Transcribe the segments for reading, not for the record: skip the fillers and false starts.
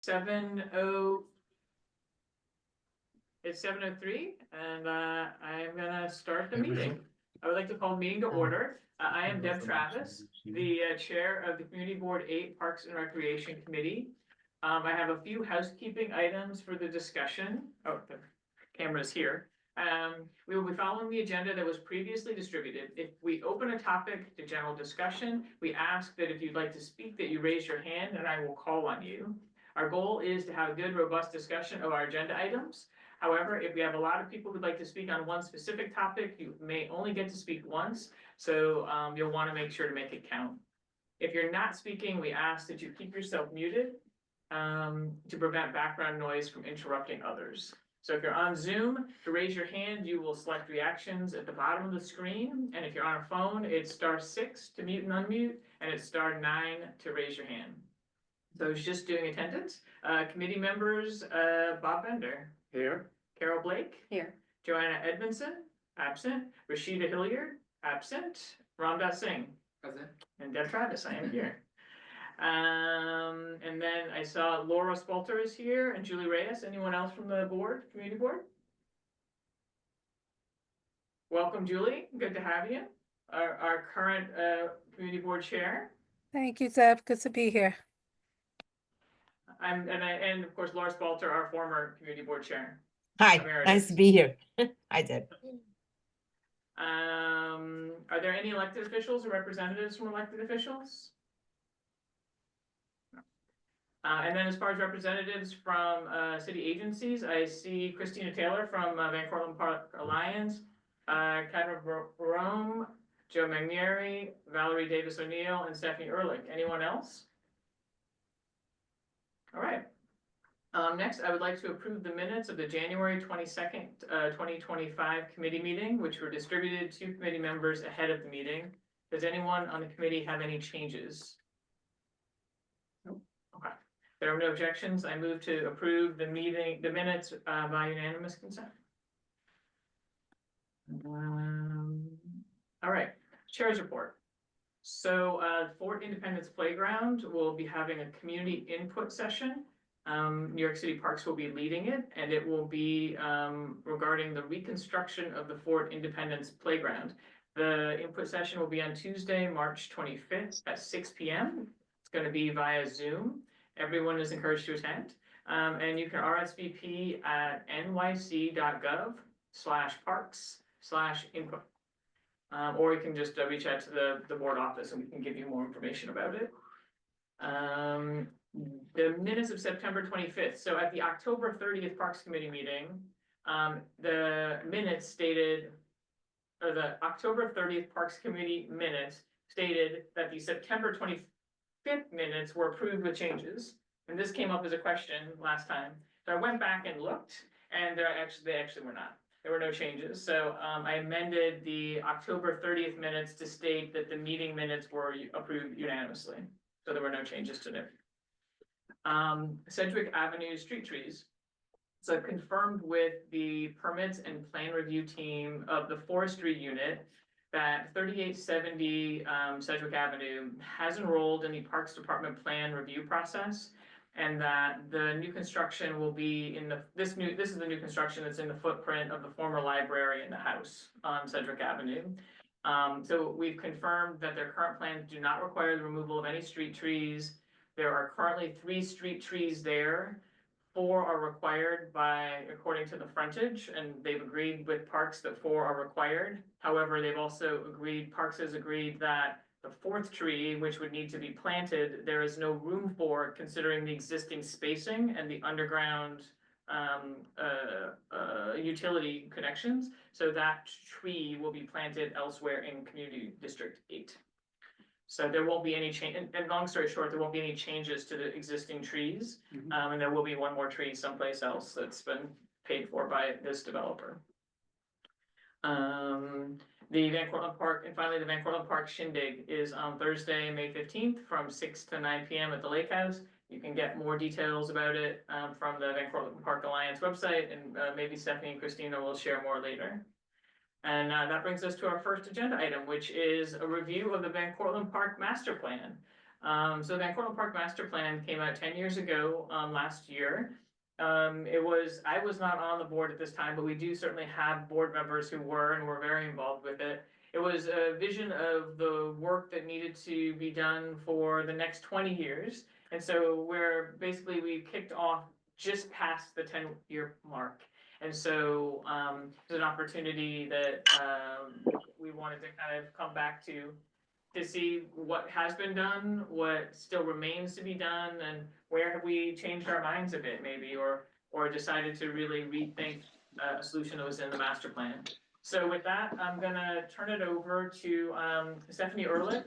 It's 7:03, and I'm gonna start the meeting. I would like to call the meeting to order. I am Deb Travis, the chair of the Community Board 8 Parks and Recreation Committee. I have a few housekeeping items for the discussion. Oh, the camera's here. We will be following the agenda that was previously distributed. If we open a topic to general discussion, we ask that if you'd like to speak, that you raise your hand and I will call on you. Our goal is to have a good, robust discussion of our agenda items. However, if we have a lot of people who'd like to speak on one specific topic, you may only get to speak once, so you'll want to make sure to make it count. If you're not speaking, we ask that you keep yourself muted to prevent background noise from interrupting others. So if you're on Zoom, to raise your hand, you will select reactions at the bottom of the screen. And if you're on a phone, it's *6 to mute and unmute, and it's *9 to raise your hand. So I was just doing attendance. Committee members, Bob Bender. Here. Carol Blake. Here. Joanna Edmondson, absent. Rashida Hilliard, absent. Ramdas Singh. Present. And Deb Travis, I am here. And then I saw Laura Spalter is here and Julie Reyes. Anyone else from the board, community board? Welcome, Julie. Good to have you. Our current community board chair. Thank you, Deb. Good to be here. And of course, Laura Spalter, our former community board chair. Hi, Emeritus. nice to be here. Hi, Deb. Are there any elected officials or representatives from elected officials? And then as far as representatives from city agencies, I see Christina Taylor from Van Cortlandt Park Alliance, Catherine Barome, Joe Magnieri, Valerie Davis O'Neill, and Stephanie Ehrlich. Anyone else? All right. Next, I would like to approve the minutes of the January 22nd, 2025 committee meeting, which were distributed to committee members ahead of the meeting. Does anyone on the committee have any changes? Nope. Okay. There are no objections. I move to approve the minutes by unanimous consent. All right, chair's report. So Fort Independence Playground will be having a community input session. New York City Parks will be leading it, and it will be regarding the reconstruction of the Fort Independence Playground. The input session will be on Tuesday, March 25th at 6 p.m. It's going to be via Zoom. Everyone is encouraged to attend, and you can RSVP at nyc.gov/parks/input, or you can just reach out to the board office and we can give you more information about it. The minutes of September 25th. So at the October 30th Parks Committee meeting, the minutes stated, or the October 30th Parks Committee minutes stated that the September 25th minutes were approved with changes. And this came up as a question last time. So I went back and looked, and they actually were not. There were no changes. So I amended the October 30th minutes to state that the meeting minutes were approved unanimously. So there were no changes to it. Sedgwick Avenue street trees. So I've confirmed with the permits and plan review team of the forestry unit that 3870 Sedgwick Avenue has enrolled in the Parks Department plan review process, and that the new construction will be in this is the new construction that's in the footprint of the former library in the house on Sedgwick Avenue. So we've confirmed that their current plans do not require the removal of any street trees. There are currently 3 street trees there. 4 are required according to the frontage, and they've agreed with Parks that 4 are required. However, they've also Parks has agreed that the 4th tree, which would need to be planted, there is no room for considering the existing spacing and the underground utility connections. So that tree will be planted elsewhere in Community District 8. So there won't be any change, and long story short, there won't be any changes to the existing trees. And there will be one more tree someplace else that's been paid for by this developer. The Van Cortlandt Park, and finally the Van Cortlandt Park Shindig is on Thursday, May 15th from 6 to 9 p.m. at the Lake House. You can get more details about it from the Van Cortlandt Park Alliance website, and maybe Stephanie and Christina will share more later. And that brings us to our first agenda item, which is a review of the Van Cortlandt Park Master Plan. So the Van Cortlandt Park Master Plan came out 10 years ago, last year. I was not on the board at this time, but we do certainly have board members who were and were very involved with it. It was a vision of the work that needed to be done for the next 20 years. And so basically we kicked off just past the 10-year mark. And so there's an opportunity that we wanted to kind of come back to see what has been done, what still remains to be done, and where have we changed our minds a bit maybe, or decided to really rethink a solution that was in the master plan. So with that, I'm gonna turn it over to Stephanie Ehrlich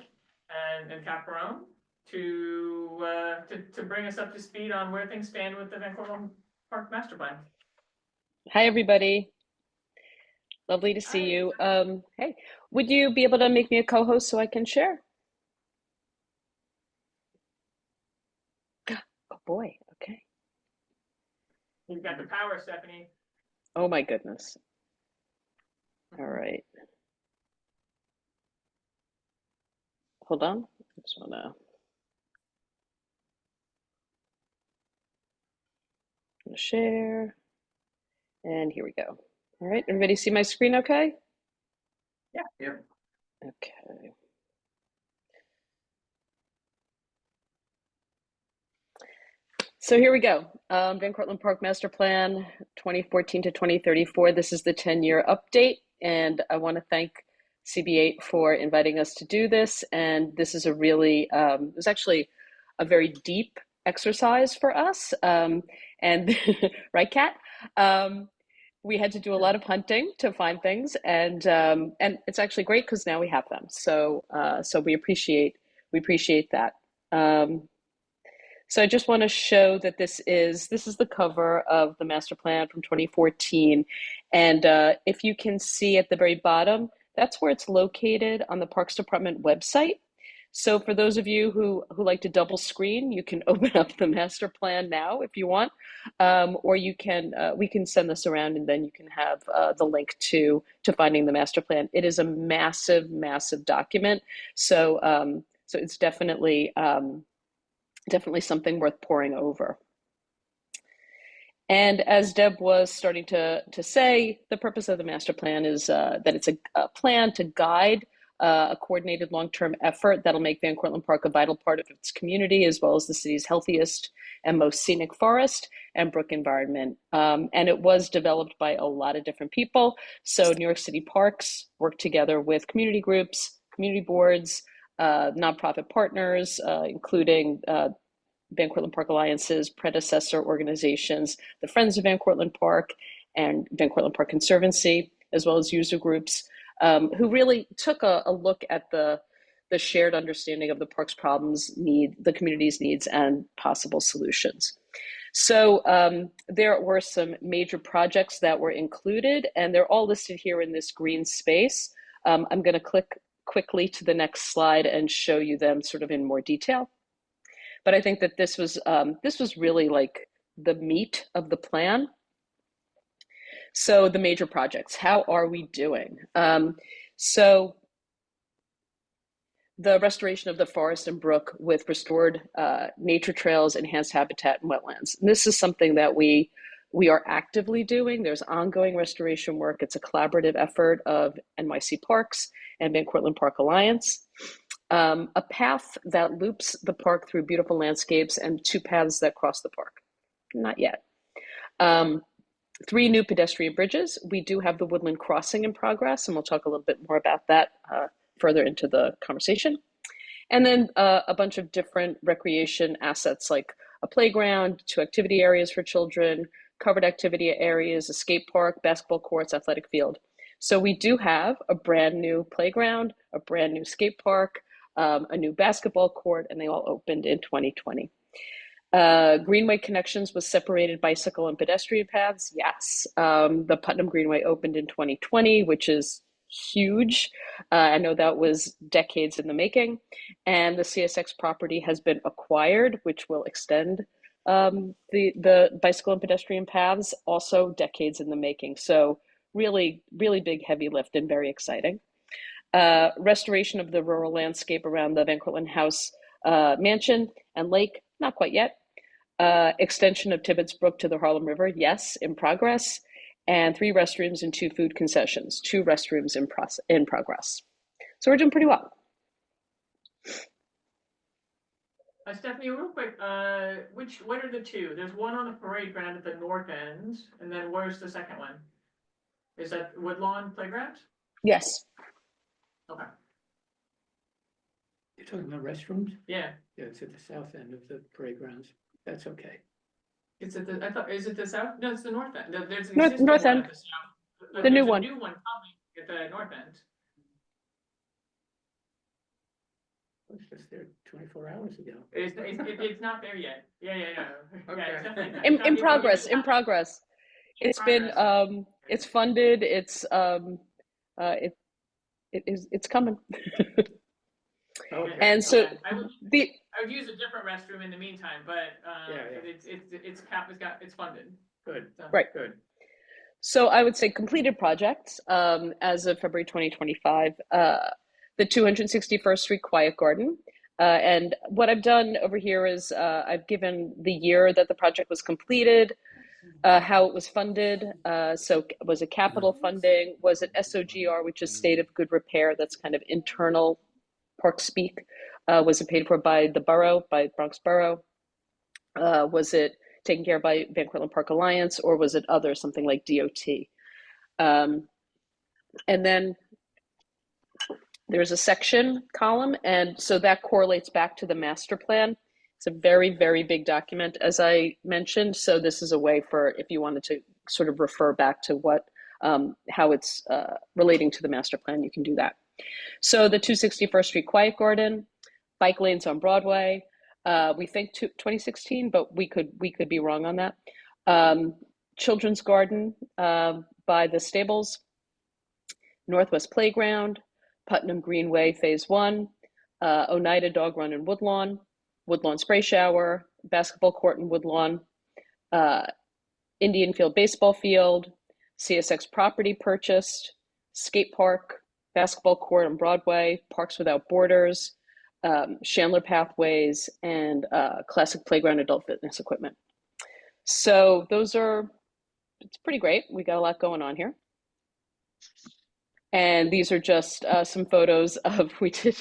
and Caparone to bring us up to speed on where things stand with the Van Cortlandt Park Master Plan. Hi, everybody. Lovely to see you. Hey, would you be able to make me a co-host so I can share? Oh boy, okay. You've got the power, Stephanie. Oh my goodness. All right. Hold on. I just wanna share. And here we go. All right, everybody see my screen okay? Yeah. Yeah. Okay. So here we go. Van Cortlandt Park Master Plan 2014 to 2034. This is the 10-year update, and I want to thank CB8 for inviting us to do this. And this is a really, it was actually a very deep exercise for us. And right, Kat? We had to do a lot of hunting to find things, and it's actually great because now we have them. So so we appreciate that. So I just want to show that this is the cover of the master plan from 2014, and if you can see at the very bottom, that's where it's located on the Parks Department website. So for those of you who like to double screen, you can open up the master plan now if you want, or you can we can send this around and then you can have the link to finding the master plan. It is a massive, massive document, so so it's definitely definitely something worth poring over. And as Deb was starting to say, the purpose of the master plan is that it's a plan to guide a coordinated long-term effort that'll make Van Cortlandt Park a vital part of its community, as well as the city's healthiest and most scenic forest and brook environment. And it was developed by a lot of different people. So New York City Parks worked together with community groups, community boards, nonprofit partners, including Van Cortlandt Park Alliance's predecessor organizations, the Friends of Van Cortlandt Park and Van Cortlandt Park Conservancy, as well as user groups, who really took a look at the shared understanding of the park's problems, the community's needs, and possible solutions. So there were some major projects that were included, and they're all listed here in this green space. I'm going to click quickly to the next slide and show you them sort of in more detail. But I think that this was really like the meat of the plan. So the major projects, how are we doing? So the restoration of the forest and brook with restored nature trails, enhanced habitat, and wetlands. And this is something that we are actively doing. There's ongoing restoration work. It's a collaborative effort of NYC Parks and Van Cortlandt Park Alliance. A path that loops the park through beautiful landscapes, and 2 paths that cross the park. Not yet. 3 new pedestrian bridges. We do have the Woodland Crossing in progress, and we'll talk a little bit more about that further into the conversation. And then a bunch of different recreation assets like a playground, 2 activity areas for children, covered activity areas, a skate park, basketball courts, athletic field. So we do have a brand new playground, a brand new skate park, a new basketball court, and they all opened in 2020. Greenway Connections was separated bicycle and pedestrian paths. Yes, the Putnam Greenway opened in 2020, which is huge. I know that was decades in the making. And the CSX property has been acquired, which will extend the bicycle and pedestrian paths, also decades in the making. So really, really big, heavy lift and very exciting. Restoration of the rural landscape around the Van Cortlandt House Mansion and Lake, not quite yet. Extension of Tibbetts Brook to the Harlem River, yes, in progress. And 3 restrooms and 2 food concessions, 2 restrooms in progress. So we're doing pretty well. Stephanie, real quick, what are the 2? There's one on the parade ground at the north end, and then where's the second one? Is that Woodlawn Playground? Yes. Okay, You're talking about restrooms? yeah. Yeah, it's at the south end of the parade grounds. That's okay. Is it is it the south? No, it's the north end. There's an North existing one end. at the south. The new There's a one. new one coming at the north end. It's just there 24 hours ago. It's not there yet. Yeah. Yeah, it's definitely not. In progress, in progress. It's been, it's funded, it's coming. Okay. And so I would the, use a different restroom in the meantime, but Yeah. it's funded. Good. So. Right. Good. so I would say completed projects, as of February 2025, the 261st Street Quiet Garden. And what I've done over here is I've given the year that the project was completed, how it was funded. So was it capital funding? Was it SOGR, which is state of good repair? That's kind of internal park speak. Was it paid for by the borough, by Bronx Borough? Was it taken care of by Van Cortlandt Park Alliance, or was it other, something like DOT? And then there's a section column, and so that correlates back to the master plan. It's a very, very big document, as I mentioned. So this is a way for, if you wanted to sort of refer back to what, how it's relating to the master plan, you can do that. So the 261st Street Quiet Garden, bike lanes on Broadway. We think 2016, but we could be wrong on that. Children's Garden by the stables, Northwest Playground, Putnam Greenway Phase 1, Oneida Dog Run in Woodlawn, Woodlawn Spray Shower, basketball court in Woodlawn, Indian Field baseball field, CSX property purchased, skate park, basketball court on Broadway, Parks Without Borders, Chandler Pathways, and classic playground adult fitness equipment. So those are, it's pretty great. We got a lot going on here. And these are just some photos of, we did,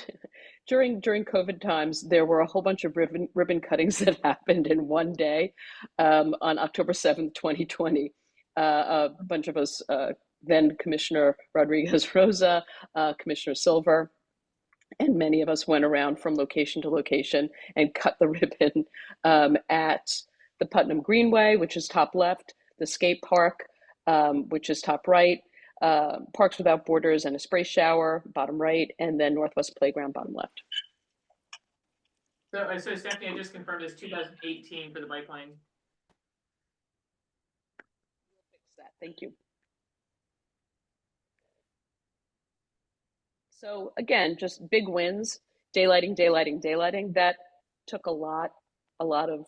during COVID times, there were a whole bunch of ribbon cuttings that happened in one day on October 7th, 2020. A bunch of us, then Commissioner Rodriguez Rosa, Commissioner Silver, and many of us went around from location to location and cut the ribbon at the Putnam Greenway, which is top left, the skate park, which is top right, Parks Without Borders and a spray shower, bottom right, and then Northwest Playground, bottom left. So Stephanie, I just confirmed it's 2018 for the bike lane. Fix that. Thank you. So again, just big wins, daylighting. That took a lot of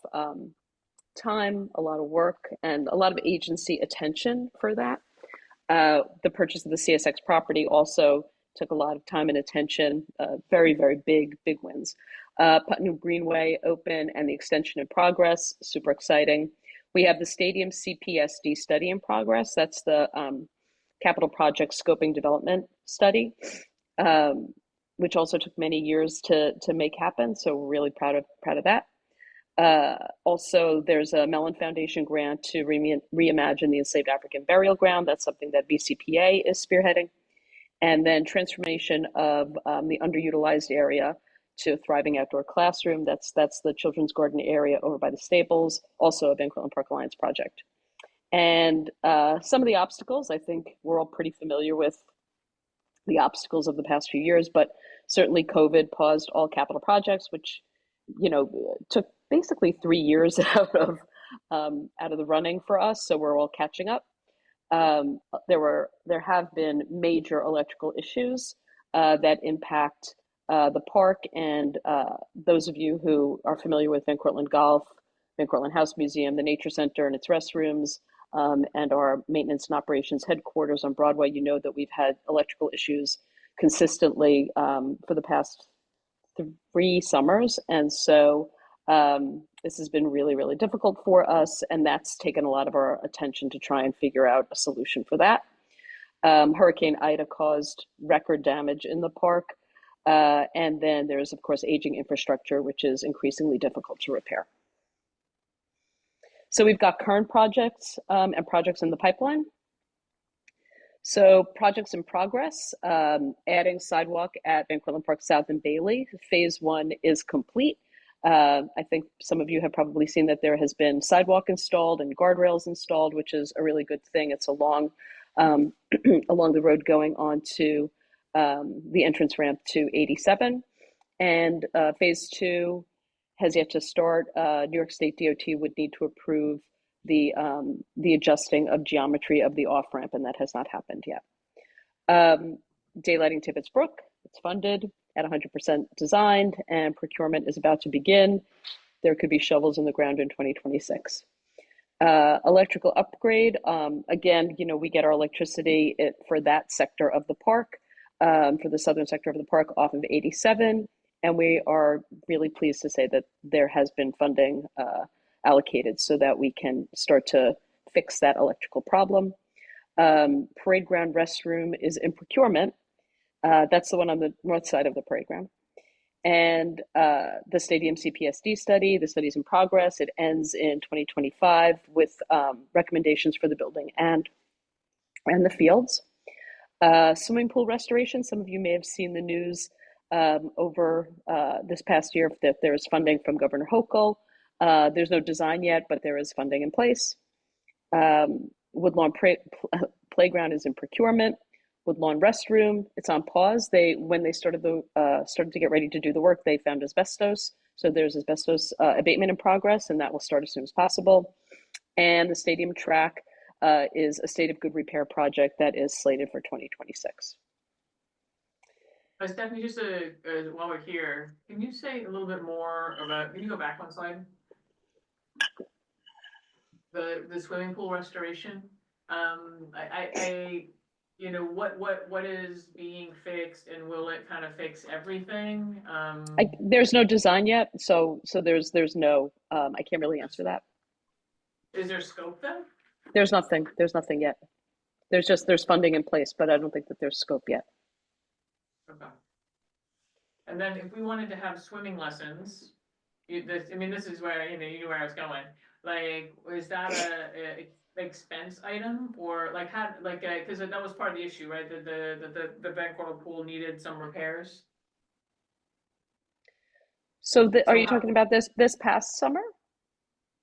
time, a lot of work, and a lot of agency attention for that. The purchase of the CSX property also took a lot of time and attention. Very, very big wins. Putnam Greenway open and the extension in progress, super exciting. We have the stadium CPSD study in progress. That's the capital project scoping development study, which also took many years to make happen. So we're really proud of that. Also, there's a Mellon Foundation grant to reimagine the enslaved African burial ground. That's something that VCPA is spearheading. And then transformation of the underutilized area to a thriving outdoor classroom. That's the Children's Garden area over by the stables, also a Van Cortlandt Park Alliance project. And some of the obstacles, I think we're all pretty familiar with the obstacles of the past few years, but certainly COVID paused all capital projects, which, you know, took basically 3 years out of the running for us. So we're all catching up. There have been major electrical issues that impact the park, and those of you who are familiar with Van Cortlandt Golf, Van Cortlandt House Museum, the Nature Center and its restrooms, and our maintenance and operations headquarters on Broadway, you know that we've had electrical issues consistently for the past 3 summers. And so this has been really, really difficult for us. And that's taken a lot of our attention to try and figure out a solution for that. Hurricane Ida caused record damage in the park. And then there's, of course, aging infrastructure, which is increasingly difficult to repair. So we've got current projects and projects in the pipeline. So projects in progress, adding sidewalk at Van Cortlandt Park South and Bailey. Phase 1 is complete. I think some of you have probably seen that there has been sidewalk installed and guardrails installed, which is a really good thing. It's along along the road going on to the entrance ramp to 87. And phase 2 has yet to start. New York State DOT would need to approve the adjusting of geometry of the off ramp, and that has not happened yet. Daylighting Tibbetts Brook, it's funded at 100% designed, and procurement is about to begin. There could be shovels in the ground in 2026. Electrical upgrade, again, you know, we get our electricity for that sector of the park, for the southern sector of the park off of 87. And we are really pleased to say that there has been funding allocated so that we can start to fix that electrical problem. Parade ground restroom is in procurement. That's the one on the north side of the parade ground. And the stadium CPSD study, the study is in progress. It ends in 2025 with recommendations for the building and the fields. Swimming pool restoration, some of you may have seen the news over this past year that there is funding from Governor Hochul. There's no design yet, but there is funding in place. Woodlawn Playground is in procurement. Woodlawn restroom, it's on pause. When they started to get ready to do the work, they found asbestos. So there's asbestos abatement in progress, and that will start as soon as possible. And the stadium track is a state of good repair project that is slated for 2026. Stephanie, just while we're here, can you say a little bit more about, can you go back one slide? The swimming pool restoration. You know, what is being fixed, and will it kind of fix everything? There's no design yet, so there's no, I can't really answer that. Is there scope then? There's nothing yet. There's funding in place, but I don't think that there's scope yet. Okay. And then if we wanted to have swimming lessons, this is where, you knew where I was going. Like, is that a expense item, or like how, like, because that was part of the issue, right? The Van Cortlandt pool needed some repairs. So are you talking about this past summer?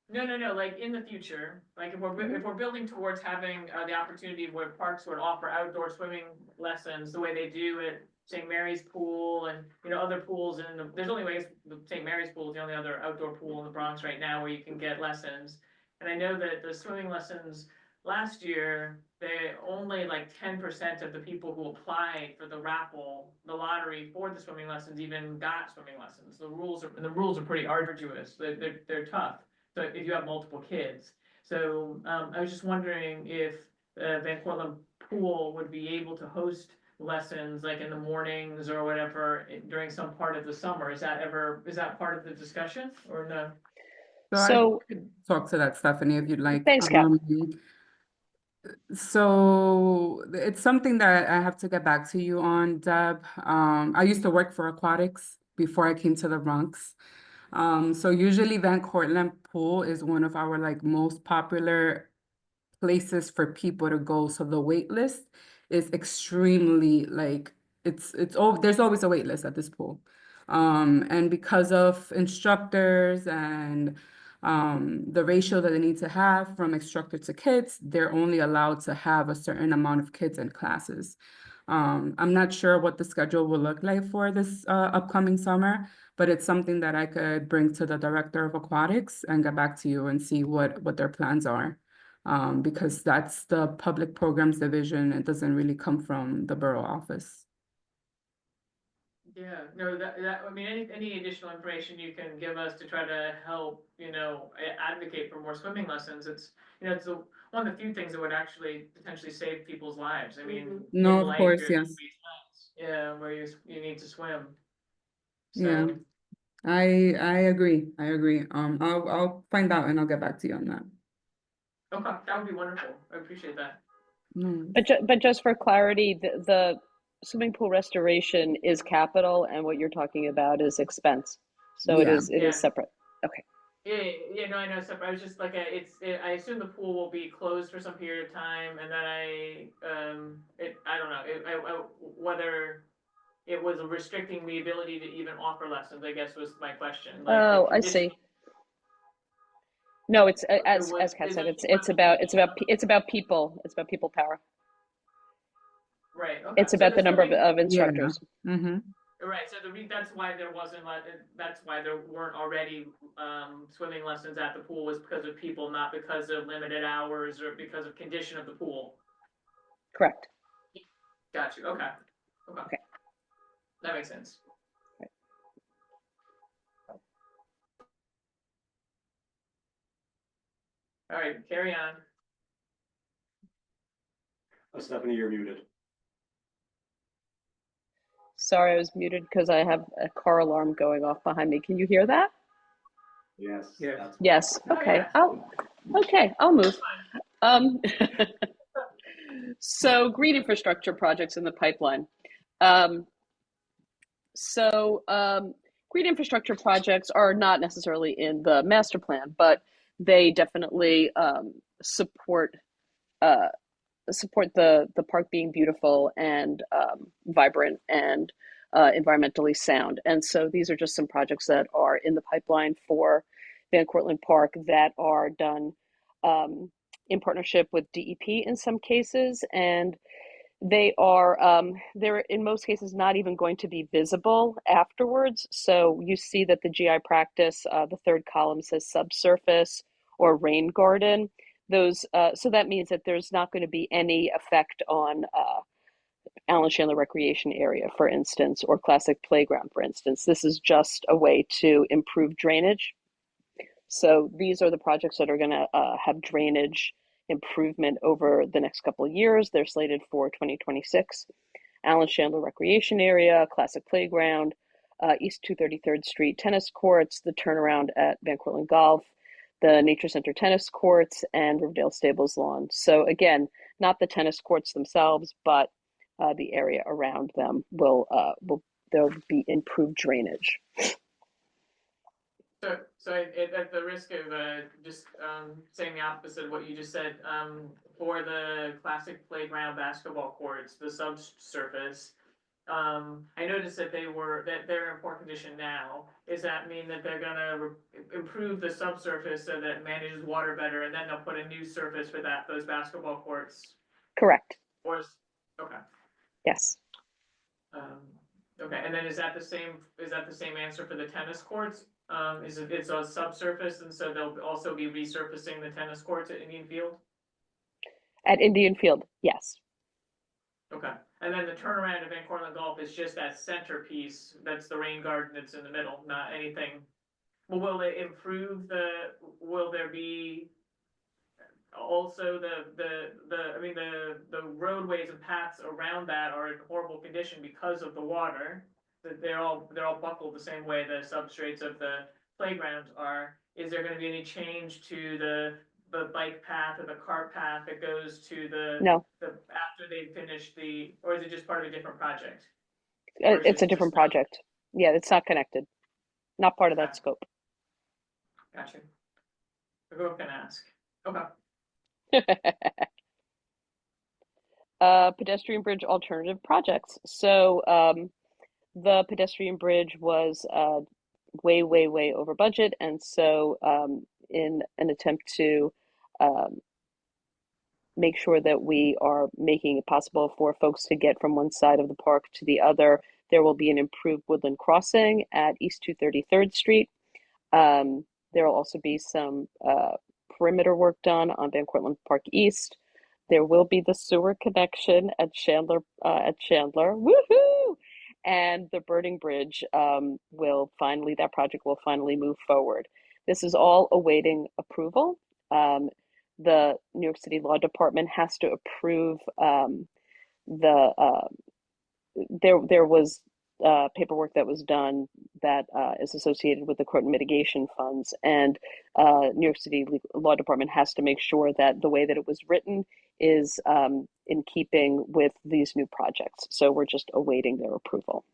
No, like in the future, like if we're building towards having the opportunity where parks would offer outdoor swimming lessons the way they do at St. Mary's Pool and, other pools, and there's only ways, St. Mary's Pool is the only other outdoor pool in the Bronx right now where you can get lessons. And I know that the swimming lessons last year, they only like 10% of the people who applied for the raffle, the lottery for the swimming lessons, even got swimming lessons. The rules are pretty arduous. They're tough. So if you have multiple kids. So I was just wondering if Van Cortlandt Pool would be able to host lessons like in the mornings or whatever during some part of the summer. Is that part of the discussion or no? So I could talk to that, Stephanie, if you'd like. Thanks, Kat. So it's something that I have to get back to you on, Deb. I used to work for aquatics before I came to the Bronx. So usually Van Cortlandt Pool is one of our like most popular places for people to go. So the wait list is extremely like there's always a wait list at this pool. And because of instructors and the ratio that they need to have from instructor to kids, they're only allowed to have a certain amount of kids in classes. I'm not sure what the schedule will look like for this upcoming summer, but it's something that I could bring to the director of aquatics and get back to you and see what their plans are. Because that's the public programs division. It doesn't really come from the borough office. Yeah, no, any additional information you can give us to try to help, advocate for more swimming lessons. It's, it's one of the few things that would actually potentially save people's lives. I mean, No, in of life, course, there's yes. gonna be times, yeah, where you need to swim. Yeah. So, I agree. I agree. I'll find out and I'll get back to you on that. okay, that would be wonderful. I appreciate that. No. But just for clarity, the swimming pool restoration is capital, and what you're talking about is expense. So Yeah. it Yeah. is separate. Okay. Yeah, no, I know. So I was just like, I assume the pool will be closed for some period of time, and then I don't know, whether it was restricting the ability to even offer lessons, I guess was my question. Like the Oh, I condition, see. No, it's it as was, Kat is said, it it's about people. It's about people power. right? Okay, It's so about the the number swimming, of Yeah. instructors. Mm-hmm. right? So that's why there wasn't that's why there weren't already swimming lessons at the pool, was because of people, not because of limited hours or because of condition of the pool. Correct. Got you. Okay. Okay. Okay. That makes sense. All right, carry on. Stephanie, you're muted. Sorry, I was muted because I have a car alarm going off behind me. Can you hear that? Yes. Yeah. that's- Yes. Oh, Okay. yeah. I'll move. Fine. Um, so green infrastructure projects in the pipeline. Um, green infrastructure projects are not necessarily in the master plan, but they definitely support uh, the park being beautiful and vibrant and environmentally sound. And so these are just some projects that are in the pipeline for Van Cortlandt Park that are done in partnership with DEP in some cases, and they're in most cases not even going to be visible afterwards. So you see that the GI practice, the third column says subsurface or rain garden. Those so that means that there's not going to be any effect on Allen Chandler Recreation Area, for instance, or Classic Playground, for instance. This is just a way to improve drainage. So these are the projects that are going to have drainage improvement over the next couple of years. They're slated for 2026. Allen Chandler Recreation Area, Classic Playground, East 233rd Street tennis courts, the turnaround at Van Cortlandt Golf, the Nature Center tennis courts, and Riverdale Stables lawn. So again, not the tennis courts themselves, but the area around them will there'll be improved drainage. So at the risk of just saying the opposite of what you just said, for the Classic Playground basketball courts, the subsurface, I noticed that they're in poor condition now. Does that mean that they're gonna improve the subsurface so that it manages water better, and then they'll put a new surface for those basketball courts? Correct. Okay. Yes. Okay, and then is that the same answer for the tennis courts? It's a subsurface, and so they'll also be resurfacing the tennis courts at Indian Field? At Indian Field, yes. Okay, and then the turnaround of Van Cortlandt Golf is just that centerpiece, that's the rain garden that's in the middle, not anything. Well, will there be also the roadways and paths around that are in horrible condition because of the water? That they're all buckled the same way the substrates of the playgrounds are. Is there gonna be any change to the bike path or the cart path that goes to No, after they finish or is it just part of a different project? Or is it's a it different just project. Yeah, it's not connected. Not part of that scope. Gotcha. Who can ask? Okay. Pedestrian bridge alternative projects. So the pedestrian bridge was way over budget, and so in an attempt to make sure that we are making it possible for folks to get from one side of the park to the other, there will be an improved woodland crossing at East 233rd Street. There will also be some perimeter work done on Van Cortlandt Park East. There will be the sewer connection at Chandler. Woohoo! And the birding bridge that project will finally move forward. This is all awaiting approval. The New York City Law Department has to approve there was paperwork that was done that is associated with the Croton mitigation funds. And New York City Law Department has to make sure that the way that it was written is in keeping with these new projects. So we're just awaiting their approval.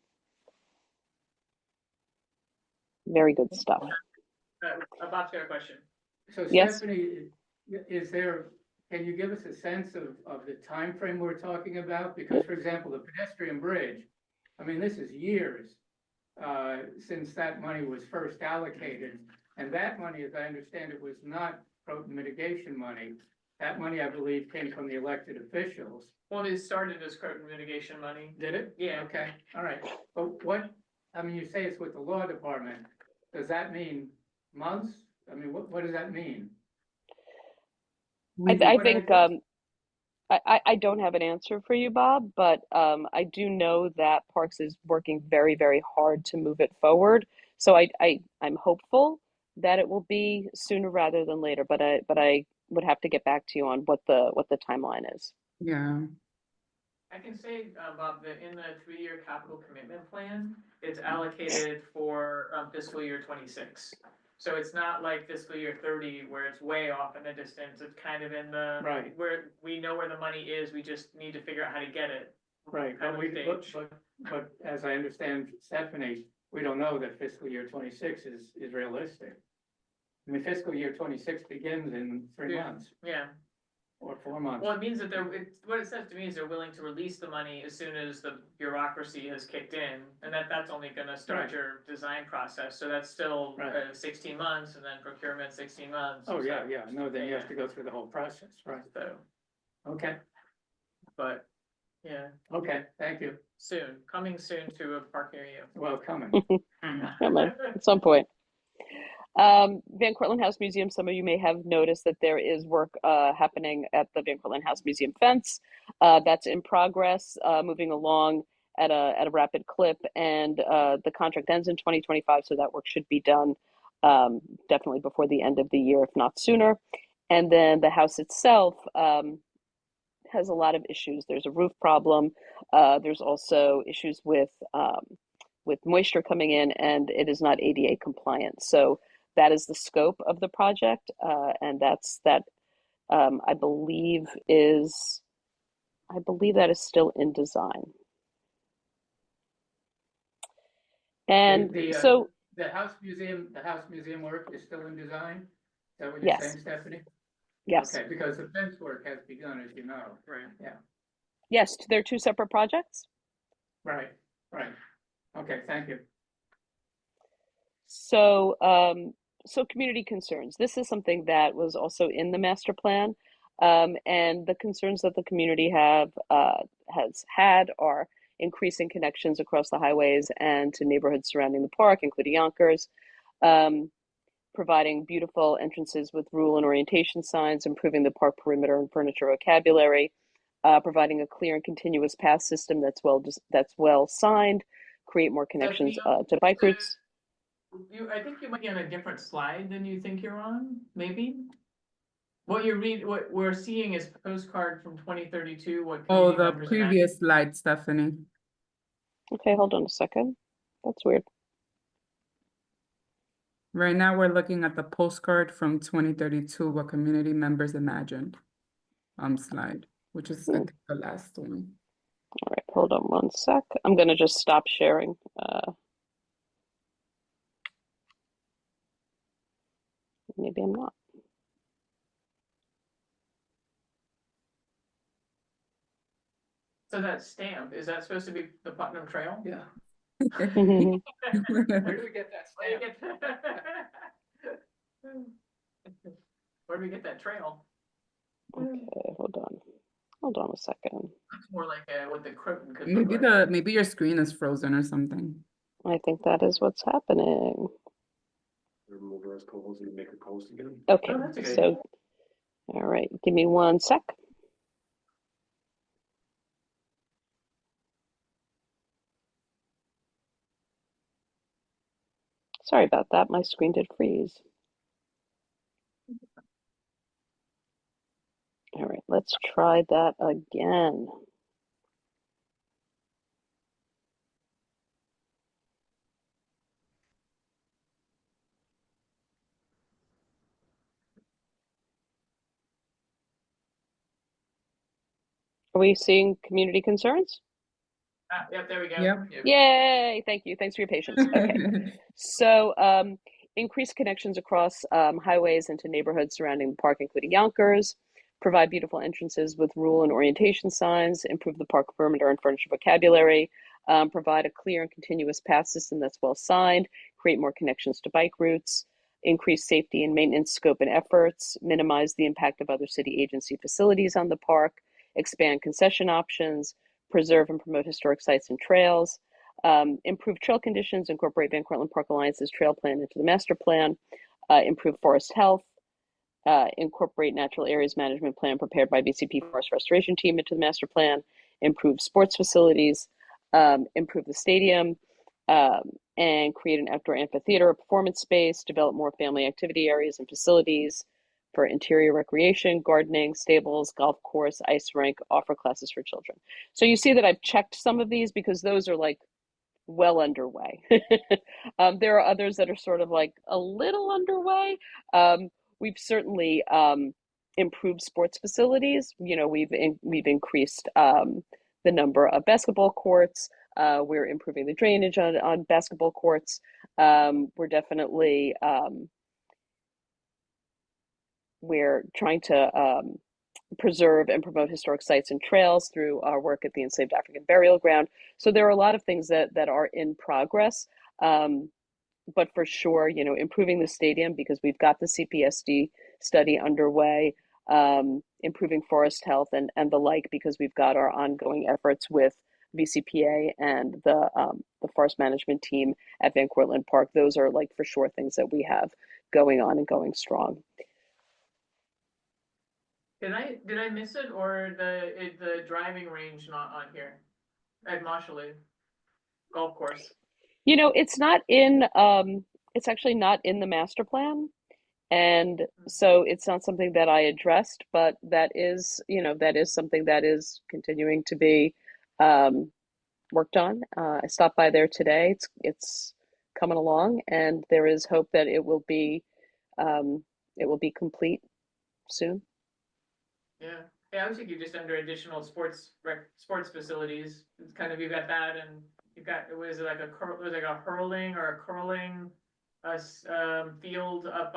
Very good stuff. Bob's got a question. So Yes. Stephanie, can you give us a sense of the time frame we're talking about? Because, for example, the pedestrian bridge, I mean, this is years since that money was first allocated. And that money, as I understand it, was not Croton mitigation money. That money, I believe, came from the elected officials. Well, it started as Croton mitigation money. Did it? Yeah. Okay, all right. But I mean, you say it's with the law department. Does that mean months? I mean, what does that mean? I think I don't have an answer for you, Bob, but I do know that Parks is working very, very hard to move it forward. So I'm hopeful that it will be sooner rather than later, but I would have to get back to you on what the timeline is. Yeah. I can say, Bob, that in the 3-year capital commitment plan, it's allocated for fiscal year 26. So it's not like fiscal year 30 where it's way off in the distance. It's kind of in the Right. where we know where the money is. We just need to figure out how to get it. Right, kind but of stage. but as I understand Stephanie, we don't know that fiscal year 26 is realistic. I mean, fiscal year 26 begins in 3 Yeah. months Yeah. or 4 months. Well, it means that what it says to me is they're willing to release the money as soon as the bureaucracy has kicked in, and that's only going to start Right. your design process. So that's still Right. 16 months, and then procurement 16 months. Oh, yeah, so- yeah, no, then you have to go through the whole process, right? So, Okay, but yeah, okay, thank you. coming soon to a park near you. Well, coming. At some point. Van Cortlandt House Museum, some of you may have noticed that there is work happening at the Van Cortlandt House Museum fence. That's in progress, moving along at a rapid clip, and the contract ends in 2025, so that work should be done definitely before the end of the year, if not sooner. And then the house itself has a lot of issues. There's a roof problem. There's also issues with moisture coming in, and it is not ADA compliant. So that is the scope of the project, and I believe that is still in design. And so The house museum work is still in design? Is that what you're Yes. saying, Stephanie? yes, Okay, because the fence work has begun, as you know. Right. yes, they're two separate projects. Right. Okay, thank you. So, so community concerns. This is something that was also in the master plan, and the concerns that the community has had are increasing connections across the highways and to neighborhoods surrounding the park, including Yonkers, providing beautiful entrances with rule and orientation signs, improving the park perimeter and furniture vocabulary, providing a clear and continuous path system that's well signed, create more connections to bike routes. I think you might be on a different slide than you think you're on, maybe? What we're seeing is postcard from 2032, what Oh, community the members and previous slide, Stephanie. Okay, hold on a second. That's weird. Right now, we're looking at the postcard from 2032, what community members imagined, slide, which is I think, the last one. All right, hold on one sec. I'm gonna just stop sharing. Maybe I'm not. So that stamp, is that supposed to be the Putnam Trail? Yeah. Mhm. Where do we get that Where do you stamp? get Where do we get that trail? Okay, hold on a second. It's more like what the Croton could look like. Maybe your screen is frozen or something. I think that is what's happening. Remove the rest co-host and make a co-host again. Okay, Oh, that's a good so, idea. all right, give me one sec. Sorry about that, my screen did freeze. All right, let's try that again. Are we seeing community concerns? Yep, there we go. Yep. Yay, thank you. Thanks for your patience. Okay. So, increase connections across highways into neighborhoods surrounding the park, including Yonkers, provide beautiful entrances with rule and orientation signs, improve the park perimeter and furniture vocabulary, provide a clear and continuous path system that's well signed, create more connections to bike routes, increase safety and maintenance scope and efforts, minimize the impact of other city agency facilities on the park, expand concession options, preserve and promote historic sites and trails, improve trail conditions, incorporate Van Cortlandt Park Alliance's trail plan into the master plan, improve forest health, incorporate natural areas management plan prepared by BCP Forest Restoration Team into the master plan, improve sports facilities, improve the stadium, and create an outdoor amphitheater, performance space, develop more family activity areas and facilities for interior recreation, gardening, stables, golf course, ice rink, offer classes for children. So you see that I've checked some of these because those are like well underway. There are others that are sort of like a little underway. We've certainly improved sports facilities. You know, we've increased the number of basketball courts. We're improving the drainage on basketball courts. We're definitely we're trying to preserve and promote historic sites and trails through our work at the Enslaved African Burial Ground. So there are a lot of things that are in progress. But for sure, you know, improving the stadium because we've got the CPSD study underway, improving forest health and the like because we've got our ongoing efforts with VCPA and the forest management team at Van Cortlandt Park. Those are like for sure things that we have going on and going strong. Did I miss it or the driving range not on here at Mosholu golf course? You know, it's not in it's actually not in the master plan. And so it's not something that I addressed, but that is, you know, that is something that is continuing to be worked on. I stopped by there today. It's coming along, and there is hope that it will be complete soon. Yeah, I was thinking just under additional sports facilities. It's kind of, you've got that, and you've got, it was like a hurling or a curling field up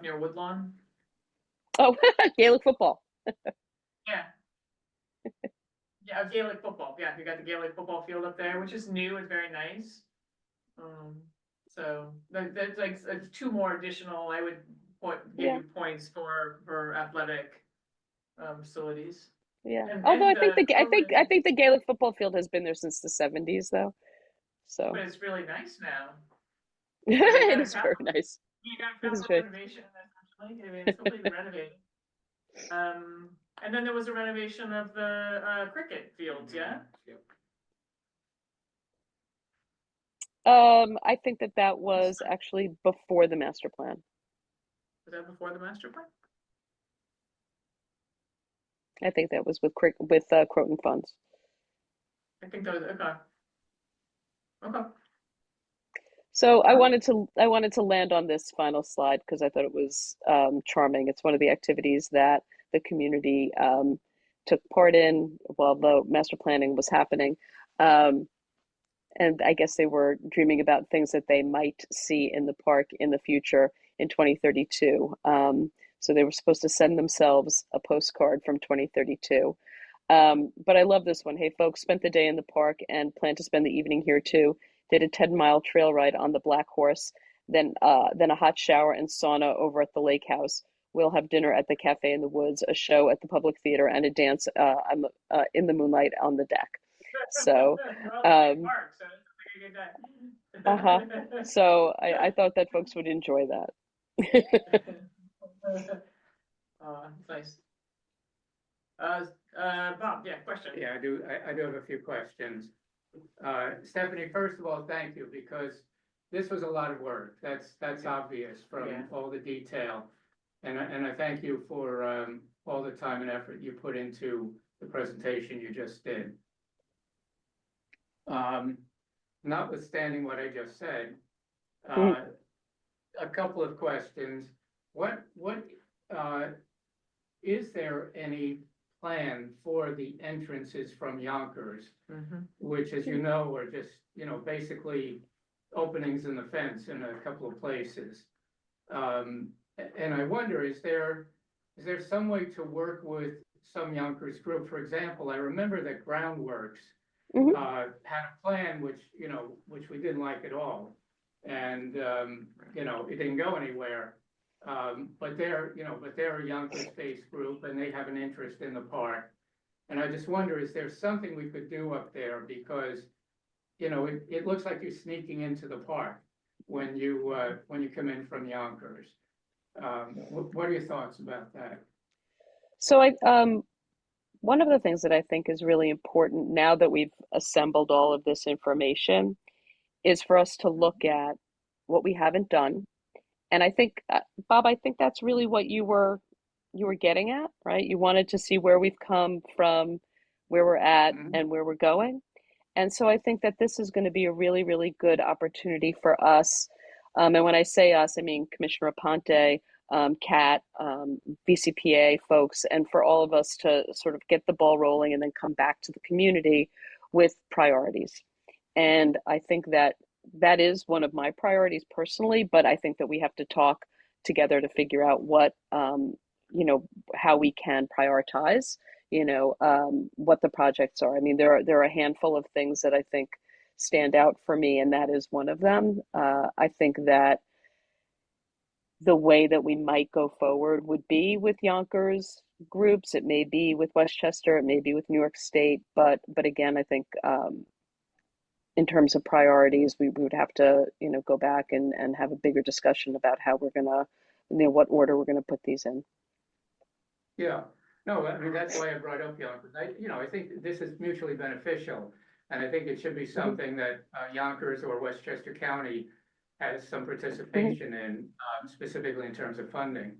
near Woodlawn. Oh, Gaelic football. Yeah. Yeah, Gaelic football. Yeah, you got the Gaelic football field up there, which is new and very nice. So that's like two more additional. I would give you points for athletic facilities. Yeah. And Although I think the I think the Gaelic football field has been there since the 70s though. So but it's really nice now. it is very nice. You got It is capital very renovation, essentially. I mean, it's completely renovated. And then there was a renovation of the cricket fields, yeah? I think that was actually before the master plan. Was that before the master plan? I think that was with Croton funds. I think that was okay. Okay. So I wanted to land on this final slide because I thought it was charming. It's one of the activities that the community took part in while the master planning was happening. And I guess they were dreaming about things that they might see in the park in the future in 2032. So they were supposed to send themselves a postcard from 2032. But I love this one. Hey, folks, spent the day in the park and plan to spend the evening here too. Did a 10-mile trail ride on the Black Horse, then a hot shower and sauna over at the lake house. We'll have dinner at the Cafe in the Woods, a show at the Public Theater, and a dance in the moonlight on the deck. So, so I thought that folks would enjoy that. Nice. Bob, yeah, question. Yeah, I do have a few questions. Stephanie, first of all, thank you, because this was a lot of work. That's obvious from all the detail. And I thank you for all the time and effort you put into the presentation you just did. Notwithstanding what I just said, a couple of questions. What is there any plan for the entrances from Yonkers, Mhm. which, as you know, are just, basically openings in the fence in a couple of places. And I wonder, is there some way to work with some Yonkers group? For example, I remember that Groundworks Mhm. had a plan which we didn't like at all. And, it didn't go anywhere. But they're a Yonkers-based group and they have an interest in the park. And I just wonder, is there something we could do up there? Because, it looks like you're sneaking into the park when you come in from Yonkers. What are your thoughts about that? So one of the things that I think is really important now that we've assembled all of this information is for us to look at what we haven't done. And I think, Bob, I think that's really what you were getting at, right? You wanted to see where we've come from, where we're at, Mhm. and where we're going. And so I think that this is going to be a really, really good opportunity for us. And when I say us, I mean Commissioner Aponte, Kat, VCPA folks, and for all of us to sort of get the ball rolling and then come back to the community with priorities. And I think that that is one of my priorities personally, but I think that we have to talk together to figure out how we can prioritize, what the projects are. I mean, there are a handful of things that I think stand out for me, and that is one of them. I think that the way that we might go forward would be with Yonkers groups. It may be with Westchester, it may be with New York State, but again, I think in terms of priorities, we would have to, go back and have a bigger discussion about how we're gonna, what order we're gonna put these in. Yeah, no, I mean, that's why I brought up Yonkers. I think this is mutually beneficial. And I think it should be something that Yonkers or Westchester County has some participation in, specifically in terms of funding.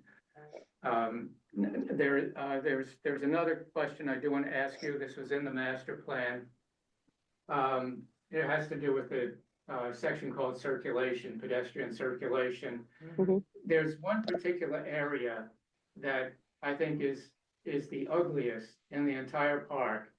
There's another question I do want to ask you. This was in the master plan. It has to do with the section called circulation, pedestrian circulation. Mhm. There's one particular area that I think is the ugliest in the entire park.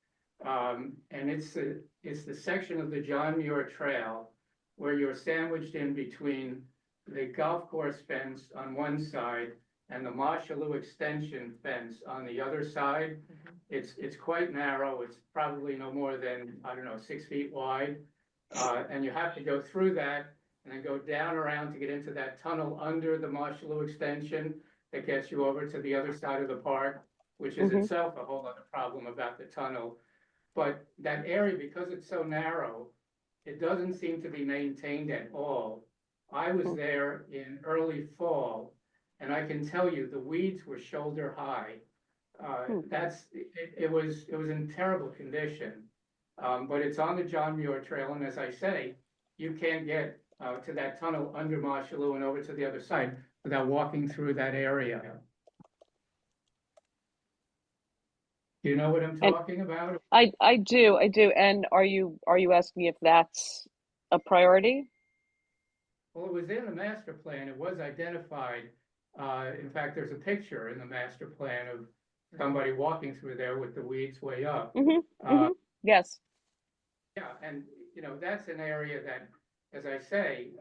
And it's the section of the John Muir Trail where you're sandwiched in between the golf course fence on one side and the Marshallou extension fence on the other side. It's quite narrow. It's probably no more than, I don't know, 6 feet wide. And you have to go through that and then go down around to get into that tunnel under the Marshallou extension that gets you over to the other side of the park, which is itself a whole other problem about the tunnel. But that area, because it's so narrow, it doesn't seem to be maintained at all. I was there in early fall, and I can tell you the weeds were shoulder high. It was in terrible condition. But it's on the John Muir Trail, and as I say, you can't get to that tunnel under Marshallou and over to the other side without walking through that area. Do you know what I'm And talking about? I do. And are you asking if that's a priority? Well, it was in the master plan. It was identified. In fact, there's a picture in the master plan of somebody walking through there with the weeds way up. Yes. Yeah, and that's an area that, as I say,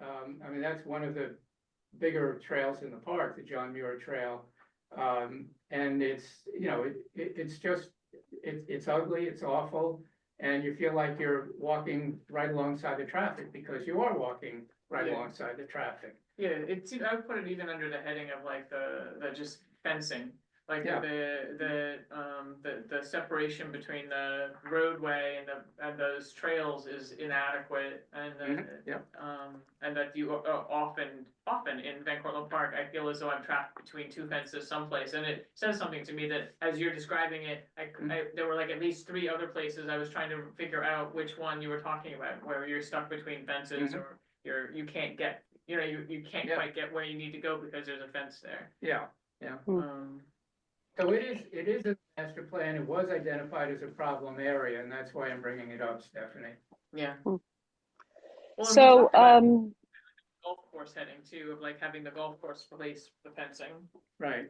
I mean, that's one of the bigger trails in the park, the John Muir Trail. And it's just, it's ugly, it's awful, and you feel like you're walking right alongside the traffic because you are walking right alongside the traffic. Yeah, I would put it even under the heading of like the just fencing. Like Yeah. the separation between the roadway and those trails is inadequate, and and that you often in Van Cortlandt Park, I feel as though I'm trapped between two fences someplace, and it says something to me that as you're describing it, there were like at least 3 other places I was trying to figure out which one you were talking about, where you're stuck between fences or you can't get, you can't quite get where you need to go because there's a fence there. Yeah. So it is a master plan. It was identified as a problem area, and that's why I'm bringing it up, Stephanie. Yeah. Hmm. Well, So, golf course heading too, of like having the golf course replace the fencing. Right.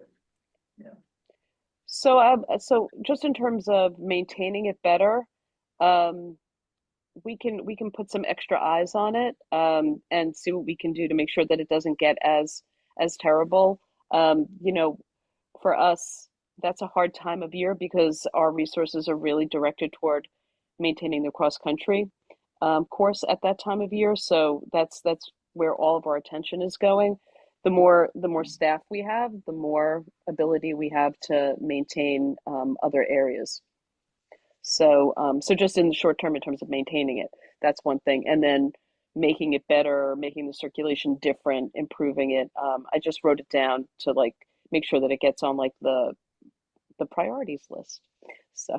So just in terms of maintaining it better, um, we can put some extra eyes on it, and see what we can do to make sure that it doesn't get as terrible. You know, for us, that's a hard time of year because our resources are really directed toward maintaining the cross country course at that time of year. So that's where all of our attention is going. The more staff we have, the more ability we have to maintain other areas. So just in the short term, in terms of maintaining it, that's one thing, and then making it better, making the circulation different, improving it. I just wrote it down to like make sure that it gets on like the priorities list. So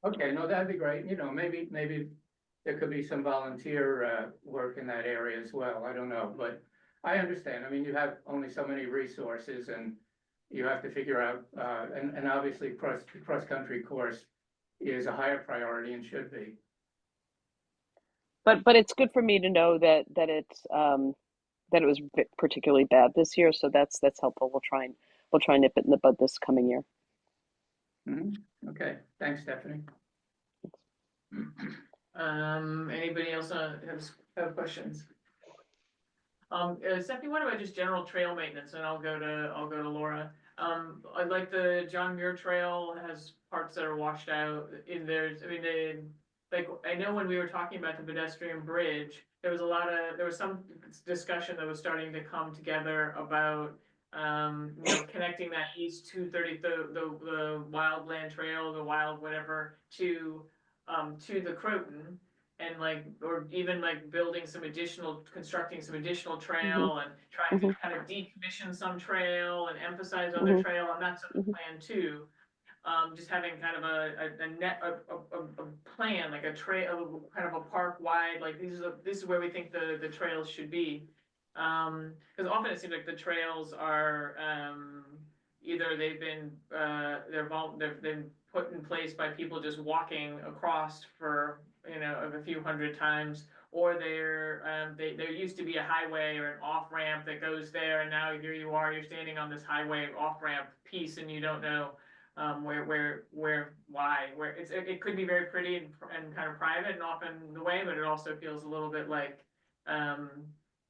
Okay, no, that'd be great. You know, maybe there could be some volunteer work in that area as well. I don't know, but I understand. I mean, you have only so many resources and you have to figure out, and obviously the cross-country course is a higher priority and should be. but it's good for me to know that it was particularly bad this year. So that's helpful. We'll try and nip it in the bud this coming year. Mhm. Okay, thanks, Stephanie. Anybody else have questions? Stephanie, what about just general trail maintenance? And I'll go to Laura. I'd like the John Muir Trail has parts that are washed out. Like, I know when we were talking about the pedestrian bridge, there was some discussion that was starting to come together about, connecting that East 230, the Wildland Trail, the wild whatever, to the Croton. And like, or even like constructing some additional trail and trying to kind of decommission some trail and emphasize other trail, and that's a plan too. Just having kind of a plan, like a trail, kind of a park wide, like this is where we think the trails should be. Because often it seems like the trails are, either they've been put in place by people just walking across for, a few hundred times, or there used to be a highway or an off-ramp that goes there, and now here you are, you're standing on this highway off-ramp piece and you don't know where it could be very pretty and kind of private and often the way, but it also feels a little bit like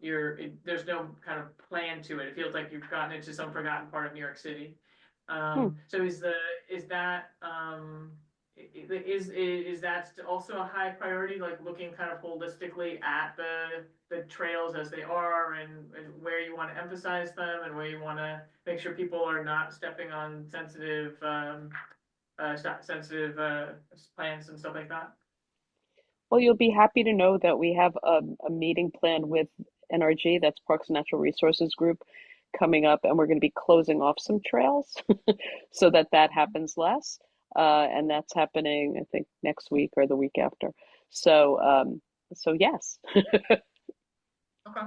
there's no kind of plan to it. It feels like you've gotten into some forgotten part of New York City. So is that also a high priority, like looking kind of holistically at the trails as they are, and where you want to emphasize them and where you want to make sure people are not stepping on sensitive plants and stuff like that? Well, you'll be happy to know that we have a meeting planned with NRG, that's Parks and Natural Resources Group, coming up, and we're going to be closing off some trails so that happens less. And that's happening, I think, next week or the week after. So yes. Okay.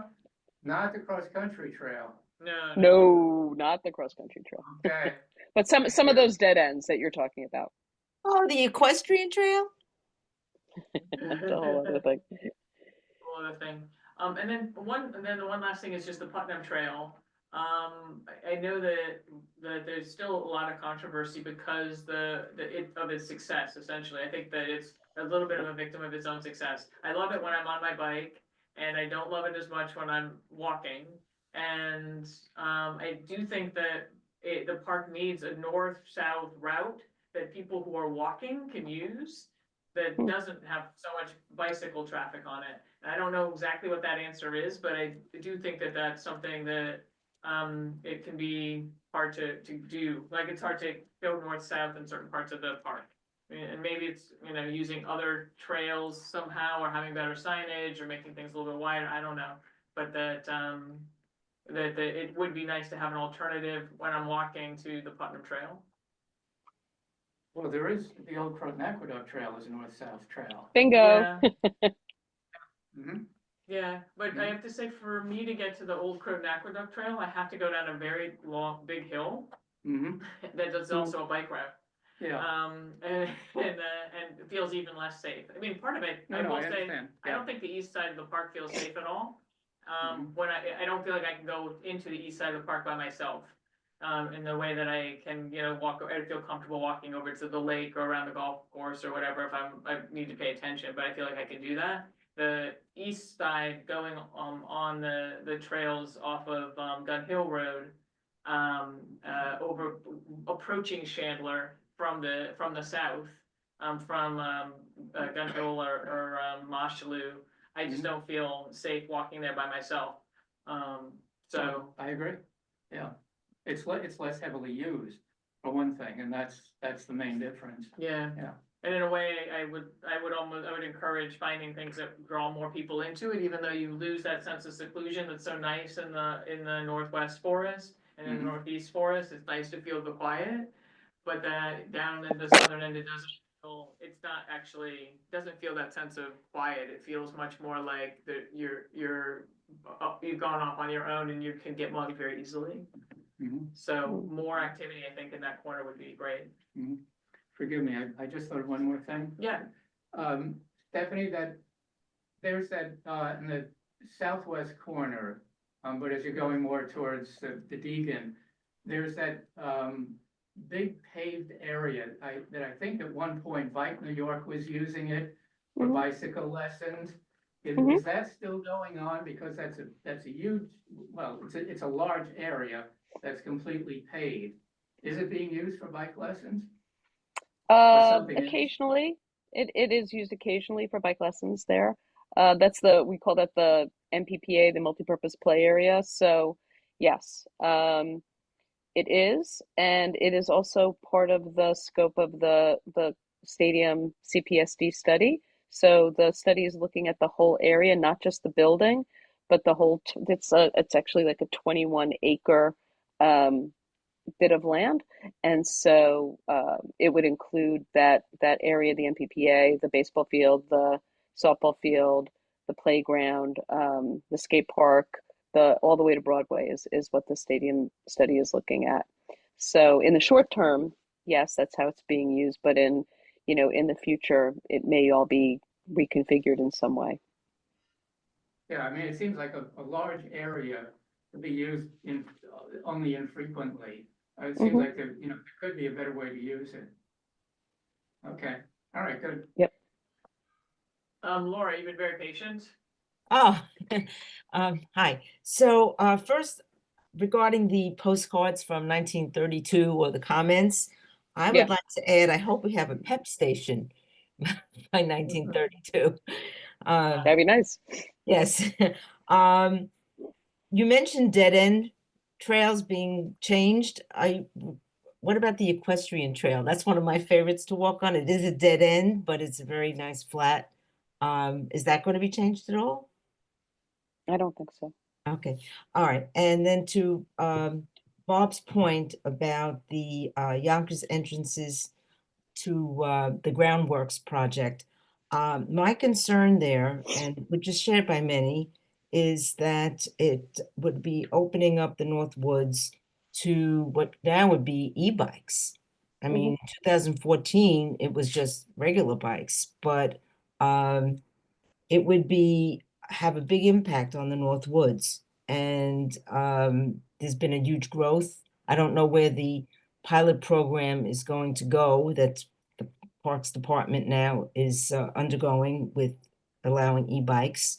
Not the cross-country trail. No, not the cross-country trail. Okay. But some of those dead ends that you're talking about. Oh, the equestrian trail? That's a whole other thing. Whole other thing. And then the one last thing is just the Putnam Trail. I know that there's still a lot of controversy because of its success. Essentially, I think that it's a little bit of a victim of its own success. I love it when I'm on my bike, and I don't love it as much when I'm walking. And I do think that the park needs a north-south route that people who are walking can use, that doesn't have so much bicycle traffic on it. And I don't know exactly what that answer is, but I do think that that's something that it can be hard to do. Like, it's hard to go north-south in certain parts of the park. And maybe it's, using other trails somehow, or having better signage, or making things a little bit wider, I don't know. But that it would be nice to have an alternative when I'm walking to the Putnam Trail. Well, there is the old Croton Aqueduct Trail is a north-south trail. Bingo. Yeah. Mhm. Yeah, but I have to say, for me to get to the old Croton Aqueduct Trail, I have to go down a very long, big hill. Mhm. That's also a bike route. Yeah. And it feels even less safe. I mean, part of it, No, I no, will I say, understand. I Yeah. don't think the east side of the park feels safe at all. When I don't feel like I can go into the east side of the park by myself. in the way that I can, I feel comfortable walking over to the lake or around the golf course or whatever if I need to pay attention, but I feel like I can do that. The east side going on the trails off of Gun Hill Road, over approaching Chandler from the south, from Gun Hill or Mosholu. I just don't feel safe walking there by myself. So I agree, yeah. It's less heavily used, for one thing, and that's the main difference. yeah. Yeah. And in a way, I would encourage finding things that draw more people into it, even though you lose that sense of seclusion that's so nice in the northwest forest and in the Mhm. northeast forest. It's nice to feel the quiet, but that down in the southern end, it's not actually, doesn't feel that sense of quiet. It feels much more like you've gone off on your own and you can get mugged very easily. Mhm. So more activity, I think, in that corner would be great. Mhm. Forgive me, I just thought of one more thing. Yeah. Stephanie, there's that, in the southwest corner, but as you're going more towards the Deegan, there's that, big paved area, that I think at one point Bike New York was using it for Mhm. bicycle lessons. Mhm. Is that still going on? Because that's a huge, well, it's a large area that's completely paved. Is it being used for bike lessons? Or something else? Occasionally, it is used occasionally for bike lessons there. We call that the MPPA, the multipurpose play area. So yes, it is, and it is also part of the scope of the stadium CPSD study. So the study is looking at the whole area, not just the building, but the whole. It's actually like a 21 acre bit of land, and so it would include that area, the MPPA, the baseball field, the softball field, the playground, the skate park, the all the way to Broadway is what the stadium study is looking at. So in the short term, yes, that's how it's being used, but in the future, it may all be reconfigured in some way. Yeah, I mean, it seems like a large area to be used only infrequently. It seems Hmm. like there could be a better way to use it. Okay, all right, good. Yep. Laura, you've been very patient. Oh, hi. So, first, regarding the postcards from 1932 or the comments, I Yeah. would like to add, I hope we have a pep station by 1932. That'd be nice. Yes. Um, you mentioned dead end trails being changed. What about the equestrian trail? That's one of my favorites to walk on. It is a dead end, but it's a very nice flat. Is that going to be changed at all? I don't think so. Okay, all right. And then to Bob's point about the Yonkers entrances to the groundworks project. My concern there, and which is shared by many, is that it would be opening up the North Woods to what now would be e-bikes. I mean, in 2014, it was just regular bikes, but it would have a big impact on the North Woods. And there's been a huge growth. I don't know where the pilot program is going to go that the Parks Department now is undergoing with allowing e-bikes.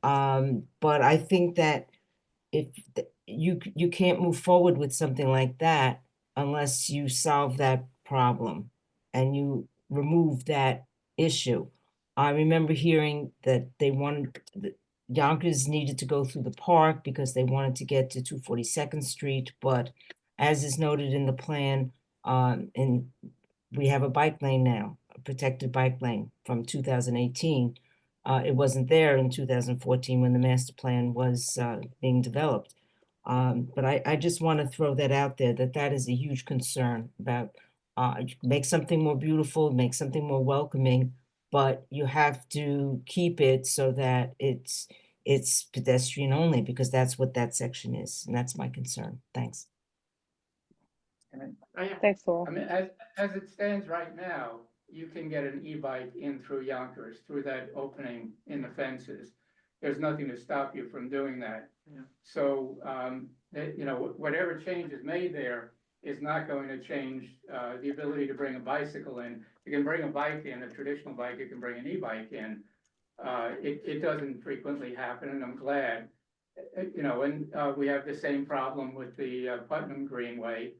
But I think that if you can't move forward with something like that unless you solve that problem and you remove that issue. I remember hearing that Yonkers needed to go through the park because they wanted to get to 242nd Street, but as is noted in the plan, and we have a bike lane now, a protected bike lane from 2018. It wasn't there in 2014 when the master plan was being developed. But I just want to throw that out there, that is a huge concern about make something more beautiful, make something more welcoming, but you have to keep it so that it's pedestrian only, because that's what that section is, and that's my concern. Thanks. Oh, yeah. Thanks, Laura. I mean, as it stands right now, you can get an e-bike in through Yonkers, through that opening in the fences. There's nothing to stop you from doing that. Yeah. So, that, you know, whatever change is made there is not going to change, the ability to bring a bicycle in. You can bring a bike in, a traditional bike, you can bring an e-bike in. It doesn't frequently happen, and I'm glad. You know, and, we have the same problem with the, Putnam Greenway.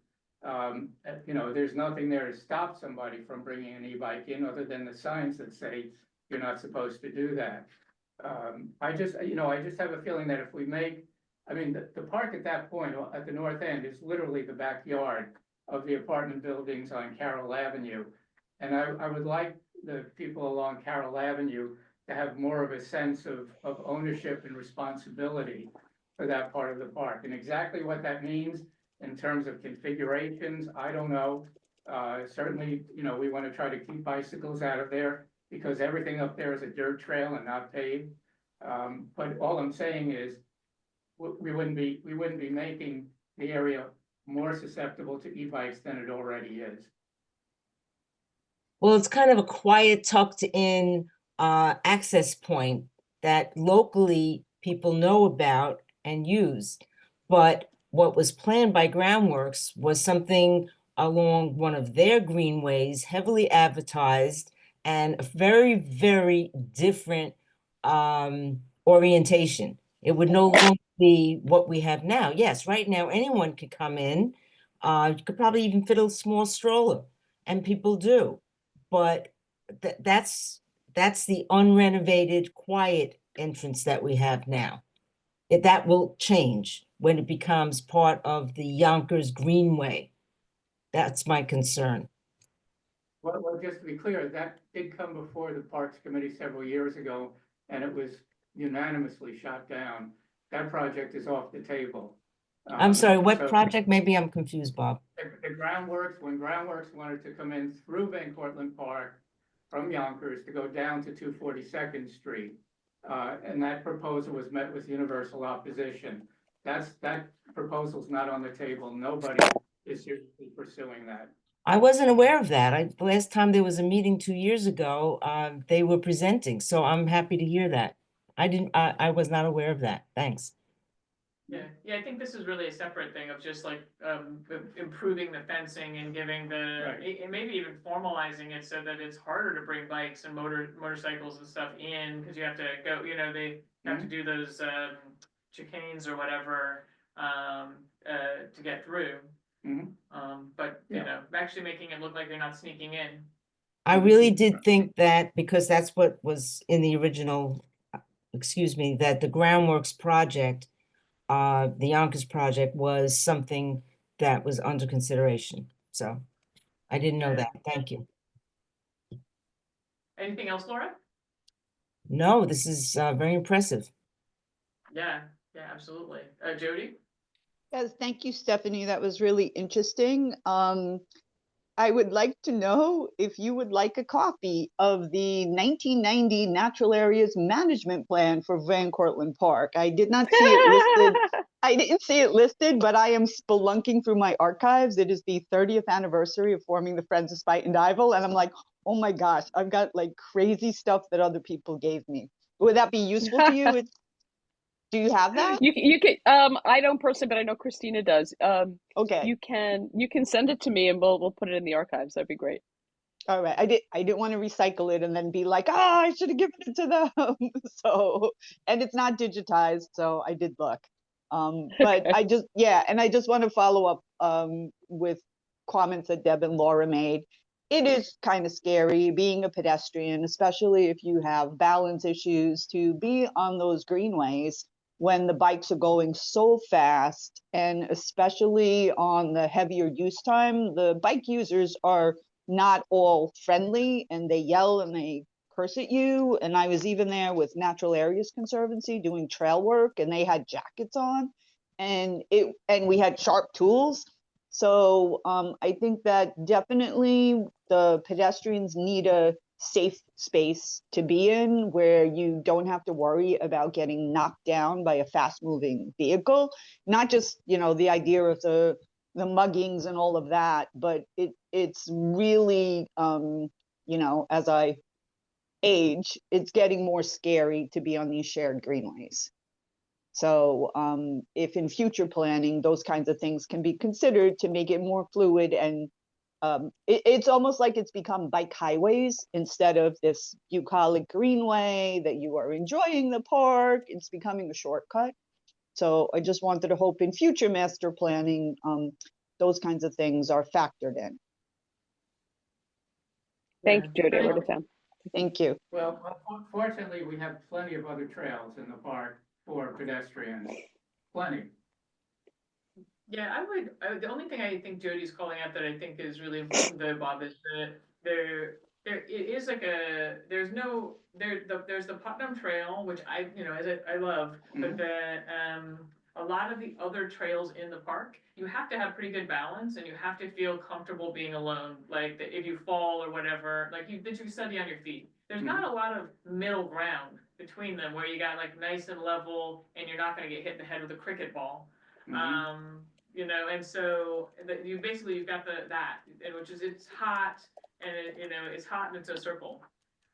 You know, there's nothing there to stop somebody from bringing an e-bike in other than the signs that say you're not supposed to do that. I just have a feeling that if we make, I mean, the park at that point, at the north end, is literally the backyard of the apartment buildings on Carroll Avenue. And I would like the people along Carroll Avenue to have more of a sense of ownership and responsibility for that part of the park. And exactly what that means in terms of configurations, I don't know. Certainly, you know, we want to try to keep bicycles out of there because everything up there is a dirt trail and not paved. But all I'm saying is we wouldn't be making the area more susceptible to e-bikes than it already is. Well, it's kind of a quiet, tucked in access point that locally people know about and use. But what was planned by Groundworks was something along one of their greenways, heavily advertised, and a very, very different orientation. It would no longer be what we have now. Yes, right now anyone could come in. You could probably even fit a small stroller, and people do. But that's the unrenovated, quiet entrance that we have now. That will change when it becomes part of the Yonkers Greenway. That's my concern. Well, just to be clear, that did come before the Parks Committee several years ago, and it was unanimously shot down. That project is off the table. I'm sorry, what So project? Maybe I'm confused, Bob. the Groundworks, when Groundworks wanted to come in through Van Cortlandt Park from Yonkers to go down to 242nd Street, and that proposal was met with universal opposition. That proposal's not on the table. Nobody is seriously pursuing that. I wasn't aware of that. The last time there was a meeting 2 years ago, they were presenting, so I'm happy to hear that. I was not aware of that. Thanks. Yeah, I think this is really a separate thing of just like improving the fencing and giving and maybe even formalizing it so that it's harder to bring bikes and motorcycles and stuff in because you have to go, you know, they have to do those chicanes or whatever to get through. But you know, actually making it look like they're not sneaking in. I really did think that because that's what was in the original, that the Groundworks project, the Yonkers project was something that was under consideration. So I didn't know that. Thank you. Anything else, Laura? No, this is very impressive. Yeah, absolutely. Jody? Yes, thank you, Stephanie. That was really interesting. I would like to know if you would like a copy of the 1990 Natural Areas Management Plan for Van Cortlandt Park. I did not see it listed. I didn't see it listed, but I am spelunking through my archives. It is the 30th anniversary of forming the Friends of Spite and Dival, and I'm like, oh my gosh, I've got like crazy stuff that other people gave me. Would that be useful to you? Do you have that? You can I don't personally, but I know Christina does. Okay. You can send it to me and we'll put it in the archives. That'd be great. All right. I didn't want to recycle it and then be like, I should have given it to them. So, and it's not digitized, so I did look. But Okay. and I just want to follow up with comments that Deb and Laura made. It is kind of scary being a pedestrian, especially if you have balance issues, to be on those greenways when the bikes are going so fast, and especially on the heavier use time. The bike users are not all friendly and they yell and they curse at you. And I was even there with Natural Areas Conservancy doing trail work, and they had jackets on, and we had sharp tools. So I think that definitely the pedestrians need a safe space to be in where you don't have to worry about getting knocked down by a fast moving vehicle. Not just, the idea of the muggings and all of that, but it's really, as I age, it's getting more scary to be on these shared greenways. So if in future planning, those kinds of things can be considered to make it more fluid and it's almost like it's become bike highways instead of this bucolic greenway that you are enjoying the park. It's becoming a shortcut. So I just wanted to hope in future master planning, those kinds of things are factored in. Thank you, Jody. I Yeah. wrote it down. Thank you. Well, fortunately, we have plenty of other trails in the park for pedestrians, plenty. Yeah, the only thing I think Jody's calling out that I think is really important though, Bob, is that it is like there's the Putnam Trail, which I love, but a lot of the other trails in the park, you have to have pretty good balance and you have to feel comfortable being alone. Like that if you fall or whatever, like that you study on your feet. There's not a lot of middle ground between them where you got like nice and level and you're not gonna get hit in the head with a cricket ball. And so you've got which is it's hot and it's hot and it's a circle.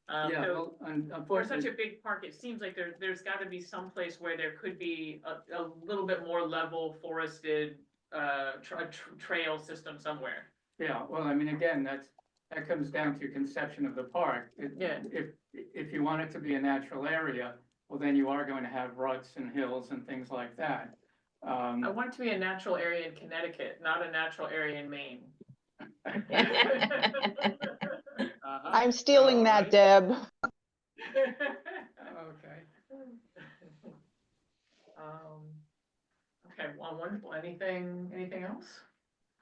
Yeah, So well, for such unfortunately, a big park, it seems like there's got to be some place where there could be a little bit more level forested trail system somewhere. yeah, well, I mean, again, that comes down to conception of the park. Yeah. If you want it to be a natural area, well, then you are going to have ruts and hills and things like that. I want it to be a natural area in Connecticut, not a natural area in Maine. I'm stealing that, Deb. Okay. Okay, well, wonderful. Anything else?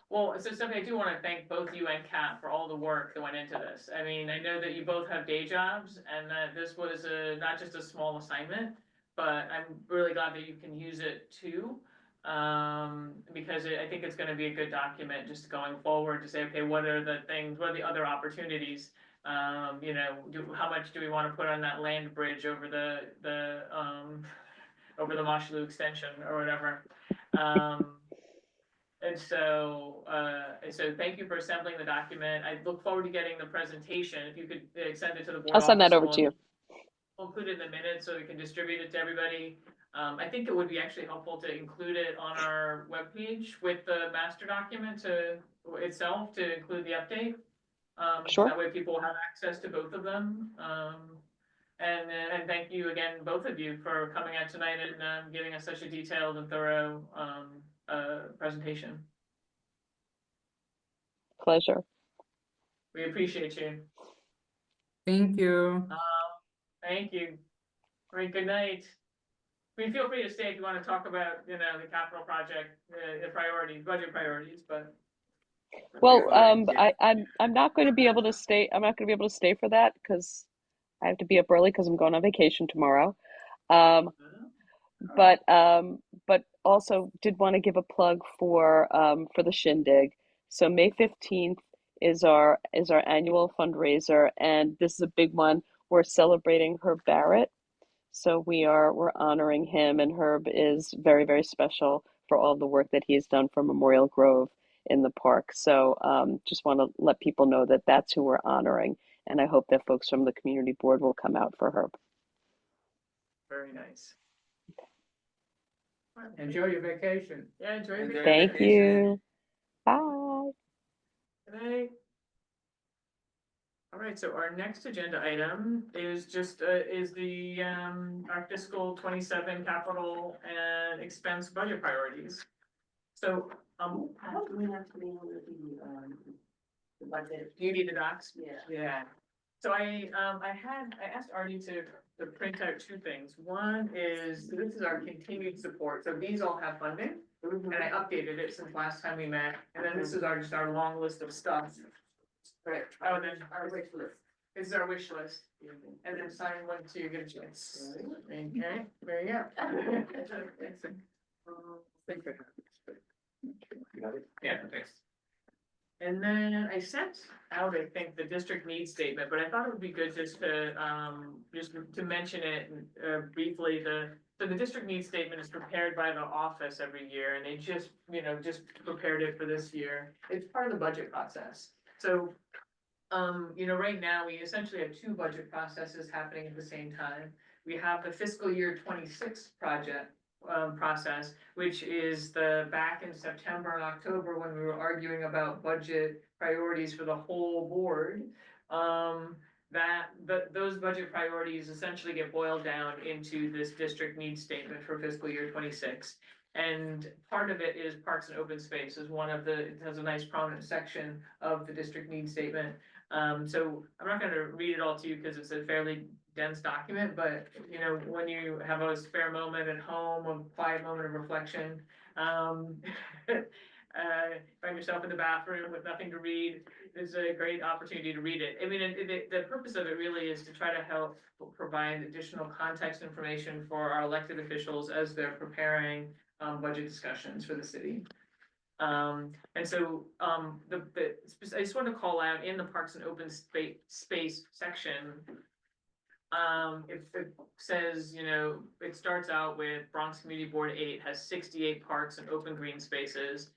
Well, so Stephanie, I do want to thank both you and Kat for all the work that went into this. I mean, I know that you both have day jobs and that this was not just a small assignment, but I'm really glad that you can use it too. Because I think it's going to be a good document just going forward to say, okay, what are the other opportunities? How much do we want to put on that land bridge over the Mosholu extension or whatever? So thank you for assembling the document. I look forward to getting the presentation. If you could send it to the board. I'll send that office, over to you. We'll include it in the minutes so we can distribute it to everybody. I think it would be actually helpful to include it on our webpage with the master document itself to include the update. Sure. That way people will have access to both of them. And thank you again, both of you, for coming out tonight and giving us such a detailed and thorough presentation. Pleasure. We appreciate you. Thank you. Thank you. All right, good night. I mean, feel free to stay if you want to talk about, the capital project, the priorities, budget priorities, but. Well, I'm not going to be able to stay. I'm not going to be able to stay for that because I have to be up early because I'm going on vacation tomorrow. But also did want to give a plug for the Shindig. So May 15th is our annual fundraiser, and this is a big one. We're celebrating Herb Barrett. So we're honoring him, and Herb is very, very special for all the work that he has done for Memorial Grove in the park. So just want to let people know that that's who we're honoring, and I hope that folks from the community board will come out for Herb. Very nice. Enjoy your vacation. Yeah, enjoy your Thank vacation. you. Bye. Good night. All right, so our next agenda item is the our fiscal 27 capital and expense budget priorities. So how do we have to be able to do the budget? Do you need the docs? Yeah. So I asked Artie to print out two things. One is, this is our continued support. So these all have funding, and I updated it since last time we met. And then this is just our long list of stuff. Right. Oh, and then our wish list. This is our wish list. And then sign one to get a chance. Okay, there you go. Yeah, thanks. And then I sent out, I think, the district needs statement, but I thought it would be good just to mention it briefly. So the district needs statement is prepared by the office every year, and they just prepared it for this year. It's part of the budget process. So, right now we essentially have two budget processes happening at the same time. We have the fiscal year 26 process, which is the back in September and October when we were arguing about budget priorities for the whole board. Those budget priorities essentially get boiled down into this district needs statement for fiscal year 26. And part of it is parks and open space is one of the, it has a nice prominent section of the district needs statement. So I'm not gonna read it all to you because it's a fairly dense document, but you know, when you have a spare moment at home, a quiet moment of reflection, find yourself in the bathroom with nothing to read, is a great opportunity to read it. I mean, the purpose of it really is to try to help provide additional context information for our elected officials as they're preparing budget discussions for the city. And so, I just want to call out in the parks and open space section. It says, you know, it starts out with Bronx Community Board 8 has 68 parks and open green spaces.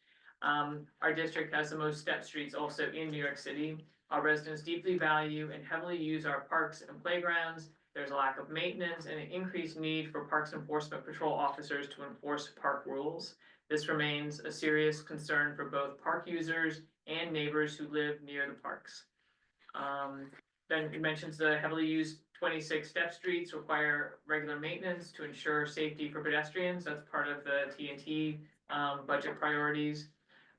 Our district has the most step streets also in New York City. Our residents deeply value and heavily use our parks and playgrounds. There's a lack of maintenance and an increased need for parks enforcement patrol officers to enforce park rules. This remains a serious concern for both park users and neighbors who live near the parks. Then it mentions the heavily used 26 step streets require regular maintenance to ensure safety for pedestrians. That's part of the TNT budget priorities.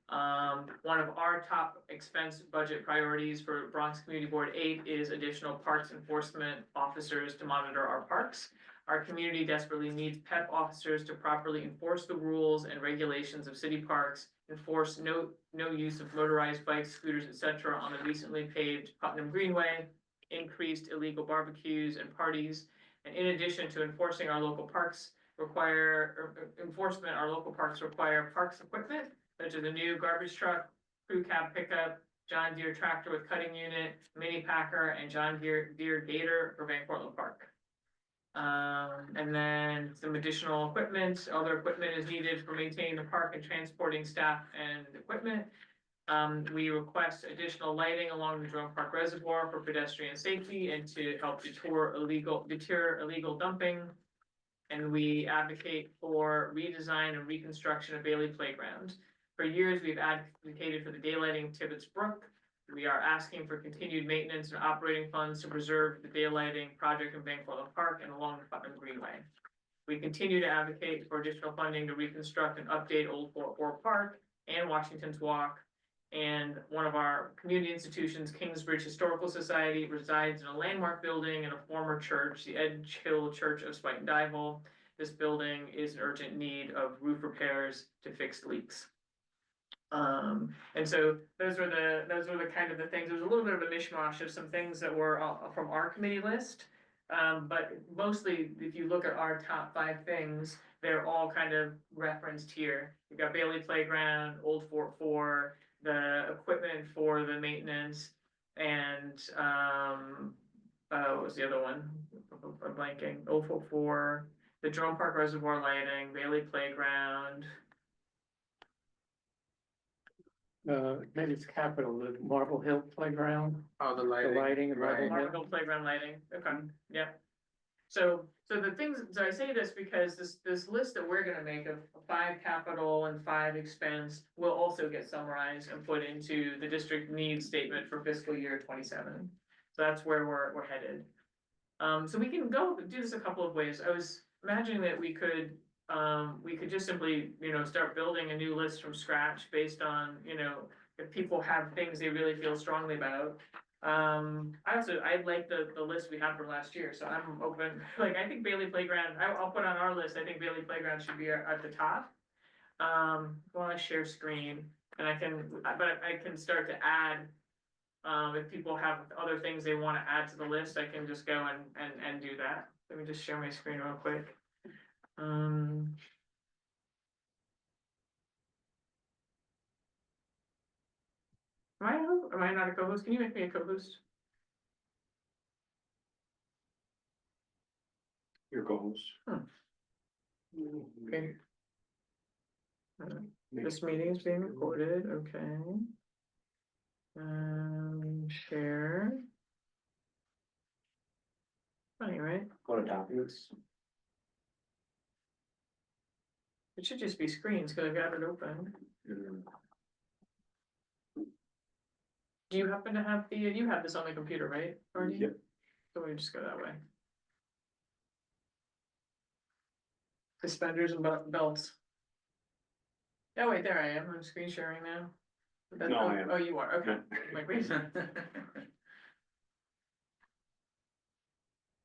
One of our top expense budget priorities for Bronx Community Board 8 is additional parks enforcement officers to monitor our parks. Our community desperately needs PEP officers to properly enforce the rules and regulations of city parks, enforce no use of motorized bikes, scooters, etc. on the recently paved Putnam Greenway, increased illegal barbecues and parties. And in addition to enforcing our local parks our local parks require parks equipment, such as a new garbage truck, crew cab pickup, John Deere tractor with cutting unit, mini packer, and John Deere Gator for Van Cortlandt Park. And then some additional equipment, other equipment is needed for maintaining the park and transporting staff and equipment. We request additional lighting along the Jerome Park Reservoir for pedestrian safety and to help deter illegal dumping. And we advocate for redesign and reconstruction of Bailey Playground. For years, we've advocated for the daylighting of Tibbetts Brook. We are asking for continued maintenance and operating funds to preserve the daylighting project in Van Cortlandt Park and along the Putnam Greenway. We continue to advocate for additional funding to reconstruct and update Old Fort Ward Park and Washington's Walk. And one of our community institutions, Kingsbridge Historical Society, resides in a landmark building in a former church, the Edge Hill Church of Spuyten Duyvil. This building is in urgent need of roof repairs to fix leaks. And so those were the kind of the things. There was a little bit of a mishmash of some things that were from our committee list. But mostly, if you look at our top 5 things, they're all kind of referenced here. You've got Bailey Playground, Old Fort 4, the equipment for the maintenance, and what was the other one? I'm blanking. Old Fort 4, the Jerome Park Reservoir lighting, Bailey Playground. Maybe it's Capitol, the Marble Hill Playground, Oh, the the lighting. lighting at Marble Marble Hill. Hill Playground lighting, okay, yeah. So the things, so I say this because this list that we're gonna make of 5 capital and 5 expense will also get summarized and put into the district needs statement for fiscal year 27. So that's where we're headed. So we can go do this a couple of ways. I was imagining that we could just simply, you know, start building a new list from scratch based on, you know, if people have things they really feel strongly about. I like the list we had from last year, so I'm open. Like, I think Bailey Playground, I'll put on our list, I think Bailey Playground should be at the top. Want to share screen, and I can start to add, if people have other things they want to add to the list, I can just go and do that. Let me just share my screen real quick. Am I not a co-host? Can you make me a co-host? Your goals. Okay. This meeting is being recorded, okay. Share. Funny, right? Go to documents. It should just be screens, cause I've got it open. Do you happen to have you have this on the computer, right? Bernie? Yep. So we just go that way. Suspenders and belts. Oh, wait, there I am. I'm screen sharing now. No, I am. Oh, you are, okay. Like, wait.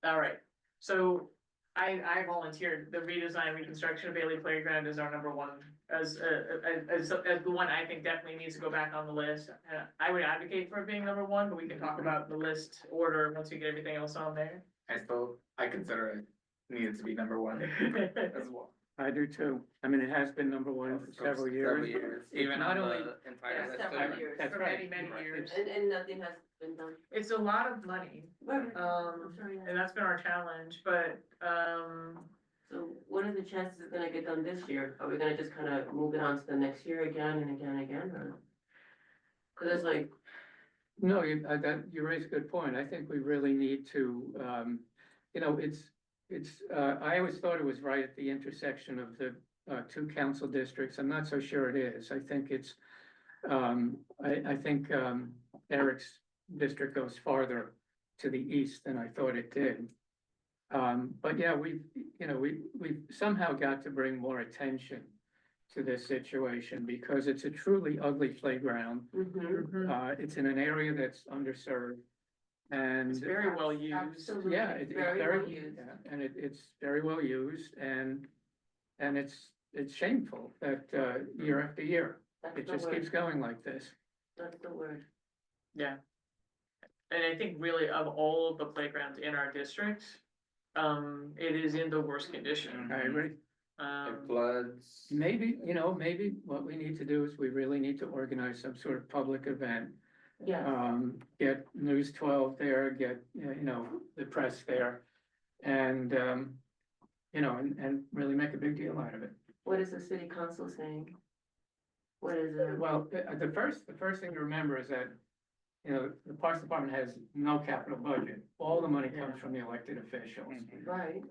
All right, so I volunteered, the redesign, reconstruction of Bailey Playground is our number one, as the one I think definitely needs to go back on the list. I would advocate for it being number one, but we can talk about the list order once we get everything else on there. I consider it needed to be number one as well. I do too. I mean, it has been number one for several years. Even not on only- the entire list. Several of- years, That's for right. many years. And nothing has been done. It's a lot of money, and that's been our challenge, but, So what are the chances it's gonna get done this year? Are we gonna just kind of move it on to the next year again and again and again, or? Cause it's like, No, you raise a good point. I think we really need to, I always thought it was right at the intersection of the two council districts. I'm not so sure it is. I think it's, I think Eric's district goes farther to the east than I thought it did. But yeah, we've somehow got to bring more attention to this situation because it's a truly ugly playground. It's in an area that's underserved. And it's very well used. absolutely, yeah, it's very very, well used. yeah, and it's very well used and it's shameful that year after year, That's it the just word. keeps going like this. That's the word. Yeah. And I think really of all of the playgrounds in our district, it is in the worst condition. I agree. It floods. Maybe what we need to do is we really need to organize some sort of public event. Yeah, Get News 12 there, get, the press there. And, and really make a big deal out of it. what is the city council saying? What is it? Well, the first thing to remember is that, the Parks Department has no capital budget. All the money comes from the elected officials. Right,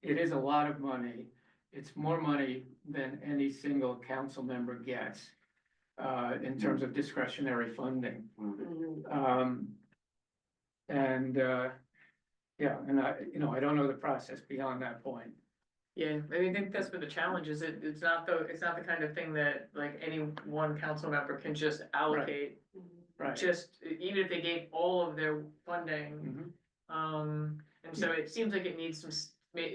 It is a lot of money. It's more money than any single council member gets, in terms of discretionary funding. mhm, And I don't know the process beyond that point. Yeah, I think that's been the challenge, is it's not the kind of thing that like any one council member can just allocate. mhm. Right. Just, even if they gave all of their funding, Mhm. and so it seems like it needs some,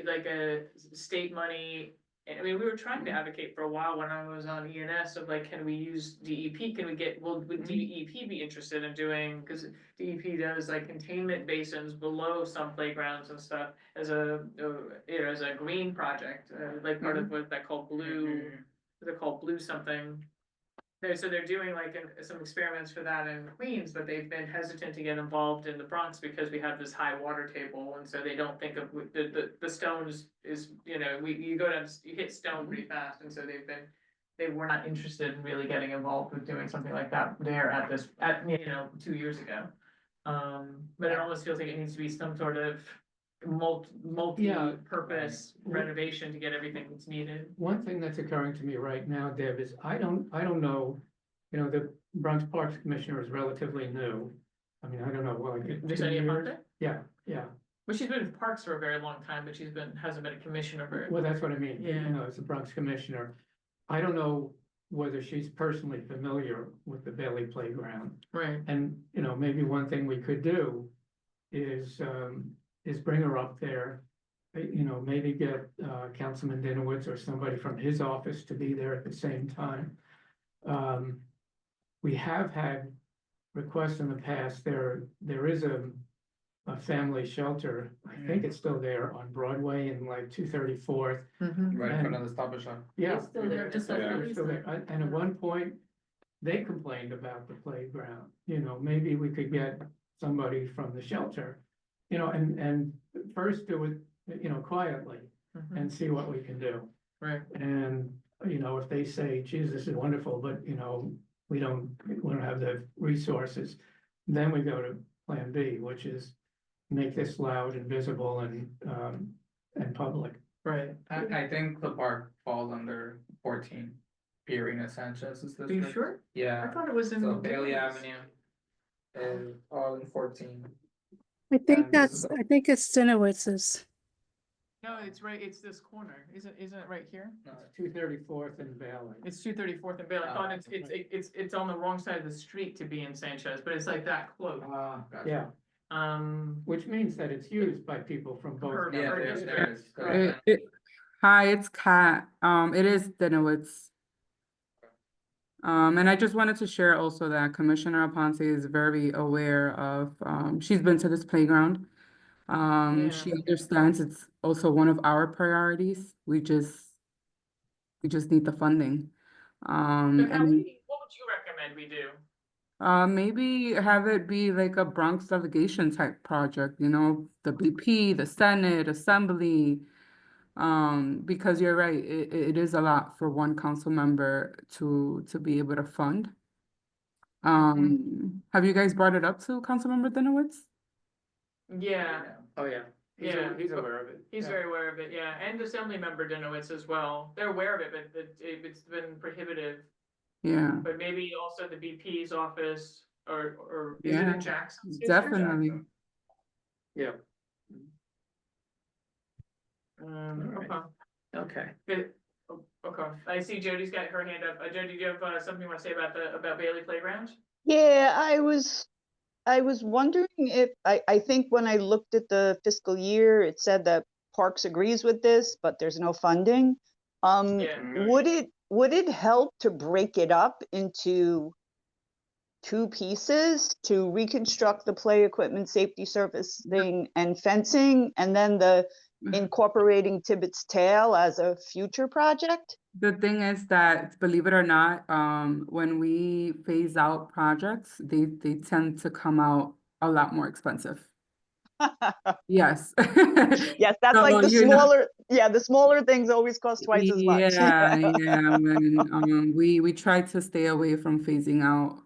like a state money. And I mean, we were trying to advocate for a while when I was on ENS of like, can we use DEP, would DEP be interested in doing, cause DEP does like containment basins below some playgrounds and stuff as as a green project, like part of what they call blue, they're called blue something. So they're doing like some experiments for that in Queens, but they've been hesitant to get involved in the Bronx because we have this high water table, and so they don't think of the stones is, you go down, you hit stone pretty fast, and so they were not interested in really getting involved with doing something like that there at 2 years ago. But it almost feels like it needs to be some sort of multi-purpose renovation to get everything that's needed. One thing that's occurring to me right now, Deb, is I don't know, the Bronx Parks Commissioner is relatively new. I mean, I don't know, well, like 2 Victoria years. Ponte? Yeah. Well, she's been in parks for a very long time, but hasn't been a commissioner for. Well, that's what I mean, Yeah. as a Bronx Commissioner. I don't know whether she's personally familiar with the Bailey Playground. Right. And, maybe one thing we could do is bring her up there. Maybe get Councilman Dinowitz or somebody from his office to be there at the same time. We have had requests in the past, there is a family shelter, I think it's still there on Broadway and like 234th. Right in front of the Stop and Shop. Yeah. It's still there, just like Yeah, Lisa. it's still there. And at one point, they complained about the playground, maybe we could get somebody from the shelter. And first do it, quietly and see what we can do. Right. And, if they say, geez, this is wonderful, but, we don't have the resources, then we go to Plan B, which is make this loud and visible and public. Right. I think the park falls under 14. Pierina Sanchez is Are you district. sure? I Yeah, thought it was in. so Bailey Duluth. Avenue is all in 14. I think And this is I think it's Dinowitz's. No, it's right, it's this corner, isn't it right here? No, 234th and Valley. It's 234th and Bailey, I thought it's on the wrong side of the street to be in Sanchez, but it's like that close. gotcha. Yeah, which means that it's used by people from both. Heard- Yeah, heard there it. is. Hi, it's Kat. It is Dinowitz. And I just wanted to share also that Commissioner Aponte is very aware of, she's been to this playground. She Yeah. understands it's also one of our priorities. We just need the funding. So And what would you recommend we do? maybe have it be like a Bronx delegation type project, you know, the BP, the Senate, Assembly. Because you're right, it is a lot for one council member to be able to fund. Have you guys brought it up to Councilmember Dinowitz? Yeah, Oh, yeah. Yeah. He's aware of it. he's Yeah. very aware of it, yeah, and Assembly Member Dinowitz as well, they're aware of it, but it's been prohibitive. Yeah, But maybe also the BP's office, or is it Yeah, in Jackson's district? definitely. Yeah, Okay. okay. Good. Oh, okay, I see Jody's got her hand up. Jody, do you have something you want to say about Bailey Playground? Yeah, I was wondering if, I think when I looked at the fiscal year, it said that Parks agrees with this, but there's no funding. Yeah. Would it help to break it up into two pieces to reconstruct the play equipment, safety surfacing and fencing, and then the incorporating Tibbetts Tail as a future project? The thing is that, believe it or not, when we phase out projects, they tend to come out a lot more expensive. Yes. Yes, that's So, like the you know- smaller, the smaller things always cost twice as much. Yeah, and we try to stay away from phasing out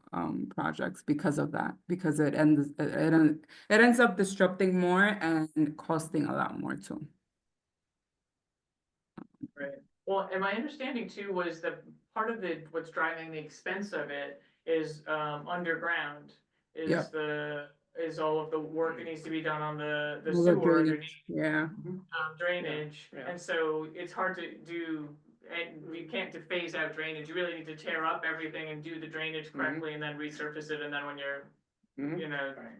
projects because of that, because it ends up disrupting more and costing a lot more too. Right. Well, and my understanding too was that part of what's driving the expense of it is underground. Is all of the work that needs to be done on the All the sewer drainage, underneath yeah. drainage, Yeah, yeah. and so it's hard to do. And you can't phase out drainage. You really need to tear up everything and do the drainage correctly, and then resurface it. And then when you're, Mhm. you know, Right.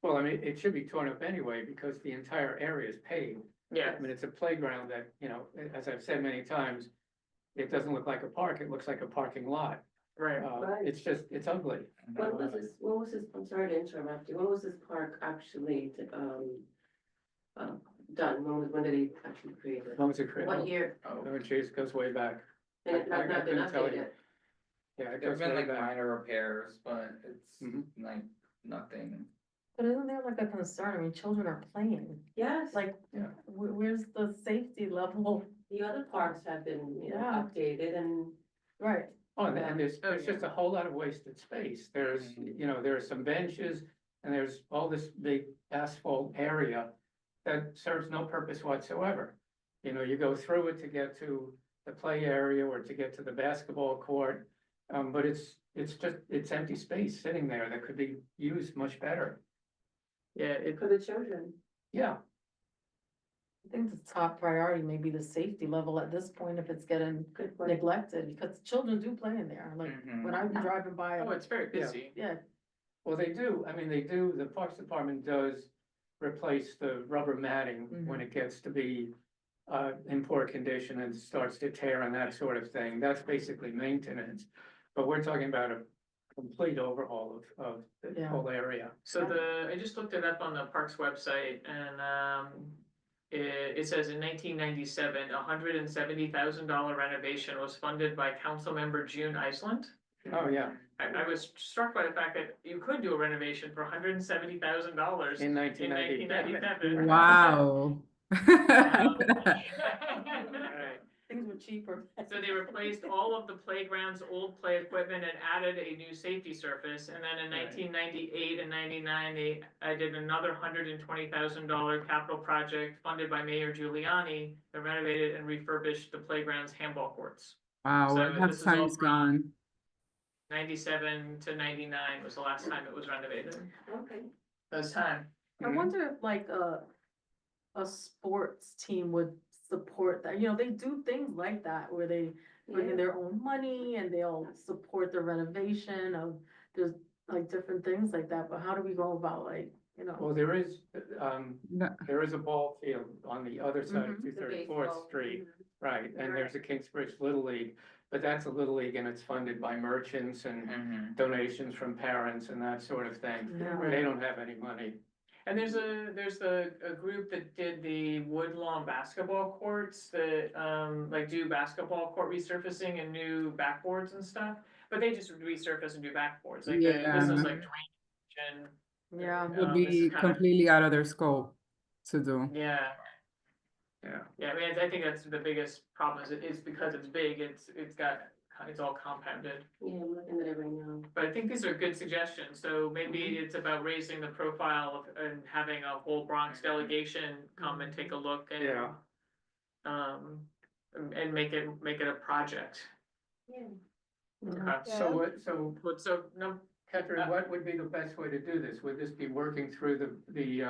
Well, I mean, it should be torn up anyway because the entire area is paved. yeah, I mean, it's a playground that, as I've said many times, it doesn't look like a park, it looks like a parking lot. right. Right. It's ugly. When was this, I'm sorry to interrupt you, when was this park actually, done? When did he actually create it? When was it created? What year? Oh, geez, goes way back. And it I has not been couldn't tell you. updated? Yeah, it There've goes been way like back. minor repairs, but it's Mhm. like nothing. But isn't there like a concern? I mean, children are playing. Yes, Like, Yeah. where's the safety level? the other parks have been, Yeah. updated and. Right. Oh, and there's Oh, just a whole lot of wasted space. There's, there are some benches and there's all this big asphalt area that serves no purpose whatsoever. You go through it to get to the play area or to get to the basketball court. But it's empty space sitting there that could be used much better. Yeah, For the children. Yeah, I think the top priority may be the safety level at this point if it's getting Good point. neglected, because children do play in there. Like, when I'm driving by, oh, it's very busy. yeah, well, they do. I mean, the Parks Department does replace the rubber matting when it gets to be in poor condition and starts to tear and that sort of thing. That's basically maintenance. But we're talking about a complete overhaul of the Yeah. whole area. So I just looked it up on the parks website, and it says in 1997, $170,000 renovation was funded by Councilmember June Iceland. Oh, yeah, I was struck by the fact that you could do a renovation for $170,000 in 1997. Wow. Right. things for cheaper. So they replaced all of the playground's old play equipment and added a new safety surface. And then in Right. 1998 and 99, I did another $120,000 capital project funded by Mayor Giuliani that renovated and refurbished the playground's handball courts. Wow, So where have this is all times from- gone? 97 to 99 was the last time it was renovated. Okay. Those time. I wonder if like a sports team would support that, you know, they do things like that where they bring in Yeah. their own money and they'll support the renovation of, there's like different things like that, but how do we go about like, you know? Well, there is No. a ball field on the other side of Mhm. Two The Thirty-fourth baseball, Street, mhm. right, and there's a Kingsbridge Little League, but that's a Little League and it's funded by merchants and donations from parents and that sort of thing. Yeah. They don't have any money. And there's a group that did the Woodlawn basketball courts that, like do basketball court resurfacing and new backboards and stuff. But they just resurface and do backboards, like, this Yeah. is like drainage and. Yeah. Would this is be kinda- completely out of their scope to do. Yeah, Yeah. yeah, I mean, I think that's the biggest problem is it's because it's big, it's all compounded. Yeah, I'm looking at it right now. But I think these are good suggestions, so maybe it's about raising the profile of, and having a whole Bronx delegation come and take a look and. Yeah. And make it a project. Yeah. Okay. So No, Catherine, what would be the best way to do this? Would this be working through the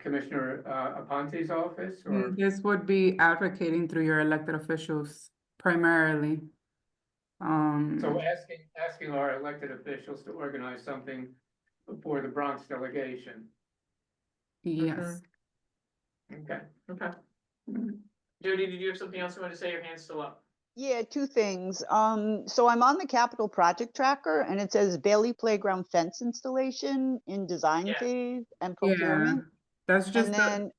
Commissioner Aponte's office or? This would be advocating through your elected officials primarily. So asking our elected officials to organize something for the Bronx delegation. Yes. Okay. okay. Jody, did you have something else you want to say? Your hand's still up. Yeah, two things. So I'm on the capital project tracker and it says Bailey Playground fence installation in design Yeah. phase and Yeah, procurement. that's just And the,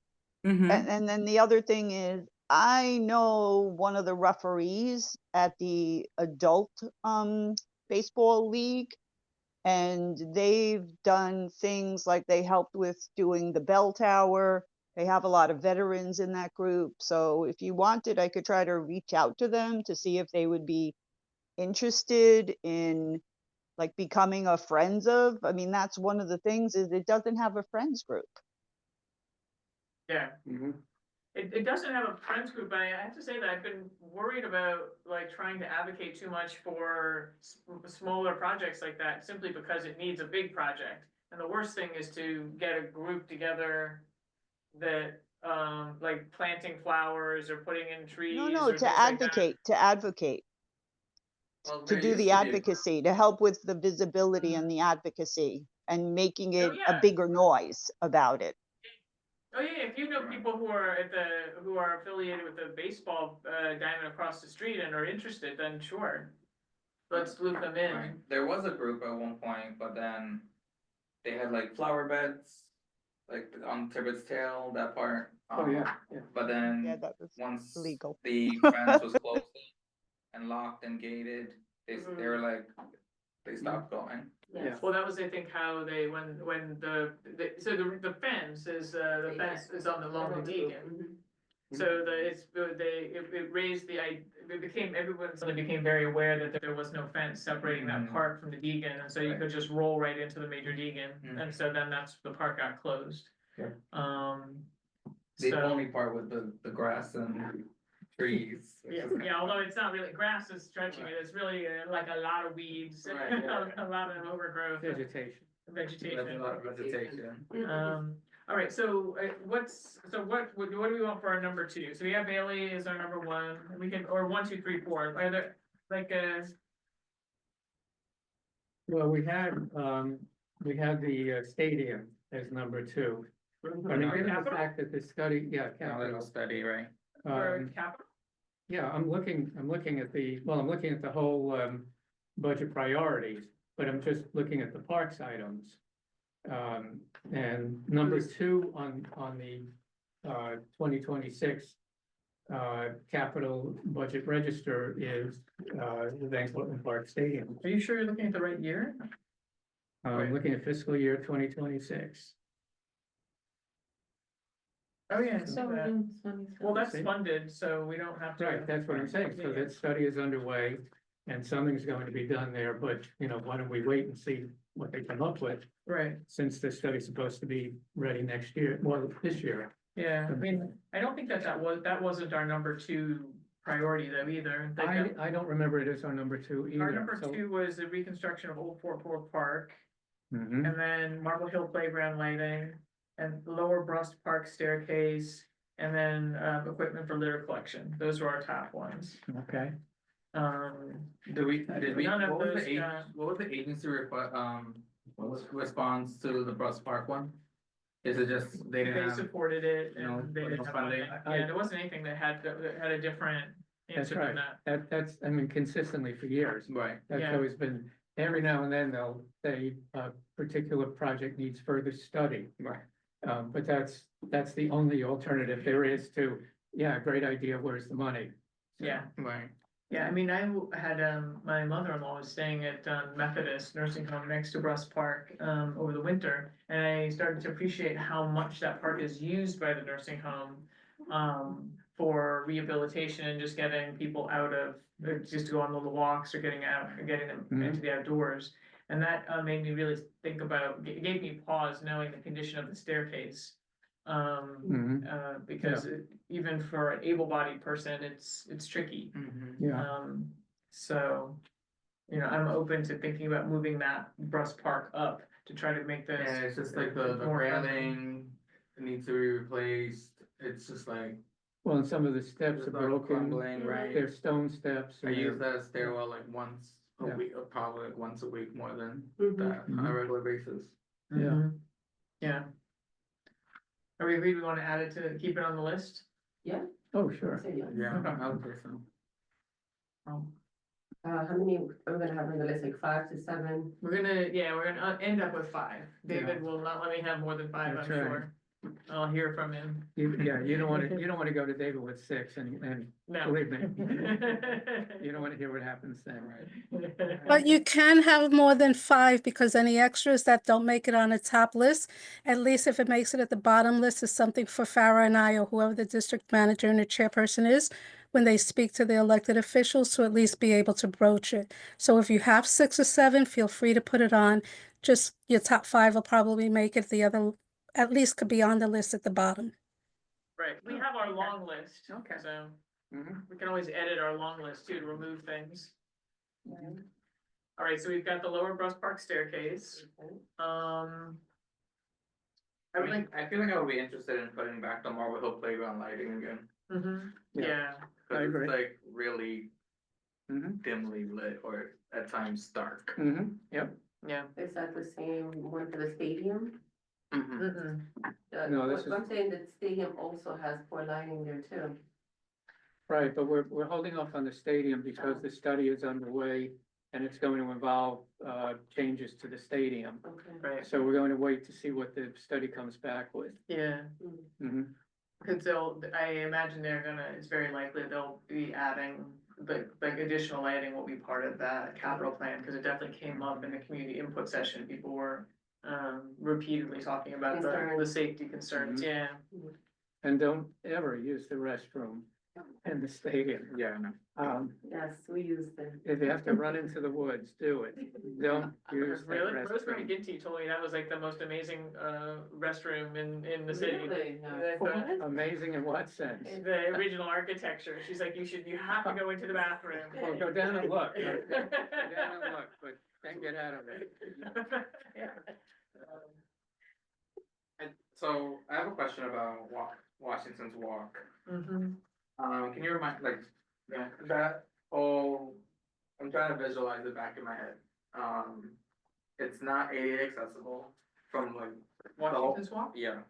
then, Mhm. and then the other thing is, I know one of the referees at the adult baseball league. And they've done things like they helped with doing the bell tower. They have a lot of veterans in that group. So if you wanted, I could try to reach out to them to see if they would be interested in like becoming a friends of. I mean, that's one of the things is it doesn't have a friends group. Yeah. Mhm. It doesn't have a friends group, but I have to say that I've been worried about like trying to advocate too much for smaller projects like that, simply because it needs a big project. And the worst thing is to get a group together that, like planting flowers or putting in trees. No, or no, things to like that. advocate, Well, to there do used the be a- advocacy, to help with the visibility and the advocacy and making it yeah. a bigger noise about it. Oh yeah, if you know people who are affiliated with the baseball diamond across the street and are interested, then sure. Let's loop them in. Right. There was a group at one point, but then they had like flower beds, like on Tibbet's Tail, that part. Oh, yeah, yeah. But Yeah, then that was once illegal. the fence was closed and locked and gated, they were like, they stopped going. Yes. Well, that was, I think, how they, when the fence is, the fence is on the along the Deegan. Mhm. So it raised everyone suddenly became very aware that there was no fence separating that Mhm. park from the Deegan, and so you Right. could just roll right into the major Deegan, Mhm. and so then the park got closed. Yeah. The So, only part with the grass and trees. yeah, although it's not really, grass is stretching it, it's really like a lot of weeds, Right, yeah. a lot of overgrowth, Vegetation. There's a vegetation. lot of vegetation. All right, so what do we want for our number two? So we have Bailey as our number one, and we can, or 1, 2, 3, 4, are there, like, Well, we had the stadium as number 2. I mean, given the capital? fact that the study, yeah, Now little capital. study, right? For capital? Yeah, I'm looking at the whole budget priorities, but I'm just looking at the parks items. And number 2 on the 2026 capital budget register is the Van Cortlandt Park Stadium. Are you sure you're looking at the right year? I'm looking at fiscal year 2026. Oh, yeah, So- well, that's See? funded, so we don't have to. Right, that's what I'm saying, so Yeah. that study is underway, and something's going to be done there, but, you know, why don't we wait and see what they come up with? Right, Since the study's supposed to be ready next year, well, this year. yeah, I mean, I don't think that wasn't our number 2 priority though either. I don't remember it as our number 2 either. Our number so- 2 was the reconstruction of Old Fort Worth Park, Mhm. and then Marble Hill Playground lighting, and Lower Brust Park staircase, and then, equipment for litter collection. Those were our top ones. Okay, Did we, None of what was those the, got- what was the agency response to the Brush Park one? Is it just they They didn't have, supported it, no- and they no didn't have funding? funding. Yeah, there wasn't anything that had a different that's answer right, than that. that's, I mean, consistently for years, right, that's Yeah. always been, every now and then they'll say a particular project needs further study. right. But that's the only alternative there is to, yeah, great idea, where's the money? Yeah. Right. Yeah, I mean, had, my mother-in-law was staying at, Methodist Nursing Home next to Bruss Park, over the winter. And I started to appreciate how much that park is used by the nursing home, for rehabilitation and just getting people out of, just to go on little walks or getting out, or getting them Mhm. into the outdoors. And that, made me really think about, gave me pause knowing the condition of the staircase. Because even for an able-bodied person, it's tricky. Yeah, So, you know, I'm open to thinking about moving that Bruss Park up to try to make this. Yeah, it's just like the more friendly. railing needs to be replaced, it's just like. well, and some of the steps it's are like broken, crumbling, right? they're stone steps. I and use they're- that stairwell like once a Yeah. week, or probably like once a week more than Mhm. that on a regular basis. Yeah. Mhm. Yeah. Are we agreed we wanna add it to, keep it on the list? Oh, sure. So, yeah. Yeah, Okay. I would say so. How many are we gonna have on the list, like 5 to 7? We're gonna end up with 5. David will not let me have more than 5, That's I'm right. sure. I'll hear from him. You don't wanna go to David with 6 and No. believe me, you don't wanna hear what happens then, right? But you can have more than 5 because any extras that don't make it on the top list, at least if it makes it at the bottom list, is something for Farah and I or whoever the district manager and the chairperson is when they speak to the elected officials to at least be able to broach it. So if you have 6 or 7, feel free to put it on. Just your top 5 will probably make it. The other at least could be on the list at the bottom. Right, we have our long list, Okay. so Mhm. we can always edit our long list too to remove things. All right, so we've got the Lower Bruss Park staircase. I mean, I feel like I would be interested in putting back the Marble Hill Playground lighting again, Yeah, I cause agree. it's like really Mhm. dimly lit or at times dark. Mhm. Yep. yeah. Is that the same one for the stadium? Mm-mm. No, this I'm saying that stadium also has poor lighting there too. Right, but we're holding off on the stadium because the study is underway and it's going to involve changes to the stadium. Okay. Right, So we're going to wait to see what the study comes back with. yeah, Mhm. cause I imagine it's very likely they'll be adding, like additional lighting will be part of that capital plan, cause it definitely came up in the community input session, people were repeatedly talking about the Concerns. safety concerns, Mhm. yeah. And don't ever use the restroom in the stadium. Yeah, I know. Yes, we use them. If you have to run into the woods, do it. Don't use the Really, Rosemary restroom. McGinty told me that was like the most amazing restroom in the city. Really? No. The- Amazing in what sense? The original architecture, she's like, you have to go into the bathroom. Well, go down and look. Go down and look, but then get out of it. And so I have a question about Washington's Walk. Mhm. Can you remind, like, that whole, I'm trying to visualize it back in my head. It's not ADA accessible from like. the whole- Washington's Walk? Yeah,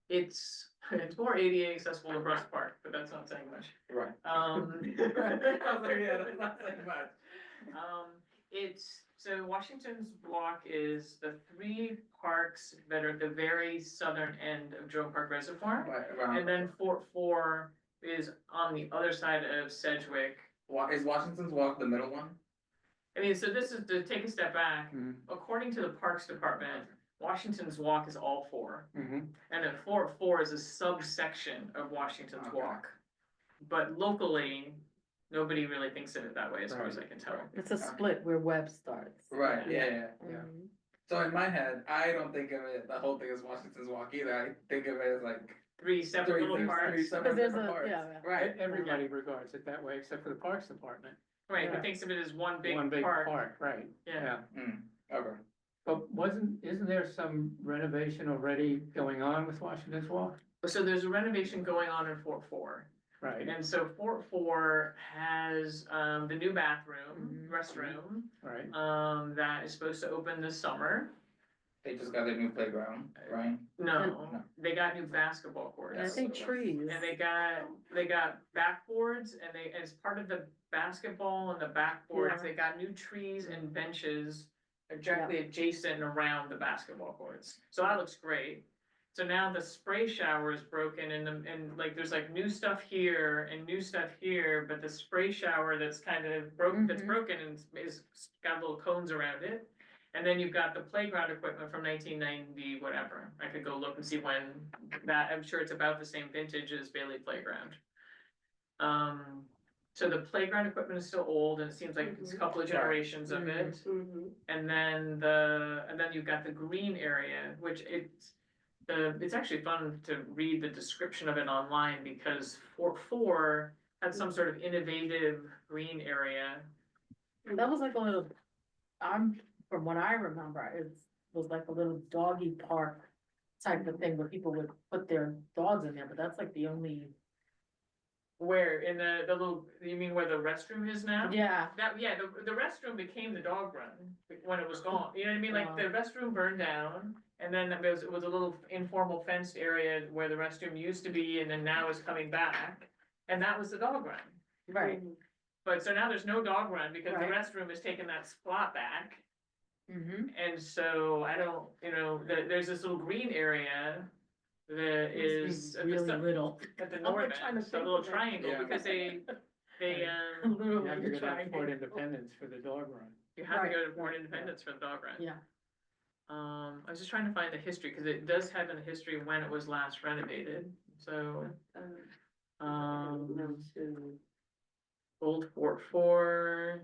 It's more ADA accessible to Bruss Park, but that's not saying much. right. I was like, yeah, that's not saying much. So Washington's Block is the 3 parks that are at the very southern end of Jerome Park Reservoir. And then Fort 4 is on the other side of Sedgwick. Is Washington's Walk the middle one? I mean, so this is to take a step back. Mhm. According to the Parks Department, Washington's Walk is all four. Mhm. And then Fort Four is a subsection of Washington's Okay. Walk. But locally, nobody really thinks of it that way, as far as I can tell. It's a split where Webb starts. Right, yeah. Mhm. So in my head, I don't think of it, the whole thing as Washington's Walk either, I think of it as like. Three separate little three parts. separate there's different a- parts. yeah, yeah. Right, Everybody regards it that way, except for the Parks Department. Right, Yeah. who thinks of it as one big One big park. park, right, Yeah. yeah. okay. But isn't there some renovation already going on with Washington's Walk? So there's a renovation going on in Fort Four. Right, And so Fort Four has, the new bathroom, Mhm. restroom, right. that is supposed to open this summer. They just got a new playground, right? No, they got new basketball courts. And I think trees. And they got backboards and as part of the basketball and the backboards, Yeah. they got new trees and benches directly adjacent and around the basketball courts. So that looks great. So now the spray shower is broken and like there's like new stuff here and new stuff here, but the spray shower that's kind of broken, that's Mhm. broken and is got little cones around it. And then you've got the playground equipment from 1990, whatever. I could go look and see when that, I'm sure it's about the same vintage as Bailey Playground. So the playground equipment is still old and it seems like it's a couple of generations of it. And then you've got the green area, which it's actually fun to read the description of it online because Fort Four had some sort of innovative green area. That was like a little, from what I remember, it was like a little doggy park type of thing where people would put their dogs in there, but that's like the only. Where in the little, you mean where the restroom is now? Yeah, The restroom became the dog run when it was gone, you know what I mean, like the restroom burned down. And then it was a little informal fenced area where the restroom used to be and then now is coming back. And that was the dog run. right. But so now there's no dog run because the Right. restroom has taken that spot back. Mm-hmm. And so I don't, there's this little green area that is at the Really south- little. at the I'm north like trying end, to so a think little of it. triangle, Yeah. because they, Literally, You have to you're go down trying. Fort Independence for the dog run. you have to go to Right, Fort right, Independence for the dog run. Yeah, I was just trying to find the history, cause it does have a history when it was last renovated, so, old Fort Four,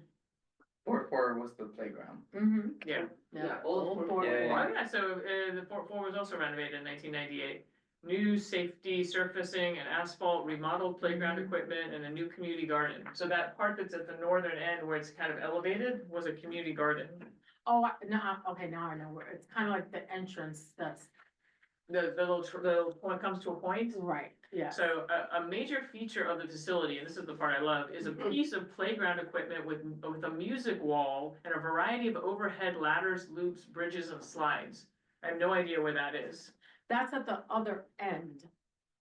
Fort Four was the playground. mm-hmm, yeah. yeah. Old Fort Yeah, Oh, yeah, so, the Fort Four was also renovated in 1998. New safety surfacing and asphalt, remodeled playground Mhm. equipment, and a new community garden. So that part that's at the northern end where it's kind of elevated was a community garden. Oh, okay, now I know where, it's kind of like the entrance, that's, The little point comes to a point. right, yeah. So a major feature of the facility, and this is the part I love, is a piece of playground equipment with a music wall and a variety of overhead ladders, loops, bridges, and slides. I have no idea where that is. That's at the other end.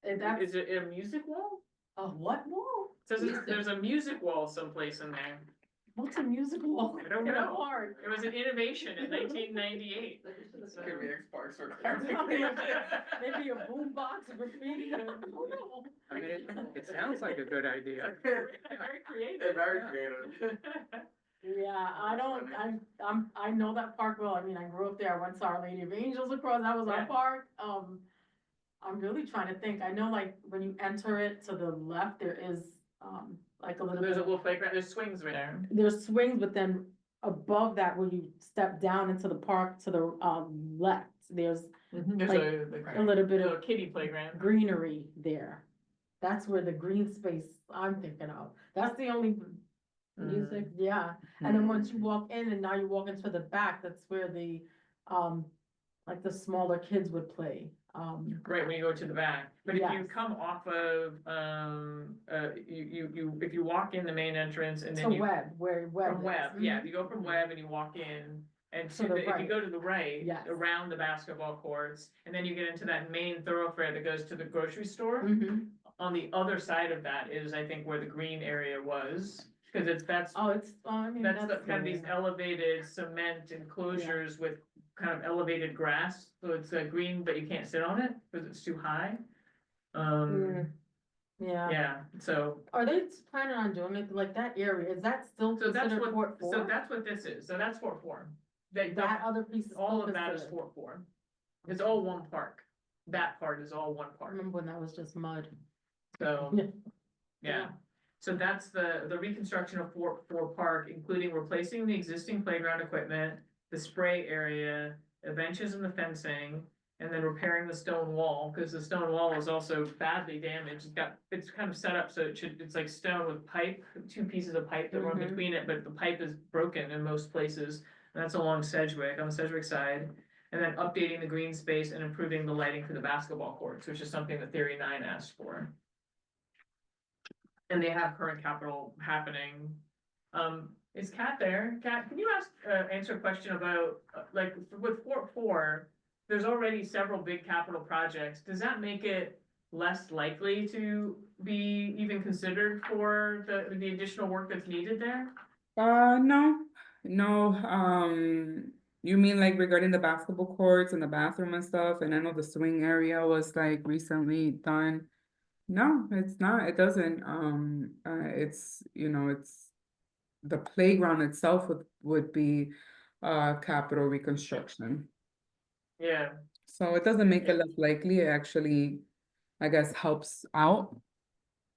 And that's, Is it a music wall? what wall? Says there's a music wall someplace in there. What's a music wall? I don't in a know. park? It was an innovation in 1998. Could be X Parks or. Maybe a boombox graffiti, I don't know. I mean, it sounds like a good idea. Very creative. They're very creative. Yeah, I know that park well, I mean, I grew up there, I went to Our Lady of Angels across, that was Yeah. our park, I'm really trying to think, I know like when you enter it to the left, there is, like a little There's a bit, little playground, there's swings there. there's swings, but then above that, where you step down into the park to the, left, there's There's Like, a a little bit little of kiddie playground. greenery there. That's where the green space I'm thinking of, that's the only music, yeah. And then once you walk in and now you walk into the back, that's where the, like the smaller kids would play. Right, when you go to the back, but if you Yes. come off of, if you walk in the main entrance and To then you. Webb, where Webb From is. Webb, yeah, Mhm. if you go from Webb and you walk in, and To to the the, if you right. go to the right, Yes. around the basketball courts, and then you get into that main thoroughfare that goes to the grocery store. Mhm. On the other side of that is, I think, where the green area was, cause that's, Oh, it's, I mean, that's that's. the, kind of these there. elevated cement enclosures with kind of elevated grass, so it's green, but you can't sit on it, cause it's too high. Yeah, Yeah, so, are they planning on doing it like that area, is that still so that's considered Fort what, Four? so that's what this is, so that's Fort Four. That other piece is All still of that is considered? Fort Four. It's all one park. That part is all one I park, remember when that was just mud. so, Yeah. yeah. So that's the reconstruction of Fort Park, including replacing the existing playground equipment, the spray area, the benches and the fencing, and then repairing the stone wall, because the stone wall is also badly damaged. It's kind of set up so it's like stone with pipe, two pieces of pipe that run Mhm. between it, but the pipe is broken in most places. And that's along Sedgwick, on the Sedgwick side. And then updating the green space and improving the lighting for the basketball courts, which is something that Theory 9 asked for. And they have current capital happening. Is Kat there? Kat, can you answer a question about, like, with Fort 4, there's already several big capital projects. Does that make it less likely to be even considered for the additional work that's needed there? No, you mean like regarding the basketball courts and the bathroom and stuff, and I know the swing area was like recently done. No, it's not, it doesn't, it's, it's the playground itself would be, capital reconstruction. Yeah, So it doesn't make Yeah. it less likely, it actually, I guess, helps out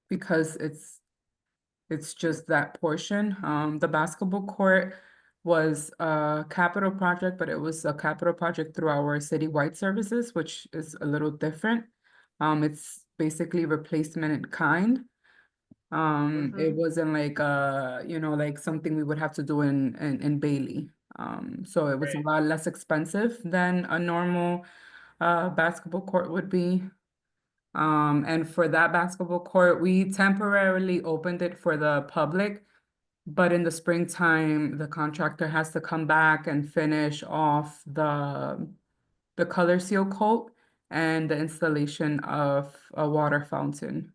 because it's just that portion. The basketball court was a capital project, but it was a capital project through our citywide services, which is a little different. It's basically replacement in kind. It wasn't like like something we would have to do in Bailey. So it was a Right. lot less expensive than a normal basketball court would be. And for that basketball court, we temporarily opened it for the public, but in the springtime, the contractor has to come back and finish off the color seal coat and the installation of a water fountain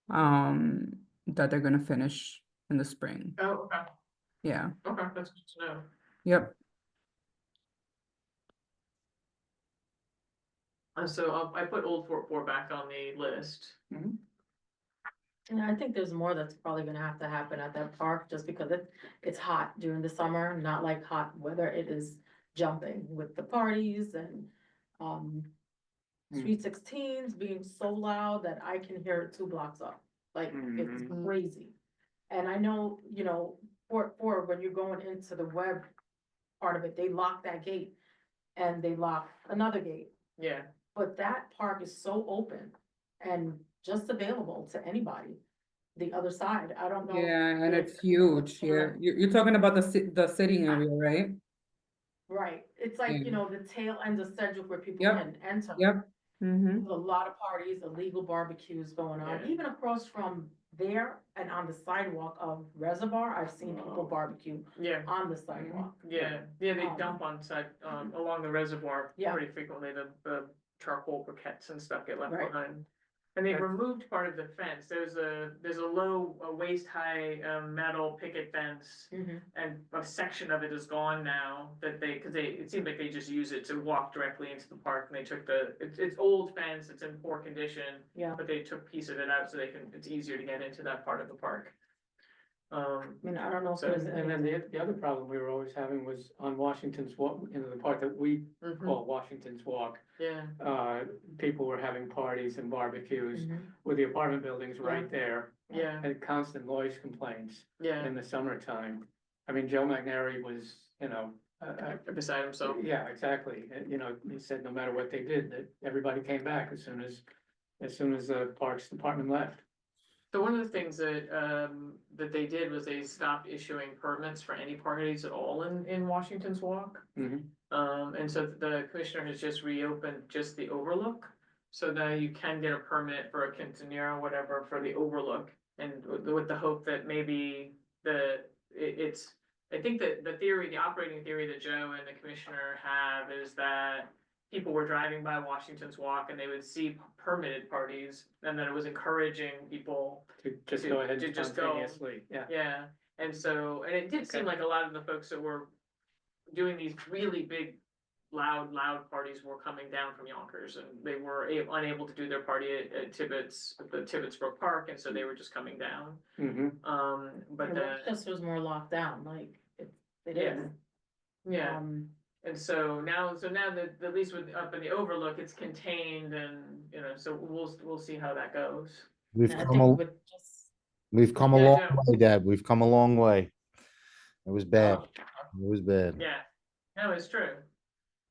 that they're gonna finish in the spring. Oh, okay, Yeah, okay, that's good to know. yep. So I put Old Fort 4 back on the list. And I think there's more that's probably gonna have to happen at that park, just because it's hot during the summer, not like hot weather, it is jumping with the parties and, Sweet 16s being so loud that I can hear it 2 blocks up, like, it's Mhm. crazy. And I know, Fort Ford, when you're going into the web part of it, they lock that gate and they lock another gate. Yeah, But that park is so open and just available to anybody. The other side, I don't know. Yeah, and if- it's huge. Yeah, you're talking about the sitting area, right? Right, it's like, Yeah. the tail end of Sedgwick where people Yep. can enter. Yep. There's a lot of parties, illegal barbecues going on, Yeah. even across from there and on the sidewalk of Reservoir, I've seen people barbecue yeah. on the sidewalk. Yeah, they Um, dump on side, along the reservoir Yeah. pretty frequently, the charcoal briquettes and stuff get left Right. behind. And they removed part of the fence, there's a low, waist-high, metal picket fence. Mhm. And a section of it is gone now, it seemed like they just use it to walk directly into the park, and they took it's old fence, it's in poor condition. Yeah. But they took a piece of it out so it's easier to get into that part of the park. I mean, I don't know if So- there's And then anything. the other problem we were always having was on Washington's Walk, the part that we Mhm. call Washington's Walk. Yeah, People were having parties and barbecues Mhm. with the apartment buildings right there. yeah, And constant noise complaints yeah, in the summertime. I mean, Joe McNary was, beside himself. yeah, exactly. He said no matter what they did, that everybody came back as soon as the Parks Department left. So one of the things that they did was they stopped issuing permits for any parties at all in Washington's Walk. Mhm. And so the commissioner has just reopened just the overlook. So now you can get a permit for a quinceanera, whatever, for the overlook. And with the hope that maybe I think that the operating theory that Joe and the commissioner have is that people were driving by Washington's Walk and they would see permitted parties, and that it was encouraging people. To just To- go ahead to and just go. spontaneously, yeah. Yeah, and it did seem Okay. like a lot of the folks that were doing these really big, loud parties were coming down from Yonkers, and they were unable to do their party at the Tibbettsbrook Park, and so they were just coming down. Mhm. But And Rochester's more locked down, like, it Yeah. is. yeah, And so now that, at least with, up in the overlook, it's contained and, you know, so we'll see how that goes. We've And I come think a, with just, we've come a Yeah, long Joe. way, Dad. We've come a long way. It was bad. Oh, It was bad. yeah, no, it's true.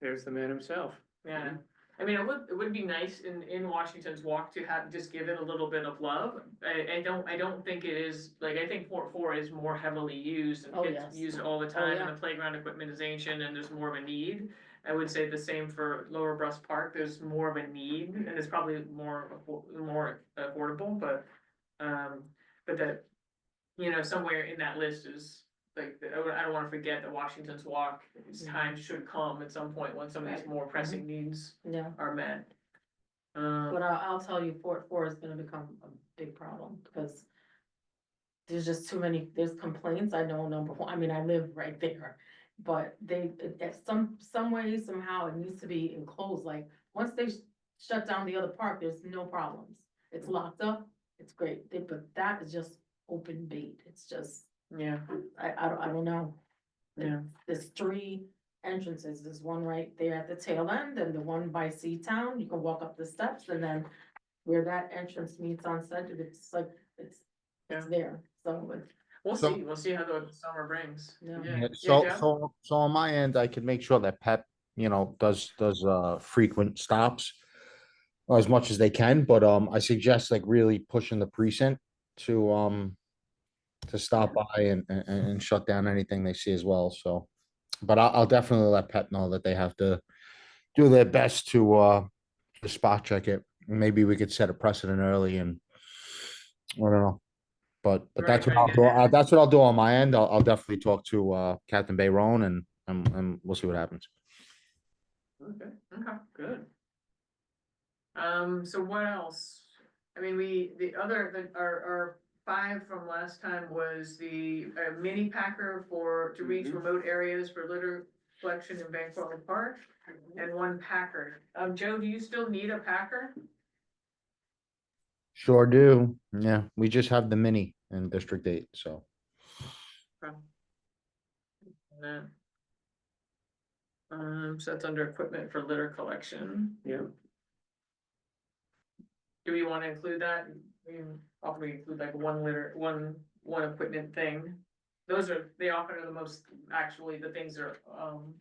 There's the man himself. Yeah, I mean, it would be nice in Washington's Walk to have, just give it a little bit of love. I don't think it is, like, I think Port Four is more heavily used and Oh, kids yes. use it all the time and yeah. the playground equipment is ancient and there's more of a need. I would say the same for Lower Bruss Park, there's more of a need and it's probably more affordable, but that, you know, somewhere in that list is like, I don't wanna forget that Washington's Walk, its time should come at some point when some of these Right. more pressing needs Yeah, are met. but I'll tell you, Fort Four is gonna become a big problem, because there's just too many, there's complaints, I know, number one, I mean, I live right there. But at some way, somehow, it needs to be enclosed, like, once they shut down the other park, there's no problems. It's locked up, it's great, but that is just open bait, it's just, Yeah, I don't know. yeah, There's three entrances, there's one right there at the tail end, and the one by Seatown, you can walk up the steps, and then where that entrance meets on Cedric, it's like, it's Yeah. there, so, we'll So- see, we'll see how the summer brings. Yeah. Yeah, Yeah, so on my end, I could make sure that PEP, you know, does frequent stops as much as they can, but I suggest like really pushing the precinct to stop by and shut down anything they see as well. So, but I'll definitely let PEP know that they have to do their best to spot check it. Maybe we could set a precedent early and I don't know. But Right, that's what right, I'll do. yeah. That's what I'll do on my end. I'll definitely talk to Captain Bayron and we'll see what happens. Okay, good. So what else? I mean, our 5 from last time was the mini packer to reach remote areas for litter collection in Van Cortlandt Park, and 1 packer. Joe, do you still need a packer? Sure do. Yeah, we just have the mini in District 8, so. Okay. And then, so that's under equipment for litter collection. Yeah. Do we wanna include that? We probably include like one equipment thing. They often are the most, actually, the things are,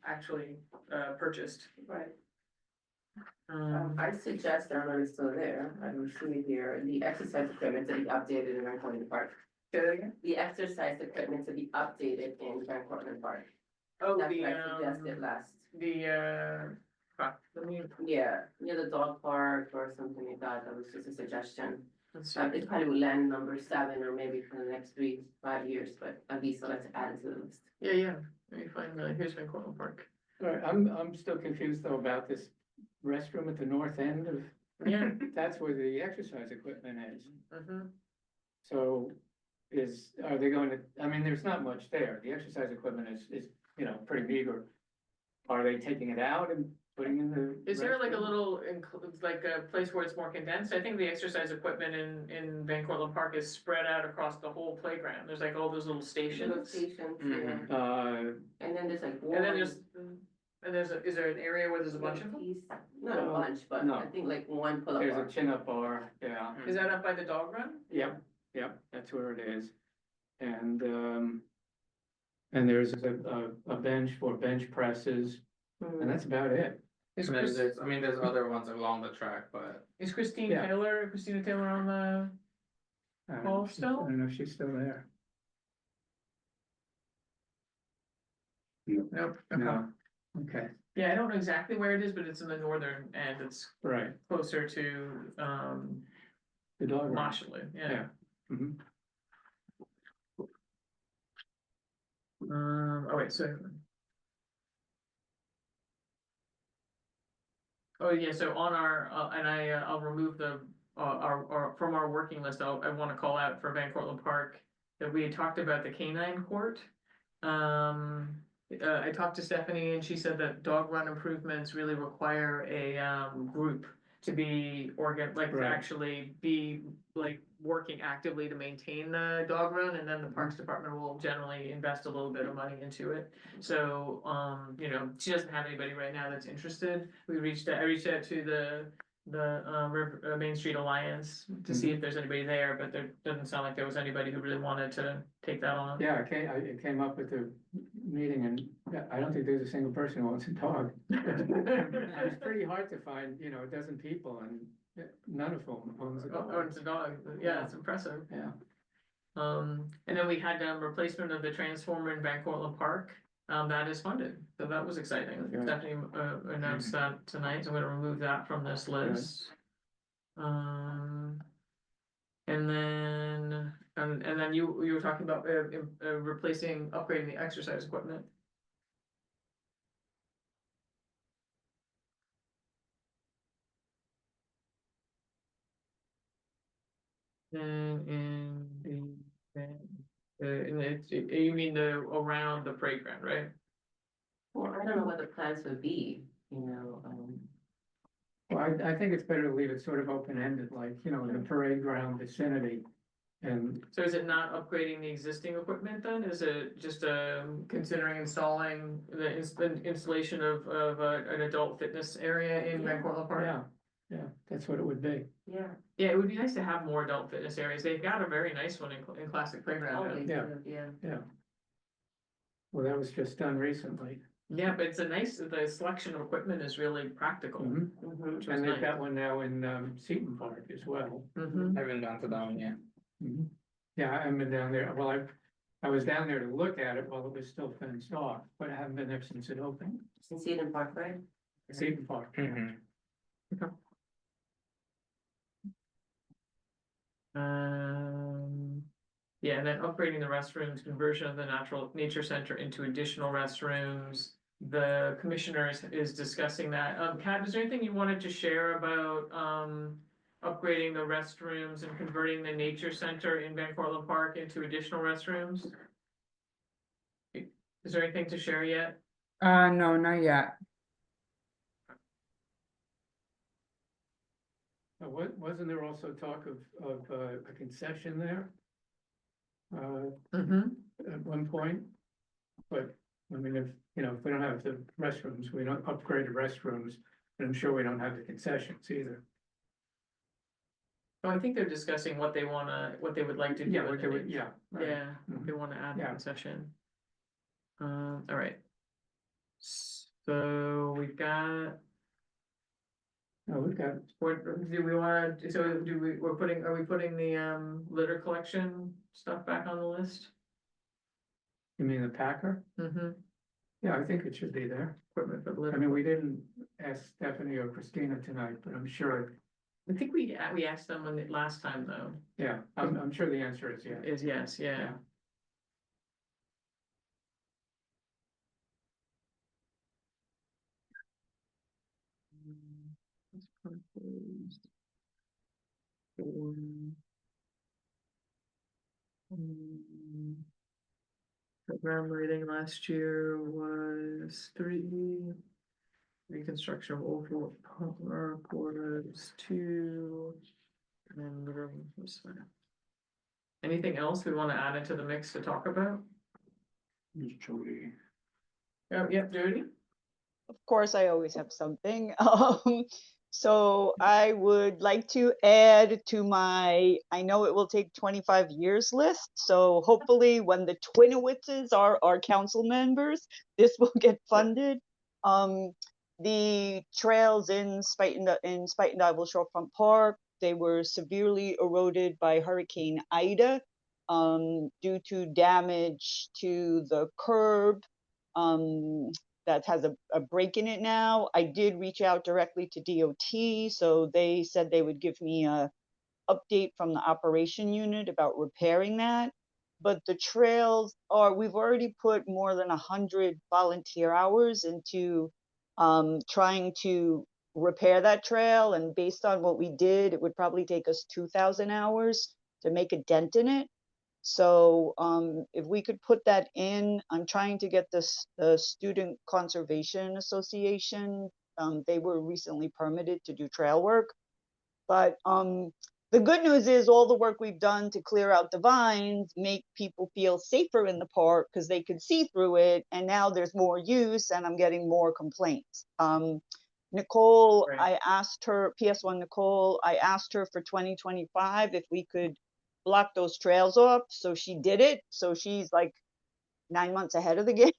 actually, purchased. Right. I I suggest, I don't know if it's still there, I don't see it here, the exercise equipment to be updated in Van Cortlandt Park. Say that again? The exercise equipment to be updated in Van Cortlandt Park. Oh, That's what I suggested last. let me, Yeah, near the dog park or something like that, that was just a suggestion. let's see. It probably will land number 7 or maybe for the next 3-5 years, but at least let's add it to the list. Yeah, let me find, here's Van Cortlandt Park. All right, I'm still confused though about this restroom at the north end of, Yeah. that's where the exercise equipment is. Mhm. So are they going to, I mean, there's not much there. The exercise equipment is, you know, pretty meager. Are they taking it out and putting in the? Is there like a restroom? little, like a place where it's more condensed? I think the exercise equipment in Van Cortlandt Park is spread out across the whole playground. There's like all those little Little stations. stations, Mhm. yeah, and then there's like one. And then is there an area where there's a bunch of them? piece- Not a bunch, but No. I think like one pull-up There's a bar. chin-up bar, yeah. Is that up by the dog run? Yep, that's where it is. And there's a bench for bench presses, and that's about it. Is And then Chris, there's other ones along the track, but is Christina Yeah. Taylor on the, I don't Oh, know if she's- still? I don't know if she's still there. nope, okay. No, okay, Yeah, I don't know exactly where it is, but it's in the northern end. It's right, closer to, the dog run. Moshly, yeah. Yeah. Mhm. Oh wait, so. Oh, yeah, so on our, and I'll remove from our working list, I wanna call out for Van Cortlandt Park, that we had talked about the canine court. I talked to Stephanie and she said that dog run improvements really require a, group to be like to Right. actually be like working actively to maintain the dog run, and then the Parks Department will generally invest a little bit of money into it. So, you know, she doesn't have anybody right now that's interested. I reached out to the Main Street Alliance to see if there's anybody there, but there doesn't sound like there was anybody who really wanted to take that on. Yeah, it came up at the meeting, and I don't think there's a single person who wants a dog. It's pretty hard to find, you know, a dozen people, and none of them owns a Oh, dog. it's a dog. Yeah, it's impressive. Yeah. And then we had replacement of the transformer in Van Cortlandt Park. That is funded, so that was exciting. Good. Stephanie announced that tonight, so I'm gonna remove that from this list. And then you were talking about replacing, upgrading the exercise equipment. And you mean around the playground, right? Well, I don't know what the plans would be, you know, Well, I think it's better to leave it sort of open-ended, like, you know, in the parade ground vicinity. And So is it not upgrading the existing equipment then? Is it just considering installing the installation of an adult fitness area in Van Cortlandt Park? yeah, that's what it would be. yeah. Yeah, it would be nice to have more adult fitness areas. They've got a very nice one in Classic Playground. Always, Yeah. yeah. Yeah. Well, that was just done recently. Yeah, but it's the selection of equipment is really practical. Mhm. Mhm. Which was And they've nice. got one now in Seton Park as well. Mhm. I haven't gone to that one yet. Mhm. Yeah, I haven't been down there. Well, I was down there to look at it while it was still fenced off, but I haven't been there since it opened. Since Eden Park, right? Seton Park. Yeah, and then upgrading the restrooms, conversion of the nature center into additional restrooms. The commissioner is discussing that. Kat, is there anything you wanted to share about, upgrading the restrooms and converting the nature center in Van Cortlandt Park into additional restrooms? Is there anything to share yet? No, not yet. Wasn't there also talk of a concession there? Mm-hmm. At one point, but I mean, if we don't have the restrooms, we don't upgrade the restrooms, and I'm sure we don't have the concessions either. Oh, I think they're discussing what they would like to do. Yeah, with what the they would, nature. yeah. right. Yeah, Mhm. they wanna add the Yeah. concession. All right. So we've got, No, we've got, are we putting the litter collection stuff back on the list? you mean the Packer? Mm-hmm. Yeah, I think it should be there. Equipment for the I litter. mean, we didn't ask Stephanie or Christina tonight, but I'm sure, I think we asked them last time though, yeah, I'm sure the answer is yes. is yes, yeah. Yeah. It's proposed for, program rating last year was 3. Reconstruction of old quarters 2. And the room was fine. Anything else we want to add into the mix to talk about? Jody. Oh, yep, Jody? Of course, I always have something. So I would like to add to my, I know it will take 25 years list. So hopefully when the Twinowitzes are our council members, this will get funded. The trails in Spuyten Duyvil Shorefront Park, they were severely eroded by Hurricane Ida due to damage to the curb. That has a break in it now. I did reach out directly to DOT, so they said they would give me a update from the operation unit about repairing that. But the trails we've already put more than 100 volunteer hours into trying to repair that trail. And based on what we did, it would probably take us 2,000 hours to make a dent in it. So if we could put that in, I'm trying to get the Student Conservation Association They were recently permitted to do trail work. But the good news is all the work we've done to clear out the vines make people feel safer in the park because they could see through it. And now there's more use and I'm getting more complaints. Nicole, Right. I asked her, PS1 Nicole, I asked her for 2025 if we could block those trails off. So she did it. So she's like 9 months ahead of the game.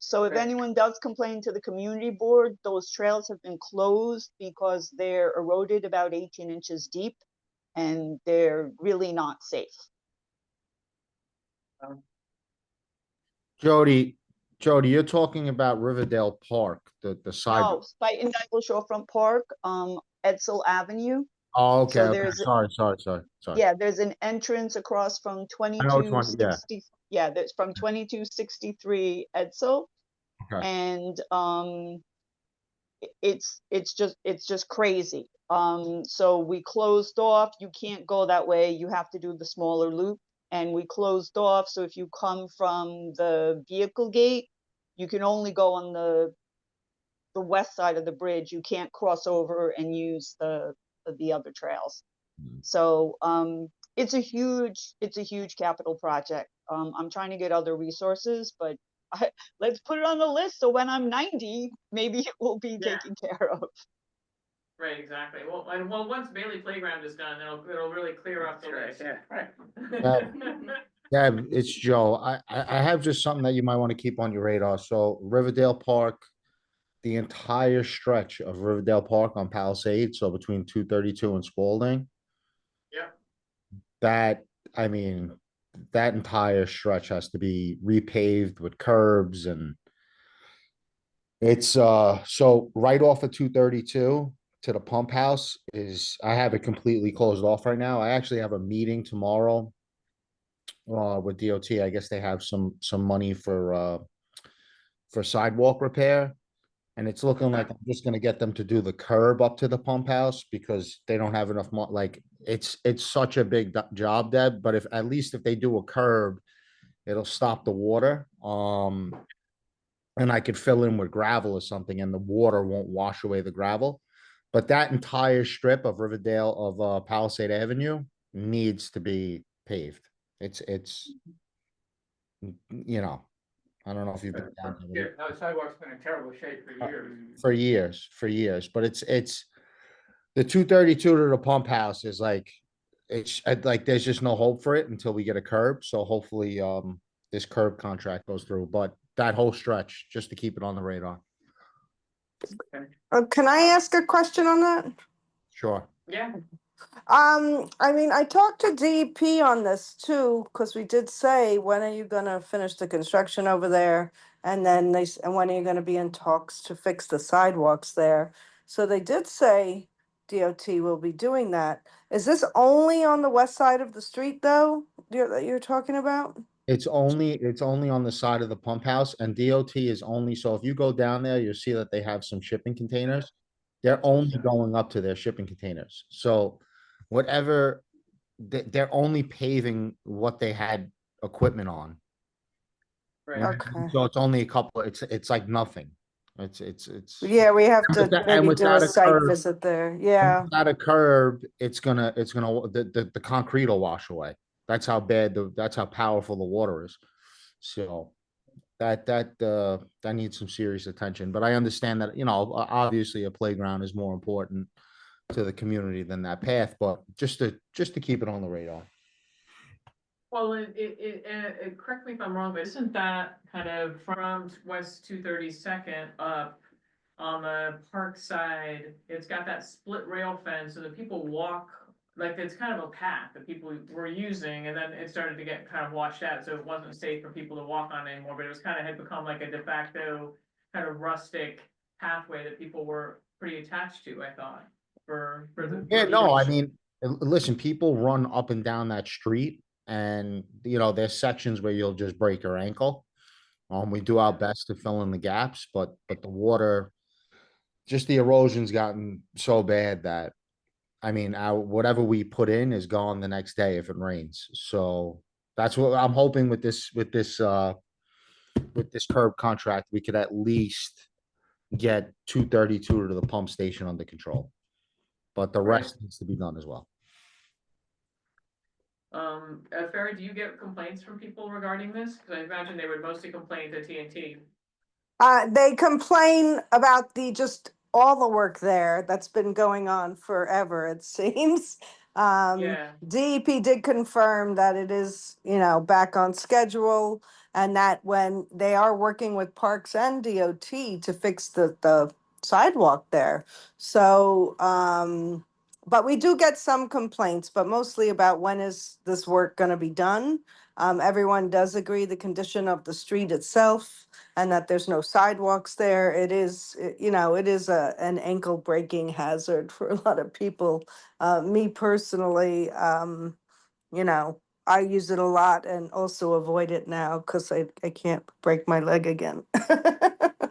So if Right. anyone does complain to the community board, those trails have been closed because they're eroded about 18 inches deep and they're really not safe. Jody, you're talking about Riverdale Park, the No, sidewalk. Spite and Dykle Shorefront Park, Edsel Avenue. Oh, okay, So okay, there's, sorry. yeah, there's an entrance across from I know which one, yeah. 2260. Yeah, that's from 2263 Edsel. Okay. And it's just crazy. So we closed off. You can't go that way. You have to do the smaller loop. And we closed off. So if you come from the vehicle gate, you can only go on the west side of the bridge. You can't cross over and use the other trails. So it's a huge capital project. I'm trying to get other resources, but let's put it on the list so when I'm 90, maybe it will be Yeah. taken care of. Right, exactly. Well, and once Bailey Playground is done, it'll really clear up the list. Yeah, right. Yeah, it's Joe. I have just something that you might want to keep on your radar. So Riverdale Park, the entire stretch of Riverdale Park on Palisade, so between 232 and Spalding. Yep. That, I mean, that entire stretch has to be repaved with curbs and it's so right off of 232 to the pump house is, I have it completely closed off right now. I actually have a meeting tomorrow with DOT. I guess they have some money for sidewalk repair. And it's looking like I'm just gonna get them to do the curb up to the pump house because they don't have enough like it's such a big job, Deb, but if at least if they do a curb, it'll stop the water. And I could fill in with gravel or something and the water won't wash away the gravel. But that entire strip of Riverdale of Palisade Avenue needs to be paved. It's you know, I don't know if you've been down Yeah, there. no, the sidewalk's been in terrible shape for years. For years, but it's the 232 to the pump house is like, it's like, there's just no hope for it until we get a curb. So hopefully, this curb contract goes through, but that whole stretch, just to keep it on the radar. Can I ask a question on that? Sure. Yeah, I mean, I talked to DEP on this too, because we did say, when are you gonna finish the construction over there? And then and when are you gonna be in talks to fix the sidewalks there? So they did say DOT will be doing that. Is this only on the west side of the street though, that you're talking about? It's only on the side of the pump house and DOT is only, so if you go down there, you'll see that they have some shipping containers. They're only going up to their shipping containers. So whatever, they're only paving what they had equipment on. right. Okay. So it's only a couple, it's like nothing. It's. Yeah, we have And to with that- and maybe do without a a site curb- visit there. Yeah. Without a curb, the concrete will wash away. That's how bad that's how powerful the water is. So that needs some serious attention, but I understand that, you know, obviously a playground is more important to the community than that path, but just to keep it on the radar. Well, correct me if I'm wrong, but isn't that kind of from West 232nd up on the park side? It's got that split rail fence, so that people walk, like, it's kind of a path that people were using, and then it started to get kind of washed out, so it wasn't safe for people to walk on anymore, but it was kind of had become like a de facto kind of rustic pathway that people were pretty attached to, I thought, for the. Yeah, no, I mean, listen, people run up and down that street and, you know, there's sections where you'll just break your ankle. We do our best to fill in the gaps, but the water, just the erosion's gotten so bad that, I mean, whatever we put in is gone the next day if it rains. So that's what I'm hoping with this curb contract, we could at least get 232 to the pump station under control. But the Right. rest needs to be done as well. Farah, do you get complaints from people regarding this? Cause I imagine they would mostly complain to TNT. They complain about just all the work there that's been going on forever, it seems. Yeah. DEP did confirm that it is, back on schedule, and that when they are working with Parks and DOT to fix the sidewalk there. So, but we do get some complaints, but mostly about when is this work gonna be done. Everyone does agree the condition of the street itself and that there's no sidewalks there. It is, it is an ankle breaking hazard for a lot of people. Me personally, I use it a lot and also avoid it now because I can't break my leg again. But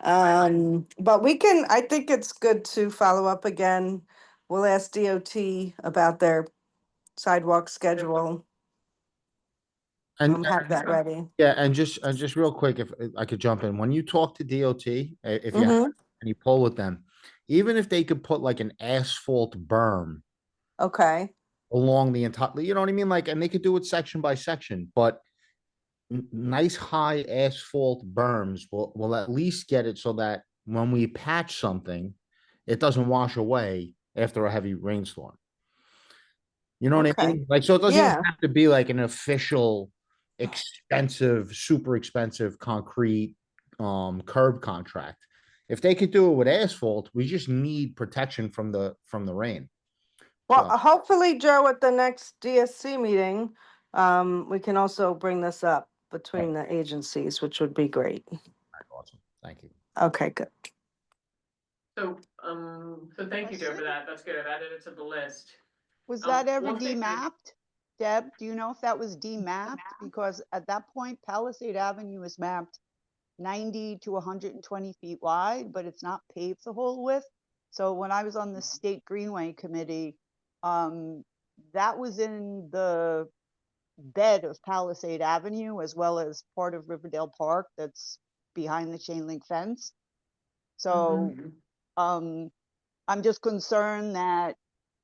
I think it's good to follow up again. We'll ask DOT about their sidewalk schedule. And Have that ready. yeah, and just real quick, if I could jump in, when you talk to DOT, if you have, Mhm. and you poll with them, even if they could put like an asphalt berm Okay, along the entire, you know what I mean? Like, and they could do it section by section, but nice high asphalt berms will at least get it so that when we patch something, it doesn't wash away after a heavy rainstorm. You know what I okay. mean? Like, so it doesn't even Yeah. have to be like an official, expensive, super expensive concrete curb contract. If they could do it with asphalt, we just need protection from the rain. Well, So, hopefully, Joe, at the next DSC meeting, we can also bring this up between the agencies, which would be great. awesome. Thank you. Okay, good. So thank you, Joe, for that. That's good. I've added it to the list. Was that ever One thing demapped? Deb, do you know if that was demapped? Because at that point, Palisade Avenue is mapped 90 to 120 feet wide, but it's not paved the whole width. So when I was on the State Greenway Committee, that was in the bed of Palisade Avenue as well as part of Riverdale Park that's behind the chain link fence. So I'm just concerned that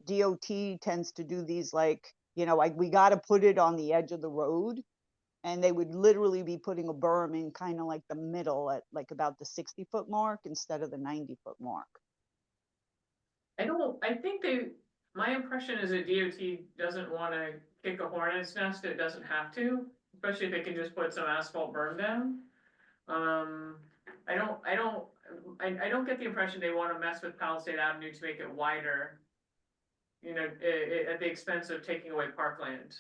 DOT tends to do these like we got to put it on the edge of the road, and they would literally be putting a berm in kind of like the middle at like about the 60-foot mark instead of the 90-foot mark. I think my impression is that DOT doesn't want to kick a hornet's nest. It doesn't have to, especially if it can just put some asphalt berm down. I don't get the impression they want to mess with Palisade Avenue to make it wider, at the expense of taking away parkland.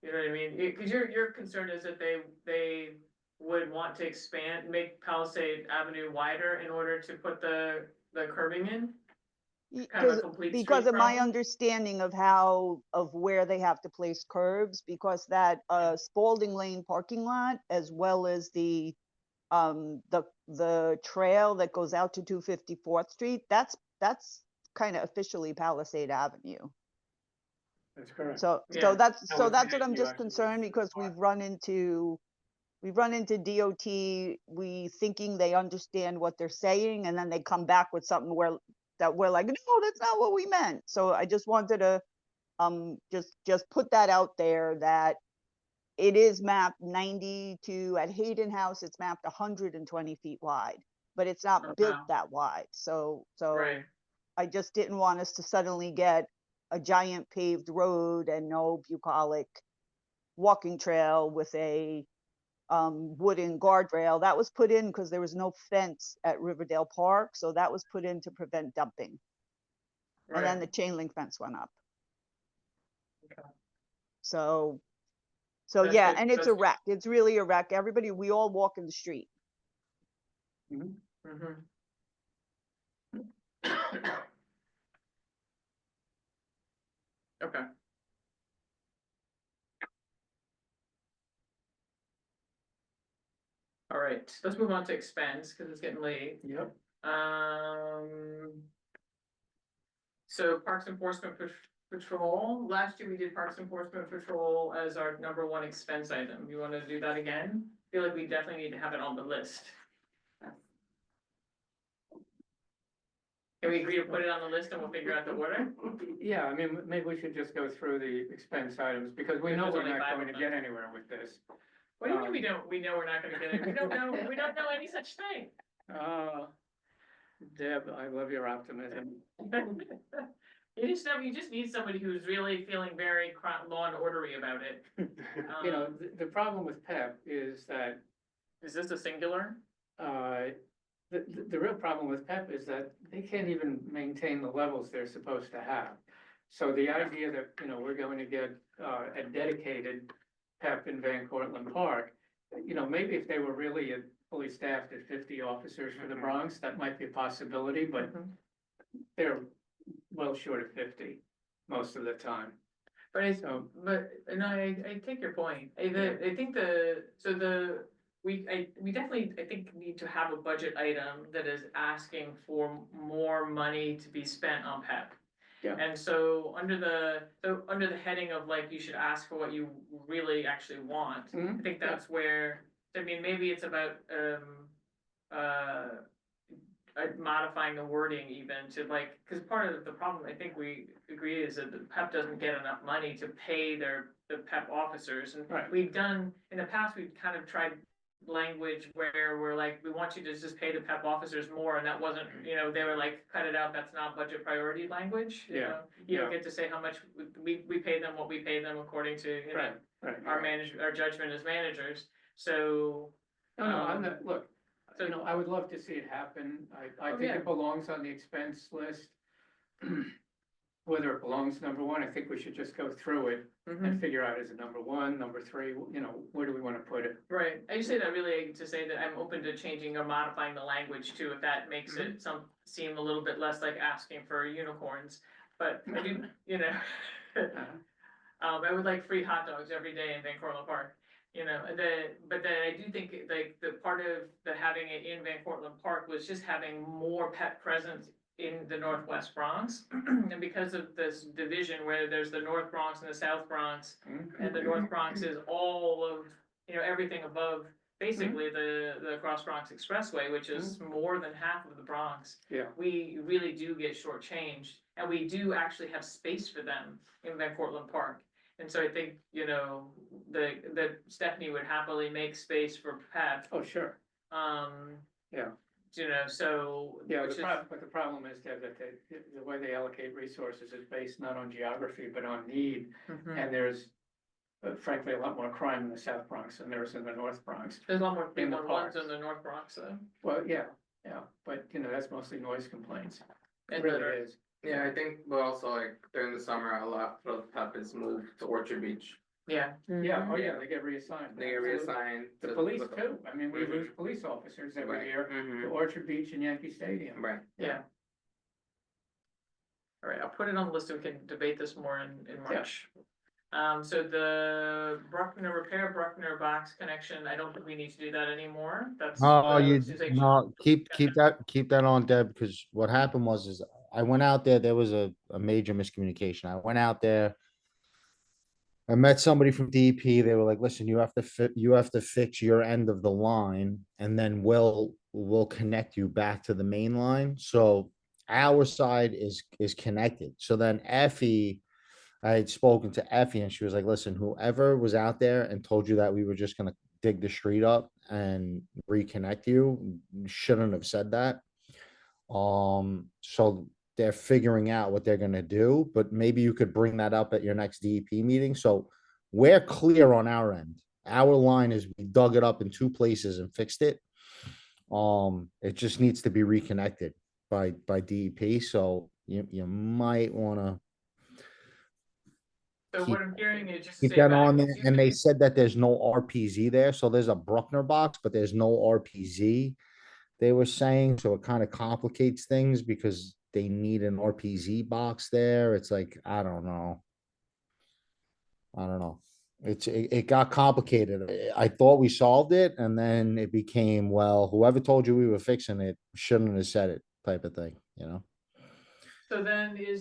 You know what I mean? Because your concern is that they would want to make Palisade Avenue wider in order to put the curbing in? Kind of a complete Because street of my problem? understanding of where they have to place curbs, because that Spalding Lane parking lot, as well as the trail that goes out to 254th Street, that's kind of officially Palisade Avenue. That's correct. So Yeah. that's That so was that's the what I'm issue, just actually, concerned with because the we've run into DOT, we thinking they understand what they're saying, and then they come back with something that we're like, no, that's not what we meant. So I just wanted to just put that out there that it is mapped 90 to, at Hayden House, it's mapped 120 feet wide, but it's not Oh, built wow. that wide. So Right. I just didn't want us to suddenly get a giant paved road and no bucolic walking trail with a wooden guardrail. That was put in because there was no fence at Riverdale Park. So that was put in to prevent dumping. And then Right. the chain link fence went up. Okay. So That's yeah, good. and it's a That's- wreck. It's really a wreck. We all walk in the street. Okay. All right, let's move on to expense because it's getting late. Yep. So Parks Enforcement Patrol, last year we did Parks Enforcement Patrol as our #1 expense item. You want to do that again? I feel like we definitely need to have it on the list. Can we agree to put it on the list and we'll figure out the order? Yeah, I mean, maybe we should just go through the expense items, because we know There's we're only not 5 going of to them. get anywhere with this. What do you mean we know we're not gonna get it? We don't know any such thing. Deb, I love your optimism. You just need somebody who's really feeling very law and ordery about it. You know, the problem with PEP is that, Is this a singular? the real problem with PEP is that they can't even maintain the levels they're supposed to have. So the idea that, you know, we're going to get, a dedicated PEP in Van Cortlandt Park, you know, maybe if they were really fully staffed at 50 officers for the Bronx, that might be a possibility, but they're well short of 50 most of the time. But I, So, no, I take your point. I think we definitely, I think, need to have a budget item that is asking for more money to be spent on PEP. Yeah. And so under the heading of like, you should ask for what you really actually want, I think that's where, I mean, maybe it's about, modifying the wording even to like, cause part of the problem, I think we agree, is that the PEP doesn't get enough money to pay the PEP officers. And Right. we've done, in the past, we've kind of tried language where we're like, we want you to just pay the PEP officers more, and that wasn't, you know, they were like, cut it out, that's not budget priority language, you Yeah, know? You don't yeah. get to say how much we pay them, what we pay them according to, you know, Right. our judgment as managers, so. No, I'm not, look, So- you know, I would love to see it happen. I Oh, think yeah. it belongs on the expense list. Whether it belongs number one, I think we should just go through it and figure out, is it number one, number three, you know, where do we want to put it? Right, I just say that really to say that I'm open to changing or modifying the language too, if that makes it seem a little bit less like asking for unicorns. But I do, you know, I would like free hot dogs every day in Van Cortlandt Park, you know, but then I do think like the part of the having it in Van Cortlandt Park was just having more PEP presence in the Northwest Bronx. And because of this division where there's the North Bronx and the South Bronx, and the North Bronx is all of, you know, everything above basically the Cross Bronx Expressway, which is more than half of the Bronx. Yeah. We really do get shortchanged, and we do actually have space for them in Van Cortlandt Park. And so I think, you know, that Stephanie would happily make space for PEP. Oh, sure. Yeah. You know, so. Yeah, which is- but the problem is that the way they allocate resources is based not on geography, but on need. And there's frankly a lot more crime in the South Bronx than there is in the North Bronx. There's a lot more in the 311s parks. in the North Bronx, though. Well, yeah, but you know, that's mostly noise complaints. It And really that are- is. Yeah, I think, but also like during the summer, a lot of PEP is moved to Orchard Beach. Yeah. Yeah, oh yeah, they get reassigned. They get Absolutely. reassigned. The to- police too. I mean, we Mhm. lose police officers every Right. year to Orchard Beach and Yankee Stadium. Right. Yeah. All right, I'll put it on the list so we can debate this more in March. So the Bruckner repair, Bruckner box connection, I don't think we need to do that anymore. That's. Oh, you, Suzanne- no, keep that on, Deb, because what happened was I went out there was a major miscommunication. I went out there. I met somebody from DEP. They were like, listen, you have to fix your end of the line, and then we'll connect you back to the main line. So our side is connected. So then Effie, I had spoken to Effie, and she was like, listen, whoever was out there and told you that we were just gonna dig the street up and reconnect you shouldn't have said that. So they're figuring out what they're gonna do, but maybe you could bring that up at your next DEP meeting. So we're clear on our end. Our line is we dug it up in 2 places and fixed it. It just needs to be reconnected by DEP. So you might wanna So keep- what I'm hearing is just. keep say that back on to there. Susan. And they said that there's no RPZ there. So there's a Bruckner box, but there's no RPZ. They were saying, so it kind of complicates things because they need an RPZ box there. It's like, I don't know. It got complicated. I thought we solved it, and then it became, well, whoever told you we were fixing it shouldn't have said it, type of thing, you know? So then it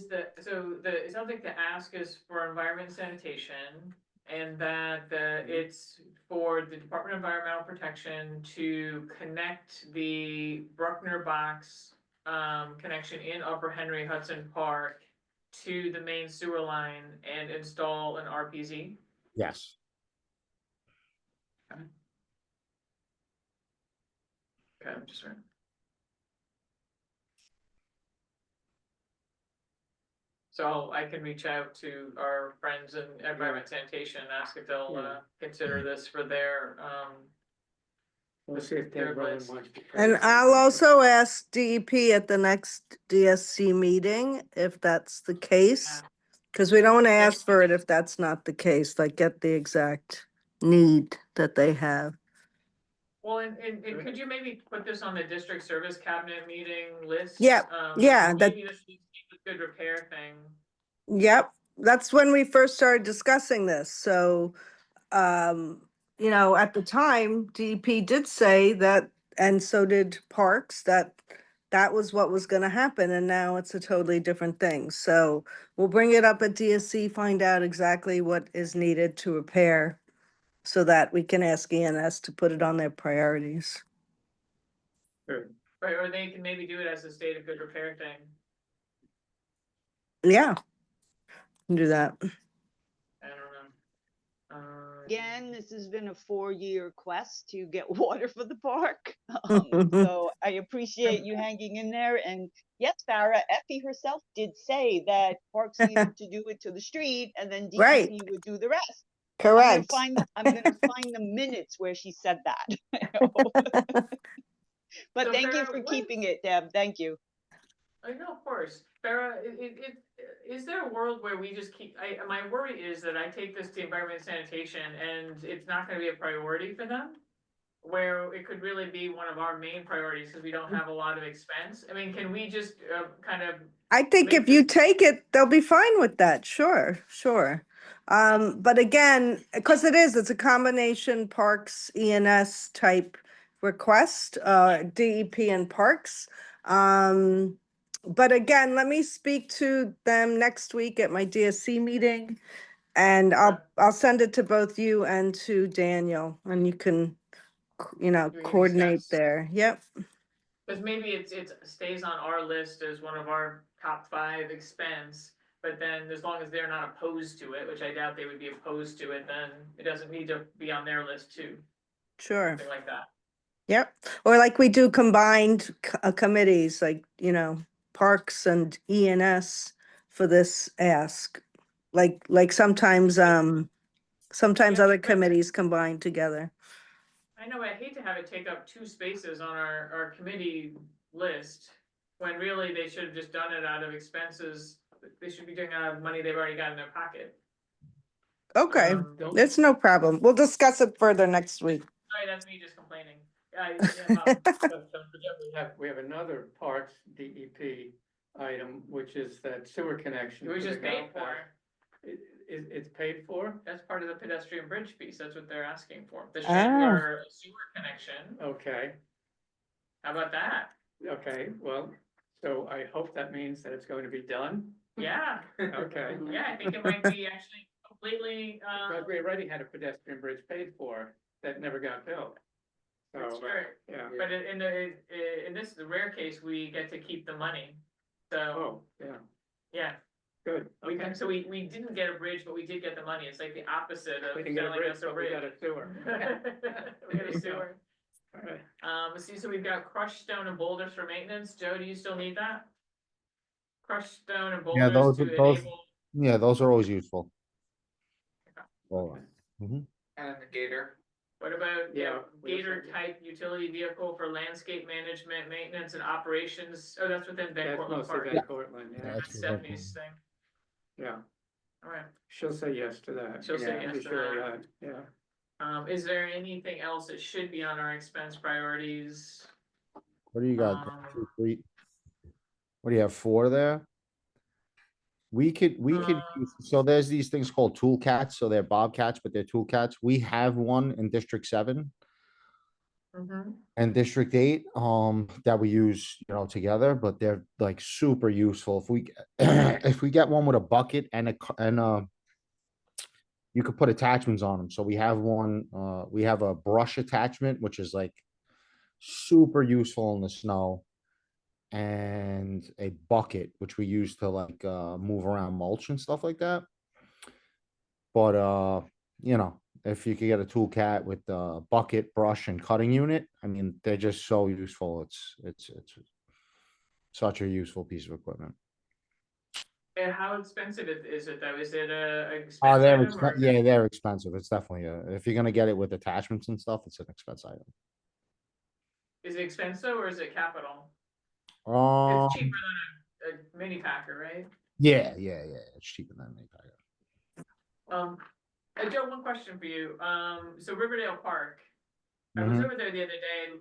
sounds like the ask is for environment sanitation, and that it's for the Department of Environmental Protection to connect the Bruckner box connection in Upper Henry Hudson Park to the main sewer line and install an RPZ? Yes. Okay, I'm just right. So I can reach out to our friends in Environment Sanitation and ask if they'll, Yeah. consider this for their, We'll see if Their Deb Rowan list. wants to. And present I'll something. also ask DEP at the next DSC meeting if that's the case. Because we don't want to ask for it if that's not the case, like get the exact need that they have. well, and could you maybe put this on the district service cabinet meeting list? Yeah, yeah, that- Maybe this good repair thing. Yep, that's when we first started discussing this, so, you know, at the time, DEP did say that, and so did Parks, that that was what was gonna happen, and now it's a totally different thing, so we'll bring it up at DSC, find out exactly what is needed to repair, so that we can ask ENS to put it on their priorities. Good. Right, or they can maybe do it as a state of good repair thing. Yeah. Can do that. I don't know. Again, this has been a 4-year quest to get water for the park. So I appreciate you hanging in there. And yes, Farah, Effie herself did say that Parks needed to do it to the street and then DEP Right. would do the rest. Correct. I'm gonna find the minutes where she said that. But So thank you Farah, for what keeping it, Deb. Thank you. I know, of course. Farah, is there a world where we just keep, my worry is that I take this to environment and sanitation and it's not gonna be a priority for them? Where it could really be one of our main priorities because we don't have a lot of expense. I mean, can we just kind of, I think make if you this- take it, they'll be fine with that. Sure, sure. But again, because it's a combination Parks ENS type request, DEP and Parks. But again, let me speak to them next week at my DSC meeting. And I'll send it to both you and to Daniel, and you can, you know, We can coordinate discuss. there. Yep. Because maybe it stays on our list as one of our top 5 expense, but then as long as they're not opposed to it, which I doubt they would be opposed to it, then it doesn't need to be on their list too, Sure. something like that. Yep. Or like we do combined committees, like, you know, Parks and ENS for this ask. Like sometimes, sometimes Yeah, other but- committees combine together. I know, I hate to have it take up 2 spaces on our committee list, when really they should have just done it out of expenses. They should be doing it out of money they've already got in their pocket. Okay, Don't- it's no problem. We'll discuss it further next week. Sorry, that's me just complaining. We have another Parks DEP item, which is that sewer connection. It was for the just paid golf for. course. It's paid for? That's part of the pedestrian bridge piece. That's what they're asking for. The Ah. or sewer connection. Okay, How about that? okay, well, so I hope that means that it's going to be done. Yeah, Okay. yeah, I think it might be actually completely, Because we already had a pedestrian bridge paid for that never got built. that's So, true. yeah. But in this, the rare case, we get to keep the money. So, Oh, yeah, yeah, good. we, Okay. so we didn't get a bridge, but we did get the money. It's like the opposite of We didn't get a selling bridge, us a but we bridge. got a sewer. We got a sewer. All right. Let's see, so we've got crushed stone and boulders for maintenance. Joe, do you still need that? Crushed stone and Yeah, boulders those, to those, enable, yeah, those are always useful. Well, And then the gator. what about, Yeah, we also gator do. type utility vehicle for landscape management, maintenance and operations? Oh, that's within Van That's Cortlandt mostly Park. Van Cortlandt, Yeah, yeah, That's that's what Stephanie's thing. yeah. Alright, She'll say yes to that. She'll say Yeah, yes be to sure that. of Yeah. is there anything else that should be on our expense priorities? what do you got? Um, 2, 3? What do you have, 4 there? We could, so there's these things called tool cats, so they're bobcats, but they're tool cats. We have one in District 7 and District 8, that we use, you know, together, but they're like super useful. If we, if we get one with a bucket and you could put attachments on them. So we have one, we have a brush attachment, which is like super useful in the snow. And and a bucket, which we use to like move around mulch and stuff like that. But you know, if you could get a tool cat with the bucket, brush, and cutting unit, I mean, they're just so useful. It's such a useful piece of equipment. And how expensive is it though? Is it a Oh, expense item or? yeah, they're expensive. It's definitely if you're gonna get it with attachments and stuff, it's an expense item. Is it expensive or is it capital? Um, It's cheaper than a mini packer, right? yeah, it's cheaper than they Joe, one question for you. So Riverdale Park. I was Mhm. over there the other day,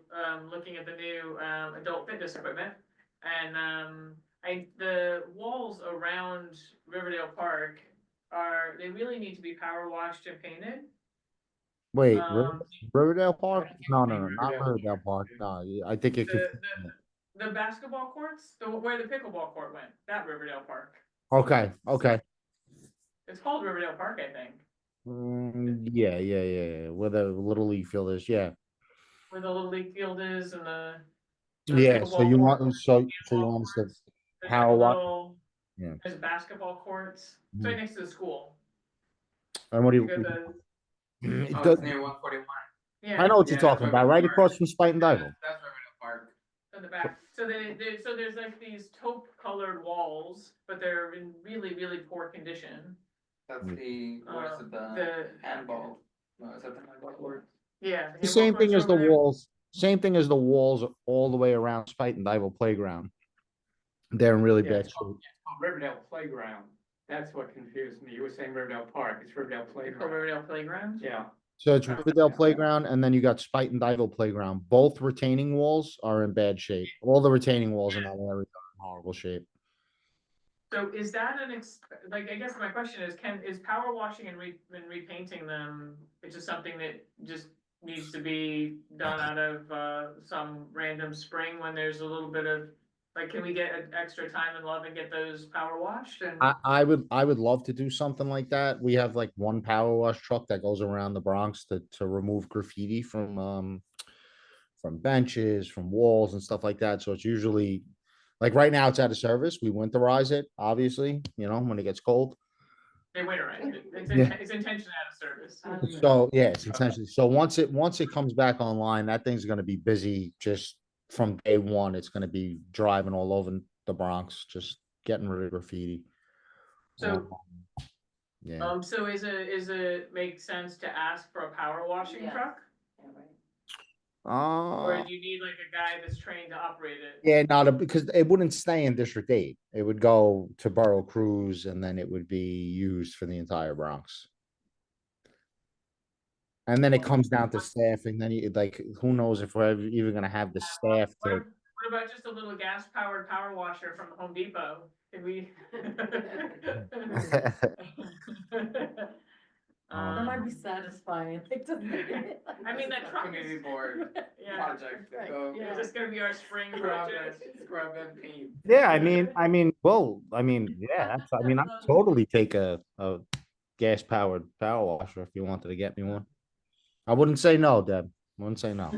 looking at the new, adult fitness equipment. And, the walls around Riverdale Park they really need to be power washed and painted. Wait, Um, Riverdale Park? No, Riverdale. not Riverdale Park. No, I think it could. the basketball courts, where the pickleball court went, that Riverdale Park. Okay. It's called Riverdale Park, I think, Yeah. Where the Little League field is, yeah. where the Little League field is and the Yeah, so pickleball you court, want, so you handball want us to courts. There's like a power wash? little, Yeah. there's basketball courts, it's right next to the school. And what do You you? go to, It Oh, does- it's near 141. yeah. I know what Yeah, you're that's talking about, Riverdale right Park. across from Spite and Dival. That's Riverdale Park. In the back, so there's like these taupe colored walls, but they're in really, really poor condition. That's the, what is it, the The, handball? No, is that the handball court? yeah. The handball same thing courts as the over there. walls, same thing as the walls all the way around Spite and Dival Playground. They're in really Yeah, bad it's shape. called Riverdale Playground. That's what confused me. You were saying Riverdale Park, it's Riverdale It's called Playground. Riverdale Playground. Yeah, So it's Riverdale Playground, and then you got Spite and Dival Playground. Both retaining walls are in bad shape. All the retaining walls in that area are in horrible shape. So is that like, I guess my question is, is power washing and repainting them, it's just something that just needs to be done out of, some random spring when there's a little bit of, like, can we get an extra time and love and get those power washed and? I would love to do something like that. We have like one power wash truck that goes around the Bronx to remove graffiti from benches, from walls and stuff like that. So it's usually like right now it's out of service. We winterize it, obviously, you know, when it gets cold. They winterize it, Yeah. it's intention out of service. So yeah, it's essentially, so once it comes back online, that thing's gonna be busy just from day one. It's gonna be driving all over the Bronx, just getting rid of graffiti. So, Yeah. so is it make sense to ask for a power washing Yes. truck? Yeah, right. Or do you need like a guy that's trained to operate it? Yeah, because it wouldn't stay in District 8. It would go to Borough Cruise and then it would be used for the entire Bronx. And then it comes down to staffing. Then you like, who knows if we're even gonna have the staff What to. what about just a little gas powered power washer from Home Depot? Can we? That might be satisfying. I mean, that truck Community is, board yeah, project. to go Yeah. is this gonna be our spring Scrub project? and, scrub and paint. Yeah, yeah, I'd totally take a gas powered power washer if you wanted to get me one. I wouldn't say no, Deb. Wouldn't say no.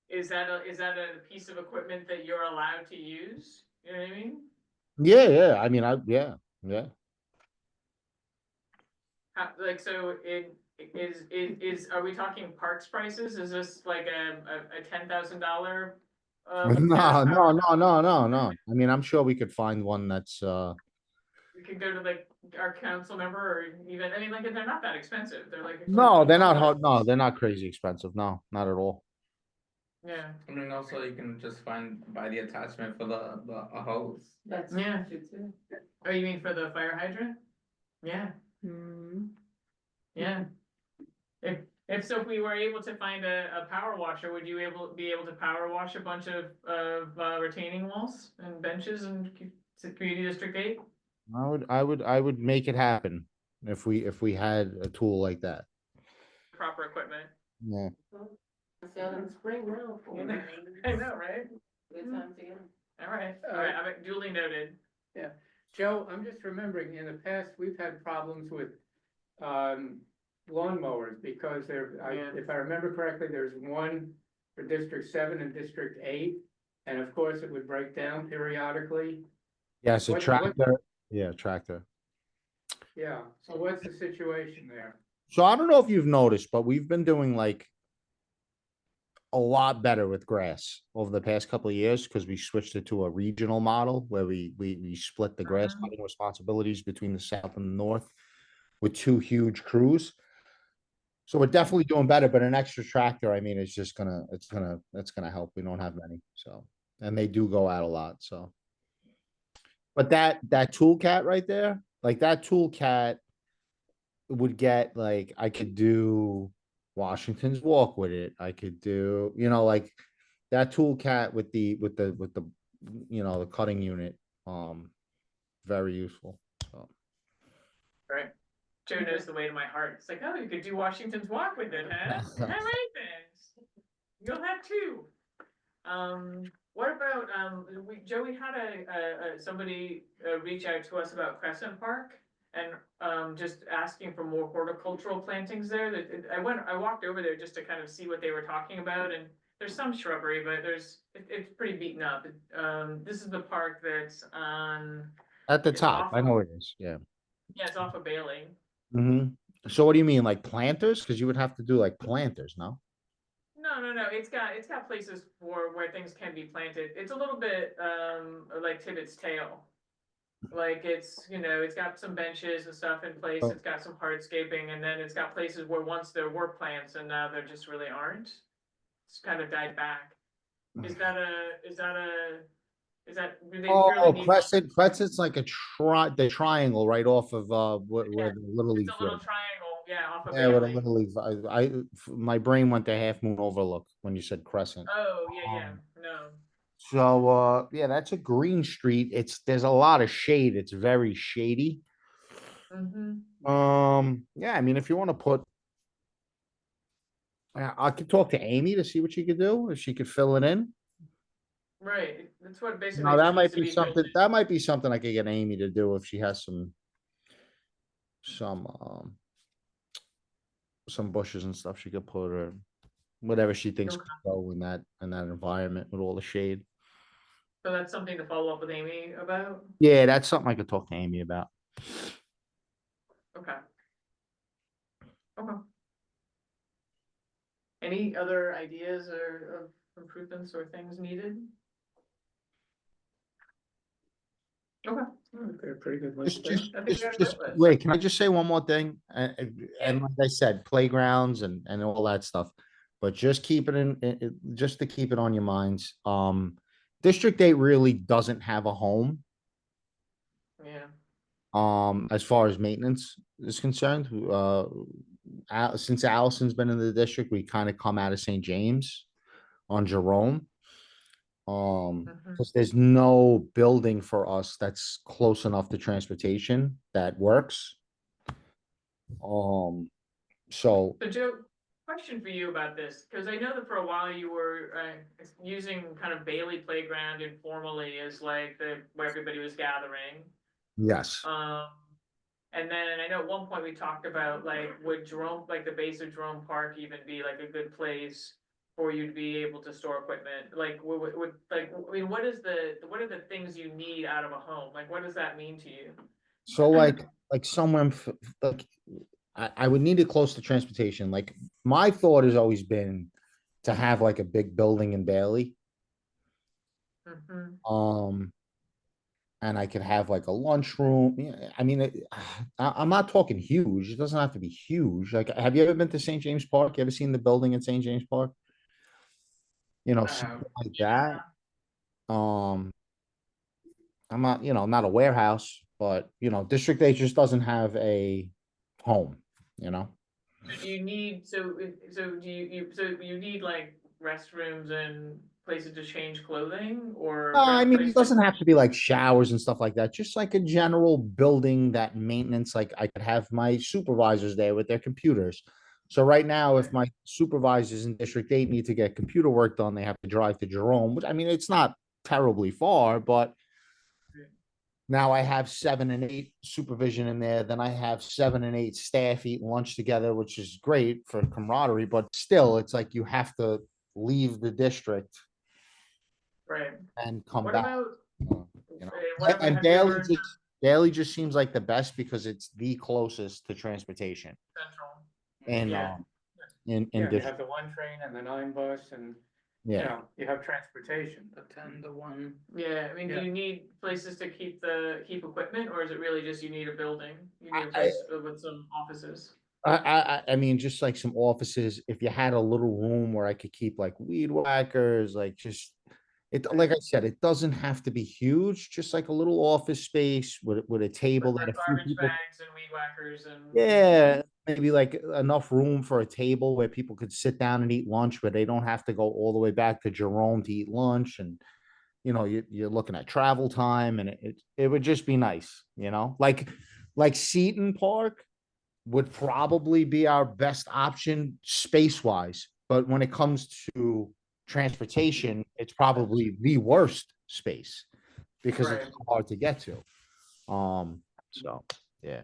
Is that a piece of equipment that you're allowed to use? You know what I mean? Yeah. Yeah. Like, so are we talking parks prices? Is this like a $10,000? No. I mean, I'm sure we could find one that's We could go to like our council member or even, I mean, like, they're not that expensive. They're like. no, they're not hard. No, they're not crazy expensive. No, not at all. Yeah, I mean, also you can just buy the attachment for a hose. That's Yeah. true too. oh, you mean for the fire hydrant? Yeah, yeah. If we were able to find a power washer, would you be able to power wash a bunch of retaining walls and benches in Community District 8? I would make it happen if we had a tool like that. Proper equipment. Yeah. See how in spring now. I know, right? Good time to get 'em. All right, I'm duly noted. Joe, I'm just remembering, in the past, we've had problems with lawnmowers because Yeah. if I remember correctly, there's one for District 7 and District 8. And of course, it would break down periodically. Yes, a What- tractor, yeah, tractor. Yeah, so what's the situation there? So I don't know if you've noticed, but we've been doing like a lot better with grass over the past couple of years because we switched it to a regional model where we split the grass cutting responsibilities between the south and the north with 2 huge crews. So we're definitely doing better, but an extra tractor, I mean, it's just gonna, it's gonna help. We don't have many, so, and they do go out a lot, so. But that tool cat right there, like that tool cat would get like, I could do Washington's Walk with it. I could do, like that tool cat with the, the cutting unit, very useful, so. Right. Joe knows the way to my heart. It's like, oh, you could do Washington's Walk with it, huh? All right then. You'll have 2. What about, Joey had somebody reach out to us about Crescent Park and just asking for more horticultural plantings there. I walked over there just to kind of see what they were talking about, and there's some shrubbery, but it's pretty beaten up. This is the park that's on, At the It's top, I awful. know it is, yeah. yeah, it's off of Bailey. So what do you mean, like planters? Cause you would have to do like planters, no? No. It's got places where things can be planted. It's a little bit like Tibbet's Tail. Like it's got some benches and stuff in place. Oh. It's got some hardscaping, and then it's got places where once there were plants and now there just really aren't. It's kind of died back. Is that do they Oh, really need? Crescent's like the triangle right off of, where the Little League. It's a little field. triangle, yeah, off of Yeah, with a Bailey. Little League, my brain went to Half Moon Overlook when you said Crescent. Oh, yeah, no. So, yeah, that's a green street. There's a lot of shade. It's very shady. Yeah, I mean, if you want to put, I could talk to Amy to see what she could do, if she could fill it in. Right, that's what basically. No, that just might needs to be filled something, in. that might be something I could get Amy to do if she has some bushes and stuff she could put, or whatever she thinks Okay. could go in that environment with all the shade. So that's something to follow up with Amy about? Yeah, that's something I could talk to Amy about. Okay. Any other ideas or of improvements or things needed? Okay. They're pretty good. Just, list there. I think we got a just, good list. wait, can I just say one more thing? And like I said, playgrounds and all that stuff, but just keep it just to keep it on your minds. District 8 really doesn't have a home, Yeah, as far as maintenance is concerned. Since Allison's been in the district, we kind of come out of St. James on Jerome. Because there's no building for us that's close enough to transportation that works. So so Joe, question for you about this, because I know that for a while you were using kind of Bailey Playground informally as like where everybody was gathering. yes, And then I know at one point we talked about like, would Jerome, like the base of Jerome Park even be like a good place for you to be able to store equipment? Like, would like, I mean, what are the things you need out of a home? Like, what does that mean to you? so like somewhere, like, I would need it close to transportation. Like, my thought has always been to have like a big building in Bailey. And I could have like a lunchroom. Yeah, I mean, I'm not talking huge. It doesn't have to be huge. Like, have you ever been to St. James Park? You ever seen the building in St. James Park? Something like that. I'm not, not a warehouse, but District 8 just doesn't have a home, So do you need, so do you need like restrooms and places to change clothing, or? No, I mean, it places- doesn't have to be like showers and stuff like that. Just like a general building that maintenance, like I could have my supervisors there with their computers. So right now, if my supervisors in District 8 need to get computer work done, they have to drive to Jerome, which, I mean, it's not terribly far, but now I have 7 and 8 supervision in there. Then I have 7 and 8 staff eating lunch together, which is great for camaraderie, but still, it's like you have to leave the district Right. and come What back. about, You know? whatever, And have you Daly heard just, Daly just seems like the best because it's the closest to transportation Central? in, Yeah. in Yeah, you district. have the 1 train and the 9 bus and, you Yeah. know, you have transportation, the 10, the 1. Yeah, I mean, do Yeah. you need places to keep equipment, or is it really just you need a building? You need a I- place with some offices? I mean, just like some offices, if you had a little room where I could keep like weed whackers, like just, it, like I said, it doesn't have to be huge, just like a little office space with a table With that a like few garbage people. bags and weed whackers and. Yeah, maybe like enough room for a table where people could sit down and eat lunch, where they don't have to go all the way back to Jerome to eat lunch. And, you know, you're looking at travel time, and it would just be nice, you know, like Seton Park would probably be our best option space wise. But when it comes to transportation, it's probably the worst space because it's Right. hard to get to. So yeah.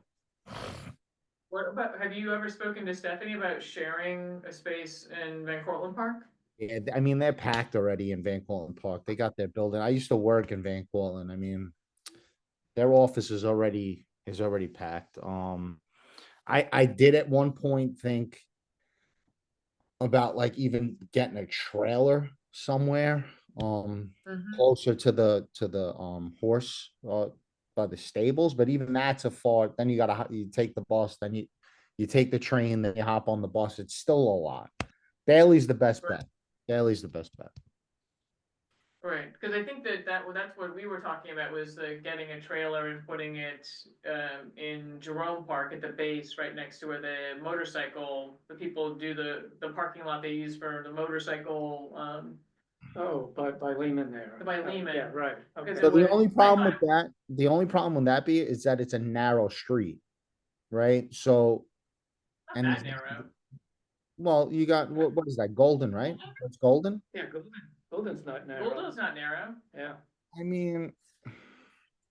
What about, have you ever spoken to Stephanie about sharing a space in Van Cortlandt Park? Yeah, I mean, they're packed already in Van Cortlandt Park. They got their building. I used to work in Van Cortlandt. I mean, their office is already packed. I did at one point think about like even getting a trailer somewhere, closer to the horse, by the stables, but even that's a far, then you take the bus, then you take the train, then you hop on the bus. It's still a lot. Daly's the best Right. bet. Daly's the best bet. Right, because I think that's what we were talking about, was getting a trailer and putting it in Jerome Park at the base, right next to where the people do the parking lot they use for the motorcycle. Oh, by Lehman there. By Lehman. Yeah, right. Because Okay. So it would- the only problem with that, is that it's a narrow street, right? So, Not and that narrow. well, you got, what is that? Golden, right? It's Golden? Yeah, Golden's not narrow. Bulldoze's not narrow. Yeah. I mean,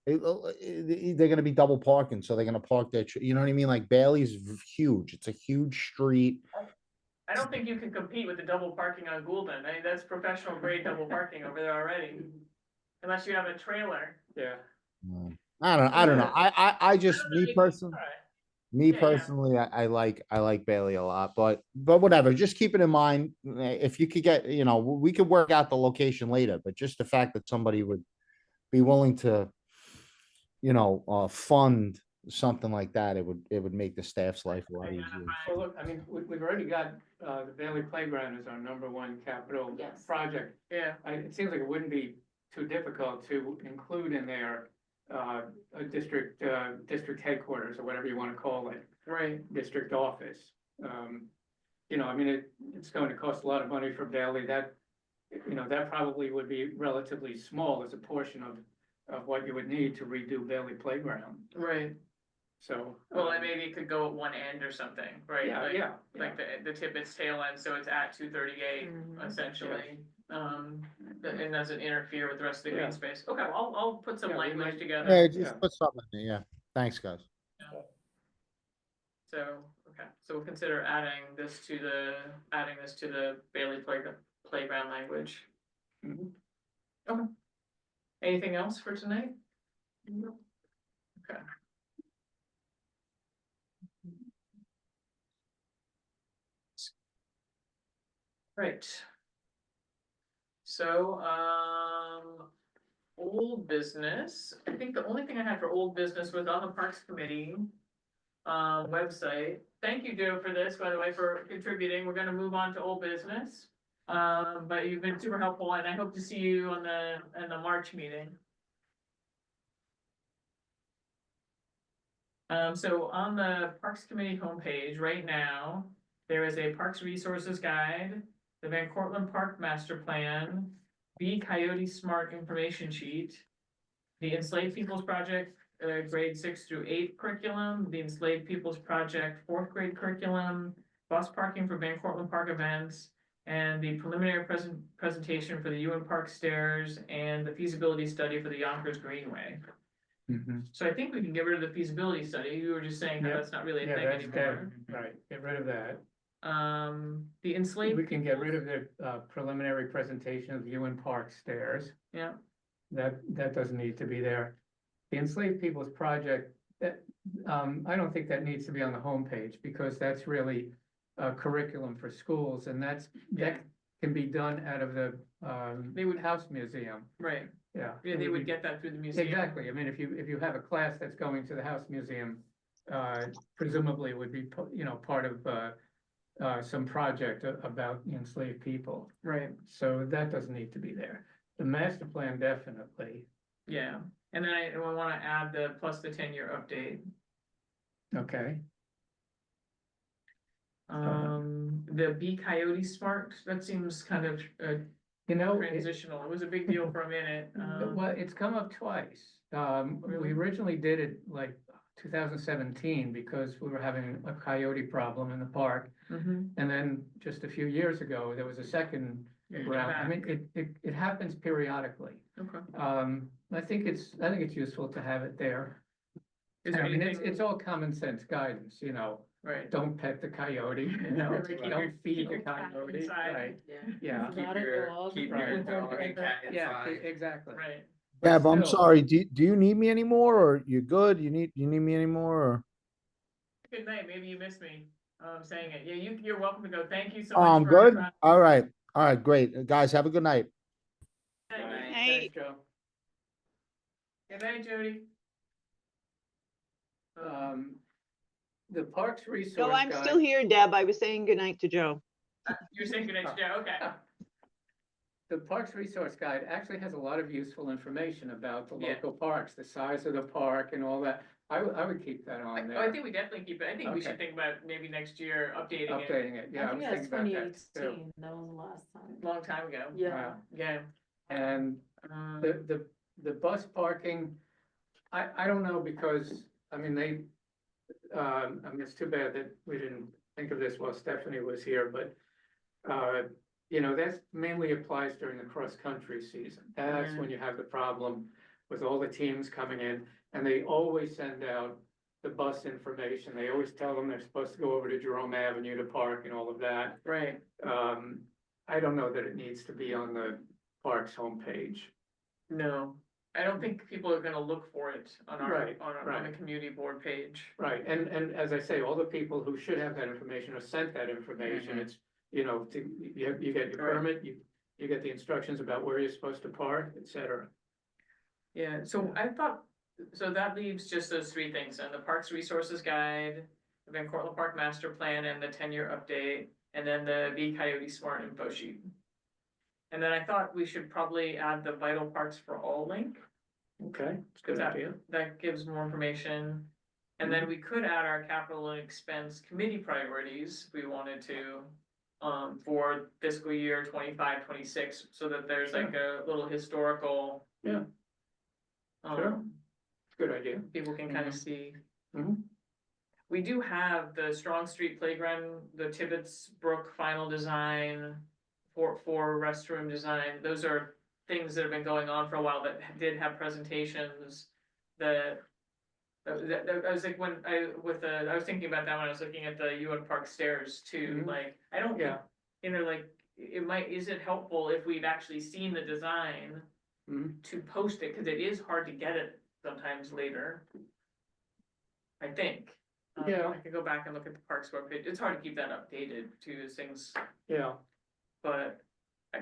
they're gonna be double parking, so they're gonna park there, you know what I mean? Like Bailey's huge. It's a huge street. I don't think you can compete with the double parking on Goulden. I mean, that's professional grade double parking over there already. Unless you have a trailer. Yeah. I don't know. I just, me personally, I like Bailey a lot, but whatever, just keep it in mind. If you could get, you know, we could work out the location later, but just the fact that somebody would be willing to, you know, fund something like that, it would make the staff's life a lot easier. Well, look, I mean, we've already got, the Bailey Playground is our #1 capital Yes. project. Yeah. It seems like it wouldn't be too difficult to include in there, a district headquarters, or whatever you wanna call it. Right. District office. You know, I mean, it's going to cost a lot of money for Bailey. That, you know, that probably would be relatively small as a portion of what you would need to redo Bailey Playground. Right. So. Well, and maybe it could go at one end or something, right? Yeah, Like- yeah. Like the Tippett's tail end, so it's at 238 essentially. And doesn't interfere with the rest of the Yeah. green space. Okay, well, I'll put some Yeah, we language might- together. Yeah, just put something in there, yeah. Thanks, guys. So, okay, so we'll consider adding this to the Bailey playground language. Mhm. Okay. Anything else for tonight? No. Okay. Right. So, old business, I think the only thing I had for old business was on the Parks Committee website. Thank you, Joe, for this, by the way, for contributing. We're gonna move on to old business. But you've been super helpful, and I hope to see you in the March meeting. So on the Parks Committee homepage right now, there is a Parks Resources Guide, the Van Cortlandt Park Master Plan, the Coyote Smart Information Sheet, the Enslaved Peoples Project, grade 6 through 8 curriculum, the Enslaved Peoples Project 4th grade curriculum, bus parking for Van Cortlandt Park events, and the preliminary presentation for the UN Park stairs, and the feasibility study for the Yonkers Greenway. So I think we can get rid of the feasibility study. You were just saying that Yep. that's not really a Yeah, thing that's anymore. dead. Right, get rid of that. The enslaved. We can get rid peoples- of the preliminary presentation of UN Park stairs. Yeah, That doesn't need to be there. The Enslaved Peoples Project, that, I don't think that needs to be on the homepage, because that's really a curriculum for schools, and Yeah. that can be done out of the, They would- House Museum, right. yeah. Yeah, it they would be- get that through the museum. Exactly, I mean, if you have a class that's going to the House Museum, presumably it would be, part of, some project about the enslaved people, Right, so that doesn't need to be there. The master plan definitely, yeah. And then I wanna add the plus the 10-year update. okay, The Bee Coyote Smart, that seems kind of you know. transitional. It was a big deal for a minute. Well, it's come up twice. We Really? originally did it like 2017 because we were having a coyote problem in the park. Mhm. And then just a few years ago, there was a second Yeah, round. I back. mean, it happens periodically. Okay. I think it's useful to have it there. Is there I mean, anything? it's all common sense guidance, Right. don't pet the coyote, Right, keep your- don't feed keep the your cat coyote, inside. right? Yeah. Yeah, Not a dog. Keep your Right. dog and cat yeah, inside. exactly. Right. But Deb, I'm still- sorry. Do you need me anymore, or you good? You need me anymore, or? Good night. Maybe you missed me, saying it. Yeah, you're welcome to go. Thank you so Oh, much. I'm for, good. All right, great. Guys, have a good night. Good night. Thanks, Joe. Good night, Jody. The Parks Resource No, I'm Guide. still here, Deb. I was saying goodnight to Joe. You're saying good night, Joe. Okay. The Parks Resource Guide actually has a lot of useful information about the Yeah. local parks, the size of the park and all that. I would keep that on I there. think we definitely keep it. I think we should Okay. think about maybe next year updating it. Updating it, yeah, I I think was that's thinking about that 2018, too. that was the last time. Long time ago. Yeah. Yeah. And Um, the bus parking, I don't know, because, I mean, I mean, it's too bad that we didn't think of this while Stephanie was here, but, that's mainly applies during the cross-country season. That's Yeah. when you have the problem with all the teams coming in, and they always send out the bus information. They always tell them they're supposed to go over to Jerome Avenue to park and all of that. Right. I don't know that it needs to be on the park's homepage. No, I don't think people are gonna look for it on our, Right, on the right. community board page. Right, and as I say, all the people who should have that information are sent that information, Mhm. it's, you get your Right. permit, you get the instructions about where you're supposed to park, et cetera. Yeah, so I thought, so that leaves just those three things, and the Parks Resources Guide, the Van Cortlandt Park Master Plan and the 10-year update, and then the Bee Coyote Smart info sheet. And then I thought we should probably add the Vital Parks for All link. Okay, it's a good that, idea. that gives more information. And then we could add our capital and expense committee priorities if we wanted to. For fiscal year 25-26, so that there's like a little historical. Yeah. Sure. Um, It's a good idea. people can kind of see. Mhm. We do have the Strong Street Playground, the Tibbetts Brook final design, for restroom design. Those are things that have been going on for a while that did have presentations that. I was like, I was thinking about that when I was looking at the UN Park stairs too, Mhm. like, I don't think, Yeah. like, is it helpful if we've actually seen the design Mhm. to post it, cause it is hard to get it sometimes later. I think. Yeah. I could go back and look at the parks webpage, it's hard to keep that updated too, as things, Yeah, but.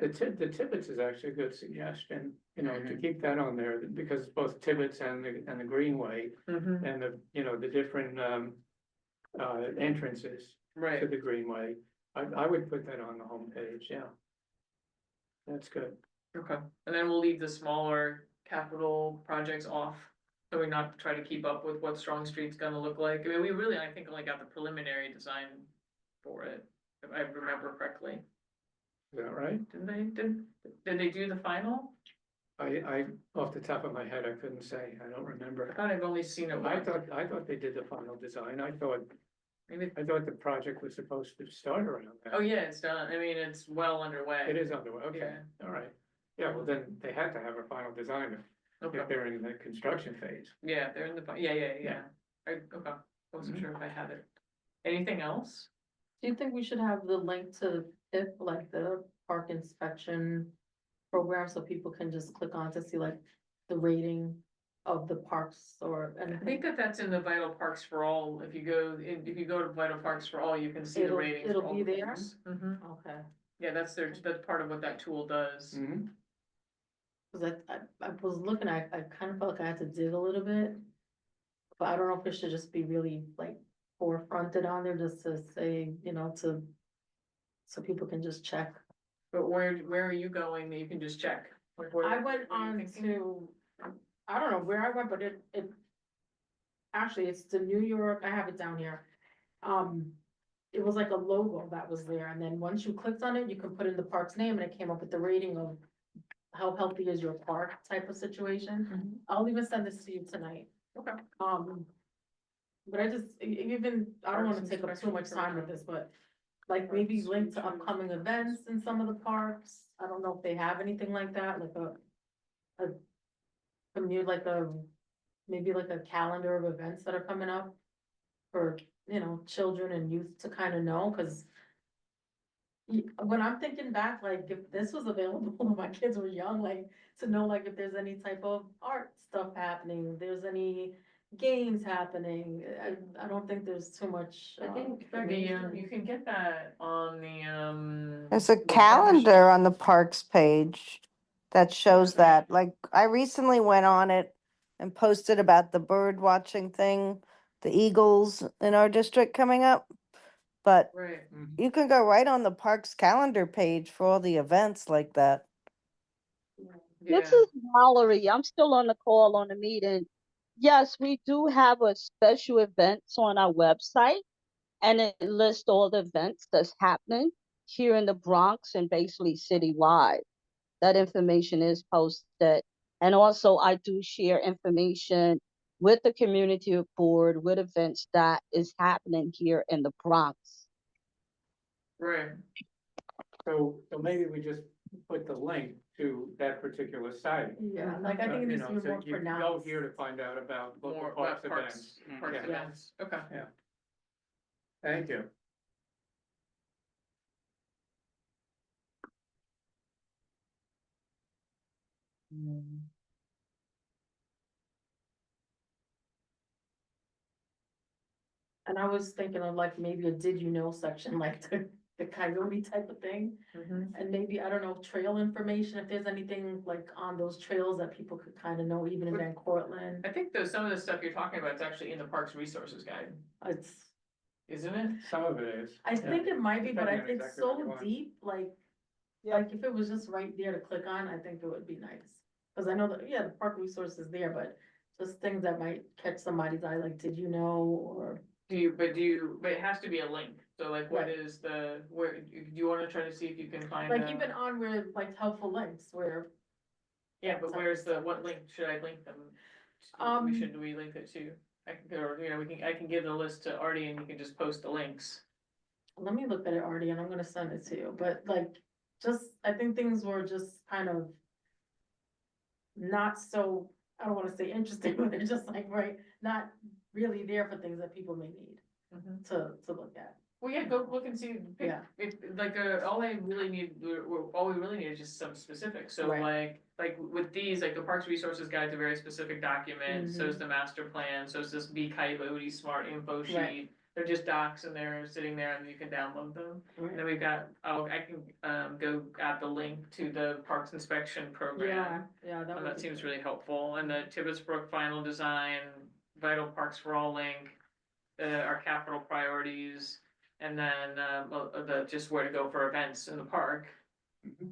the Tibbetts is actually a good suggestion, to Mhm. keep that on there, because both Tibbetts and the Greenway and the different, entrances to Right, the Greenway. I would put that on the homepage, yeah. That's good. okay, and then we'll leave the smaller capital projects off. So we not try to keep up with what Strong Street's gonna look like, I mean, we really, I think, only got the preliminary design for it, if I remember correctly. Is that right? Did they do the final? Off the top of my head, I couldn't say, I don't I remember. thought I've only seen it I once. thought they did the final design, I thought Maybe, the project was supposed to start around that. oh yeah, it's done, I mean, it's well underway. It is underway, okay, Yeah. all right. Yeah, well, then they had to have a final design Okay, if they're in the construction phase. yeah, they're in the, yeah. I, okay, wasn't Mhm. sure if I had it. Anything else? Do you think we should have the link to PIP, like the park inspection program, so people can just click on to see like the rating of the parks or I anything? think that that's in the Vital Parks for All. If you go, if you go to Vital Parks for All, you can see the It'll- ratings. it'll for all be the there? things. Mhm. Okay, Yeah, that's part of what that tool does. Mhm. cause I was looking, I kind of felt like I had to dig a little bit. But I don't know if it should just be really like forefronted on there, just to say, you know, so people can just check. But where are you going that you can just check? Like, where- I went what are you on thinking? to, I don't know where I went, but actually, it's the New York, I have it down here. It was like a logo that was there, and then once you clicked on it, you can put in the park's name, and it came up with the rating of how healthy is your park type of situation. Mhm. I'll even send this to you tonight. Okay. But I just, even, I don't Parks wanna take up too inspection much time with program. this, but like maybe Parks link to features. upcoming events in some of the parks. I don't know if they have anything like that, like maybe like a calendar of events that are coming up for, you know, children and youth to kind of know, cause when I'm thinking back, like if this was available when my kids were young, like to know like if there's any type of art stuff happening, if there's any games happening, I don't think there's too much. I think You can get that on the. There's a the calendar on the parks page that shows Okay. that. Like, I recently went on it and posted about the bird watching thing, the eagles in our district coming up. But Right. you can go right on the parks calendar page for all the events like that. This Yeah. is Mallory. I'm still on the call on the meeting. Yes, we do have a special events on our website, and it lists all the events that's happening here in the Bronx and basically citywide. That information is posted. And also I do share information with the community board with events that is happening here in the Bronx. Right. So maybe we just put the link to that particular site. Yeah, like I think it You needs to know, be so more you go pronounced. here to find out about local More parks about events. parks Yeah. events. Okay. Thank you. And I was thinking of like maybe a did you know section, like the coyote type of thing. Mhm. And maybe, I don't know, trail information, if there's anything like on those trails that people could kind of know, even in Van Cortlandt. I think though some of the stuff you're talking about is actually in the Parks Resources Guide, It's, isn't it? Some of it is. I think it might be, but I Depending on think exactly what you so want. deep, like if it was just right there to click on, I think it would be nice. Cause I know that, yeah, the park resource is there, but just things that might catch somebody's eye, like, did you know, or. But it has to be a link. So like what Right. is do you wanna try to see if you can find Like even on where, like helpful links where. Yeah, but where's what link should I link them? Do we link it to? I can, or, you know, I can give the list to Artie and you can just post the links. Let me look at it, Artie, and I'm gonna send it to you, but like, I think things were just kind of. Not so, I don't wanna say interesting, but they're just like, right, not really there for things that people may need to look at. Well, yeah, go look and see, Yeah. if, like, all we really need is just some specifics, so Right. like with these, like the Parks Resources Guide's a very specific document, so is the master plan, so is this Be Coyote Smart info sheet. Right. They're just docs and they're sitting there and you can download them, and then we've got, I can, go add the link to the Parks Inspection Program. Yeah, that would That be seems good. really helpful, and the Tibbetts Brook Final Design, Vital Parks for All link, our capital priorities, and then, the, just where to go for events in the park.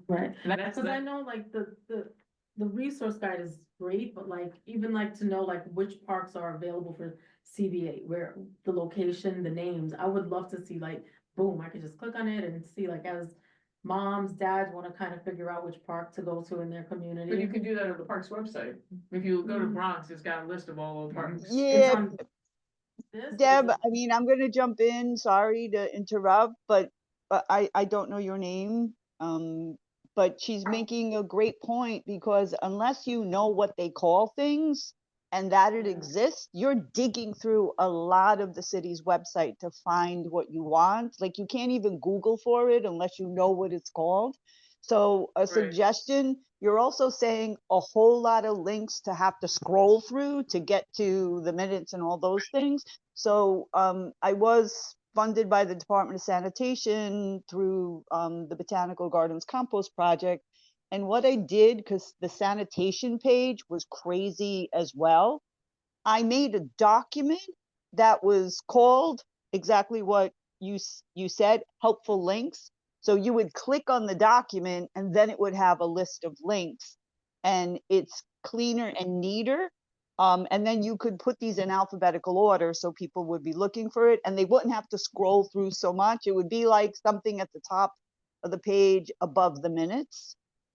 Right, And that's, cause I know like the resource guide is great, but like, even like to know like which parks are available for CBA, where the location, the names, I would love to see like, boom, I could just click on it and see like as moms, dads wanna kind of figure out which park to go to in their community. but you can do that on the park's website, if you go to Bronx, it's got a list of all the parks. It's Yeah, on this, or is Deb, it- I mean, I'm gonna jump in, sorry to interrupt, but I don't know your name. But she's making a great point because unless you know what they call things, and that it exists, you're digging through a lot of the city's website to find what you want. Like you can't even Google for it unless you know what it's called. So a suggestion, you're also saying a whole lot of links to have to scroll through to get to the minutes and all those things. So I was funded by the Department of Sanitation through the Botanical Gardens Compost Project. And what I did, because the sanitation page was crazy as well, I made a document that was called exactly what you said, helpful links. So you would click on the document and then it would have a list of links, and it's cleaner and neater. And then you could put these in alphabetical order so people would be looking for it and they wouldn't have to scroll through so much. It would be like something at the top of the page above the minutes.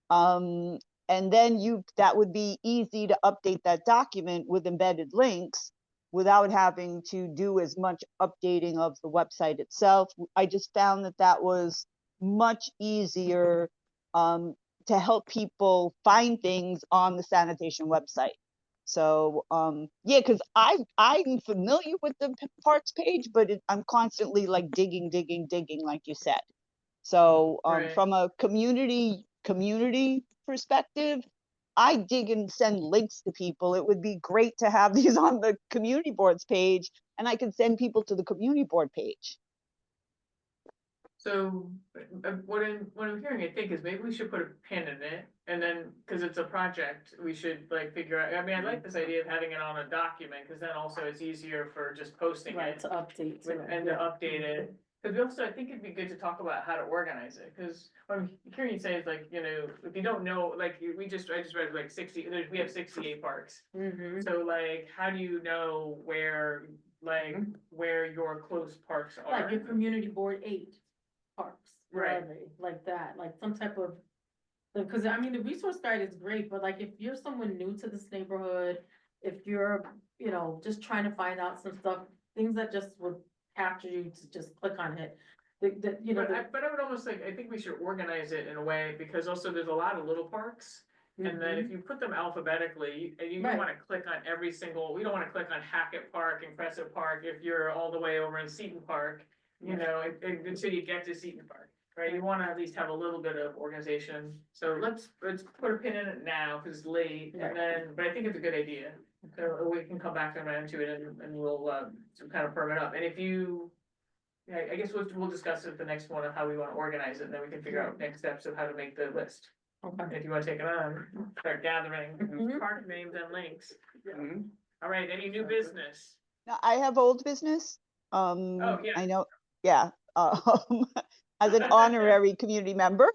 And then that would be easy to update that document with embedded links without having to do as much updating of the website itself. I just found that was much easier to help people find things on the sanitation website. So yeah, because I'm familiar with the parks page, but I'm constantly like digging, like you said. So from a community perspective, I dig and send links to people. It would be great to have these on the community boards page, and I can send people to the community board page. So what I'm hearing, I think, is maybe we should put a pin in it, and then, because it's a project, we should like figure out, I mean, I like this idea of having it on a document, because then also it's easier for just posting Right, it. to update. And to update it, because we also, I think it'd be good to talk about how to organize it, because what I'm hearing you say is like, you know, if you don't know, like, I just read like 60, we have 68 parks. Mm-hmm. So like, how do you know where your close parks are? Like your community board 8 parks, where are Right. they? Like that, like some type of, because I mean, the resource guide is great, but like if you're someone new to this neighborhood, if you're, you know, just trying to find out some stuff, things that just would capture you to just click on it. You know, But I would almost like, I think we should organize it in a way, because also there's a lot of little parks. And then if you put them alphabetically, and you don't Right. wanna click on every single, we don't wanna click on Hackett Park and Crescent Park if you're all the way over in Seton Park. You know, until you get to Seton Park, right? You wanna at least have a little bit of organization. So let's put a pin in it now, cause it's late, and then, but I think it's a good idea. So we can come back around to it and we'll, kind of firm it up. And if you, yeah, I guess we'll discuss it at the next one of how we wanna organize it, and then we can figure out next steps of how to make the list. Okay. If you wanna take it on, start gathering park names and links. All right, any new business? Now, I have old business. Oh, yeah. I know, yeah, as an honorary community member.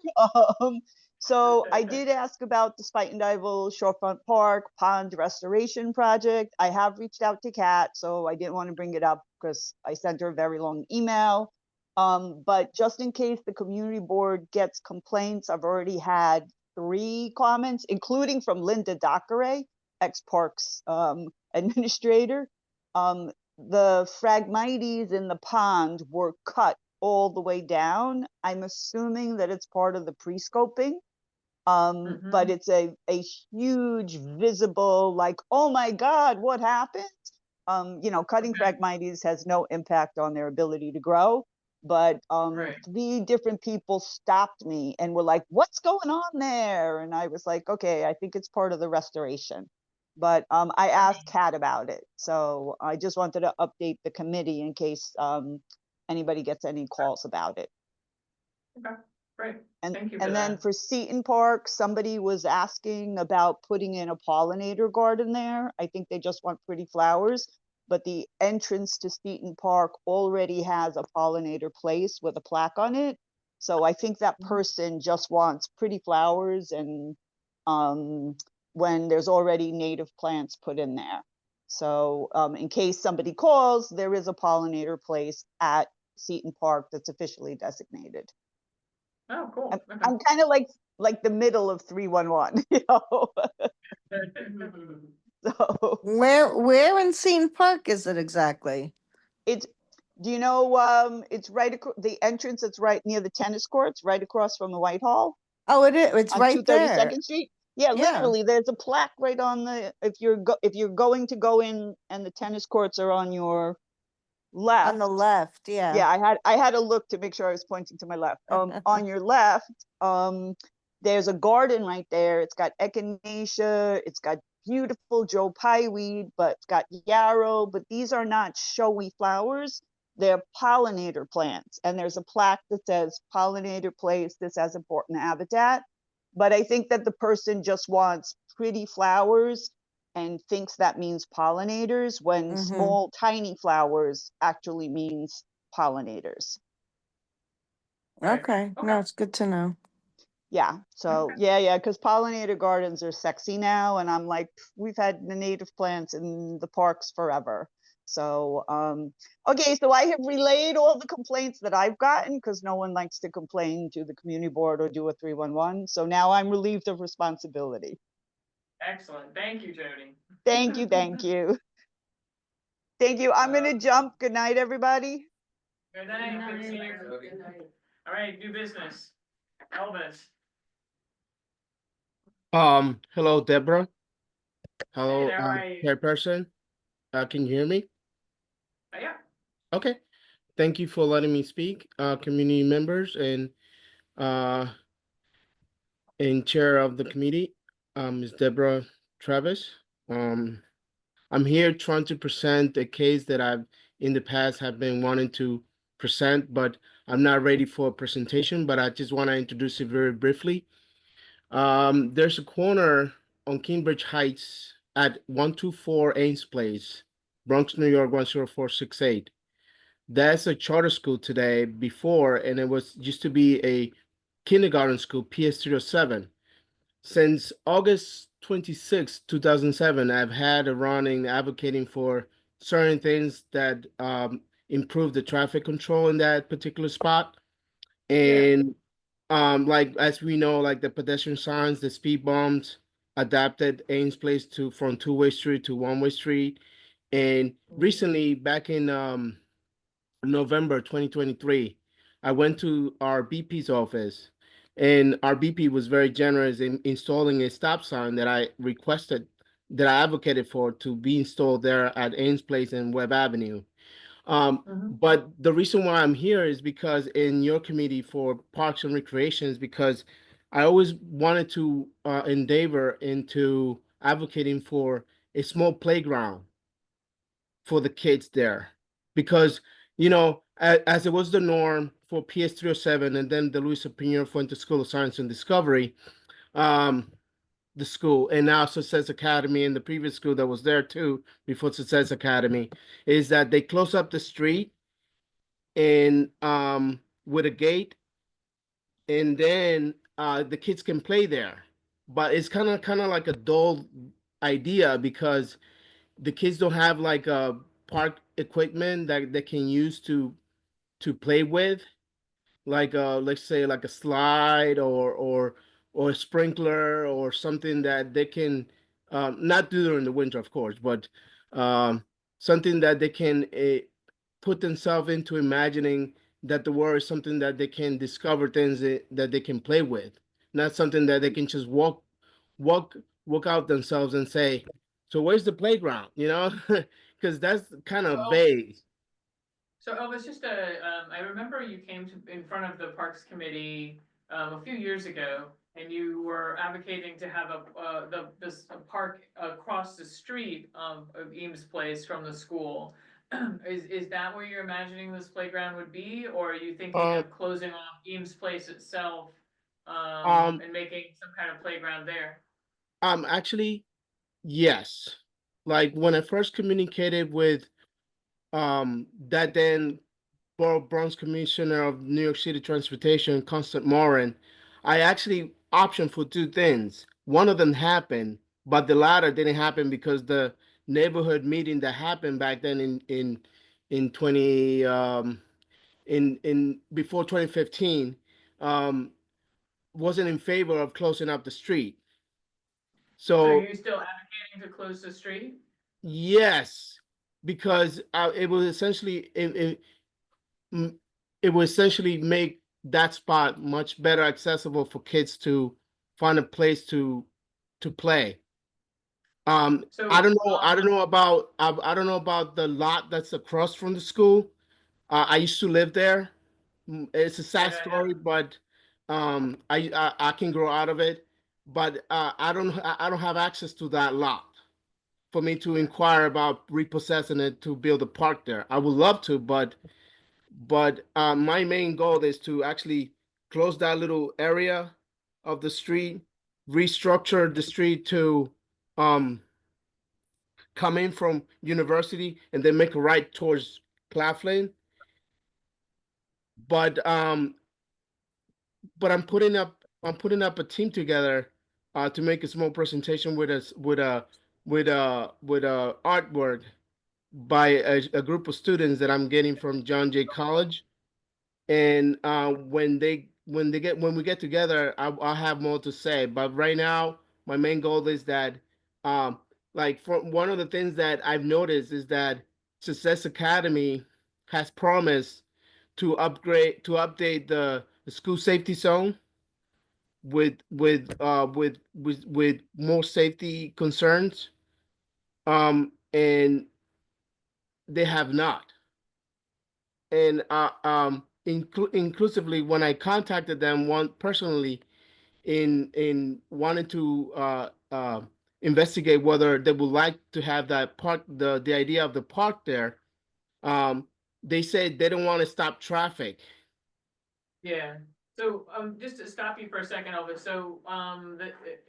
So I did ask about the Spuyten Shorefront Park Pond Restoration Project. I have reached out to Kat, so I didn't want to bring it up because I sent her a very long email. But just in case the community board gets complaints, I've already had 3 comments, including from Linda Dockeray, ex-Parks administrator. The Phragmites in the pond were cut all the way down. I'm assuming that it's part of the pre-scoping. But it's a huge visible, like, oh my God, what happened? You know, cutting Phragmites has no impact on their ability to grow. But 3 different people stopped me and were like, what's going on there? And I was like, okay, I think it's part of the restoration. But I asked Kat about it. So I just wanted to update the committee in case anybody gets any calls about it. Okay, great. And, Thank you for and then that. for Seton Park, somebody was asking about putting in a pollinator garden there. I think they just want pretty flowers, but the entrance to Seton Park already has a pollinator place with a plaque on it. So I think that person just wants pretty flowers and when there's already native plants put in there. So in case somebody calls, there is a pollinator place at Seton Park that's officially designated. Oh, cool. I'm kind of like the middle of 311, you know. So Where in Seton Park is it exactly? it's, do you know, it's right across the entrance. It's right near the tennis courts, right across from the Whitehall. Oh, it is. It's On right there. 232nd Street. Yeah, Yeah. literally, there's a plaque right on the, if you're going to go in and the tennis courts are on your left. On the left, Yeah, yeah. I had to look to make sure I was pointing to my left. On your left, there's a garden right there. It's got echinacea, it's got beautiful Joe Pye weed, but it's got yarrow, but these are not showy flowers. They're pollinator plants. And there's a plaque that says pollinator place, this has important habitat. But I think that the person just wants pretty flowers and thinks that means pollinators when Mhm. small, tiny flowers actually means pollinators. Right. Okay, no, it's good to know. Yeah, so Okay. yeah, because pollinator gardens are sexy now, and I'm like, we've had the native plants in the parks forever. So, okay, so I have relayed all the complaints that I've gotten because no one likes to complain to the community board or do a 311. So now I'm relieved of responsibility. Excellent. Thank you, Jody. Thank you, thank you. Thank you. I'm gonna jump. Good night, everybody. Good night. Good to see you. Good night. All right, new business. Elvis. Hello, Deborah. Hello, Hey, how are you? chairperson. Can you hear me? Yeah. Okay. Thank you for letting me speak, community members uh, and chair of the committee, Ms. Deborah Travis. I'm here trying to present a case that I've in the past have been wanting to present, but I'm not ready for a presentation, but I just want to introduce it very briefly. There's a corner on Cambridge Heights at 124 Ames Place, Bronx, New York 10468. That's a charter school today before, and it was used to be a kindergarten school, PS307. Since August 26, 2007, I've had a running advocating for certain things that improve the traffic control in that particular spot. And like as we know, like the pedestrian signs, the speed bumps, adapted Ames Place to from two-way street to one-way street. And recently, back in November 2023, I went to our BP's office, and our BP was very generous in installing a stop sign that I requested, that I advocated for to be installed there at Ames Place and Webb Avenue. But the reason why I'm here is because in your committee for Parks and Recreations, because I always wanted to endeavor into advocating for a small playground for the kids there, because as it was the norm for PS307 and then the Luis Pinheiro Fuente School of Science and Discovery, the school, and now Success Academy and the previous school that was there too before Success Academy, is that they close up the street and with a gate, and then the kids can play there. But it's kind of like a dull idea because the kids don't have like a park equipment that they can use to play with, like let's say like a slide or a sprinkler or something that they can not do during the winter, of course, but um, something that they can put themselves into imagining that the world is something that they can discover things that they can play with, not something that they can just walk walk out themselves and say, so where's the playground, because that's kind of Well, vague. So Elvis, I remember you came in front of the Parks Committee a few years ago, and you were advocating to have this park across the street of Eames Place from the school. Is that where you're imagining this playground would be, or are you thinking of closing off Eames Place itself and making some kind of playground there? Actually, yes. Like when I first communicated with that then Borough Bronx Commissioner of New York City Transportation, Constant Moran, I actually optioned for two things. One of them happened, but the latter didn't happen because the neighborhood meeting that happened back then in 20 in before 2015 wasn't in favor of closing up the street. So are So you still advocating to close the street? yes, because it was essentially it would essentially make that spot much better accessible for kids to find a place to to play. So, I don't know. I don't know about. I don't know about the lot that's across from the school. I used to live there. It's a sad Yeah. story, but I can grow out of it. But I don't have access to that lot for me to inquire about repossessing it to build a park there. I would love to, but my main goal is to actually close that little area of the street, restructure the street to come in from University and then make a right towards Claflin. But I'm putting up a team together to make a small presentation with us with a artwork by a group of students that I'm getting from John Jay College. And when we get together, I'll have more to say. But right now, my main goal is that like for one of the things that I've noticed is that Success Academy has promised to update the school safety zone with more safety concerns. And they have not. And inclusively, when I contacted them personally in wanting to investigate whether they would like to have that park, the idea of the park there, they said they don't want to stop traffic. Yeah, so, just to stop you for a second, Elvis, so,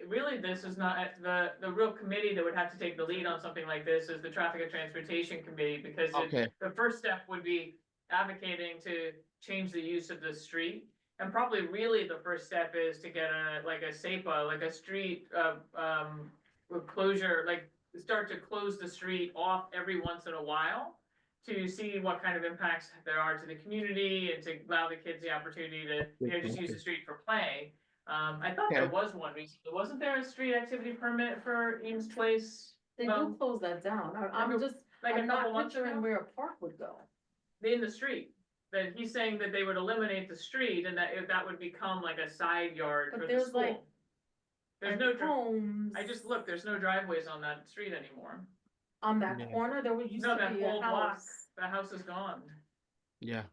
really, this is not, the real committee that would have to take the lead on something like this is the Traffic and Transportation Committee, because Okay. the first step would be advocating to change the use of the street. And probably really the first step is to get a SAPA, like a street, closure, like, start to close the street off every once in a while to see what kind of impacts there are to the community and to allow the kids the opportunity to, just use the street for play. I thought there Okay. was one recently. Wasn't there a street activity permit for Eames Place? They do close that down. I'm just, Like a I'm couple not months picturing ago? where a park would go. In the street. That he's saying that they would eliminate the street and that would become like a side yard But for the there's, school. like, There's And no, homes. I just looked, there's no driveways on that street anymore. On that Yeah. corner, there used No, to that be whole a block, house. the house is gone. Yeah.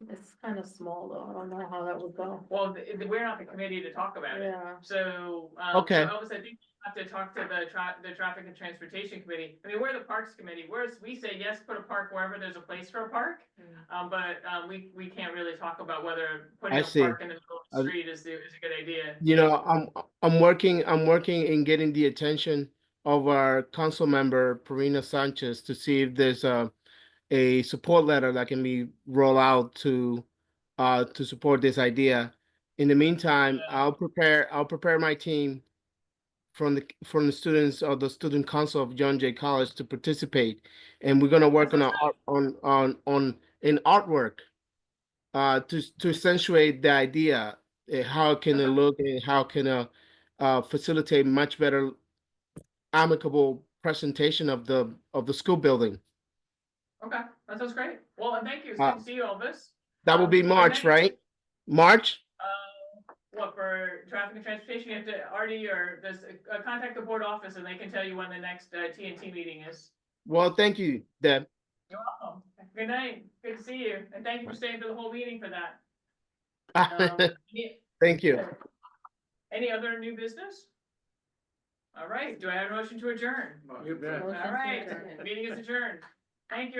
It's kind of small though. I don't know how that would go. Well, we're not the committee to talk about it. Yeah. So, Okay. so Elvis, I think you have to talk to the Traffic and Transportation Committee. I mean, we're the Parks Committee, we say, yes, put a park wherever there's a place for a park. But we can't really talk about whether putting I a see. park in the middle of the street is a good idea. You know, I'm working in getting the attention of our council member, Perina Sanchez, to see if there's a support letter that can be rolled out to support this idea. In the meantime, I'll prepare my team from the students of the student council of John Jay College to participate, and we're gonna work on an artwork to accentuate the idea, how can it look and how can facilitate much better amicable presentation of the school building. Okay, that sounds great. Well, and thank you. It's Uh, good to see you, Elvis. That will be the March, next- right? March? What, for traffic and transportation, you have to, Artie, or this, contact the board office and they can tell you when the next TNT meeting is. Well, thank you, Deb. You're welcome. Good night. Good to see you. And thank you for staying through the whole meeting for that. Thank you. Any other new business? All right, do I have a motion to adjourn? You bet. All right, the meeting is adjourned. Thank you.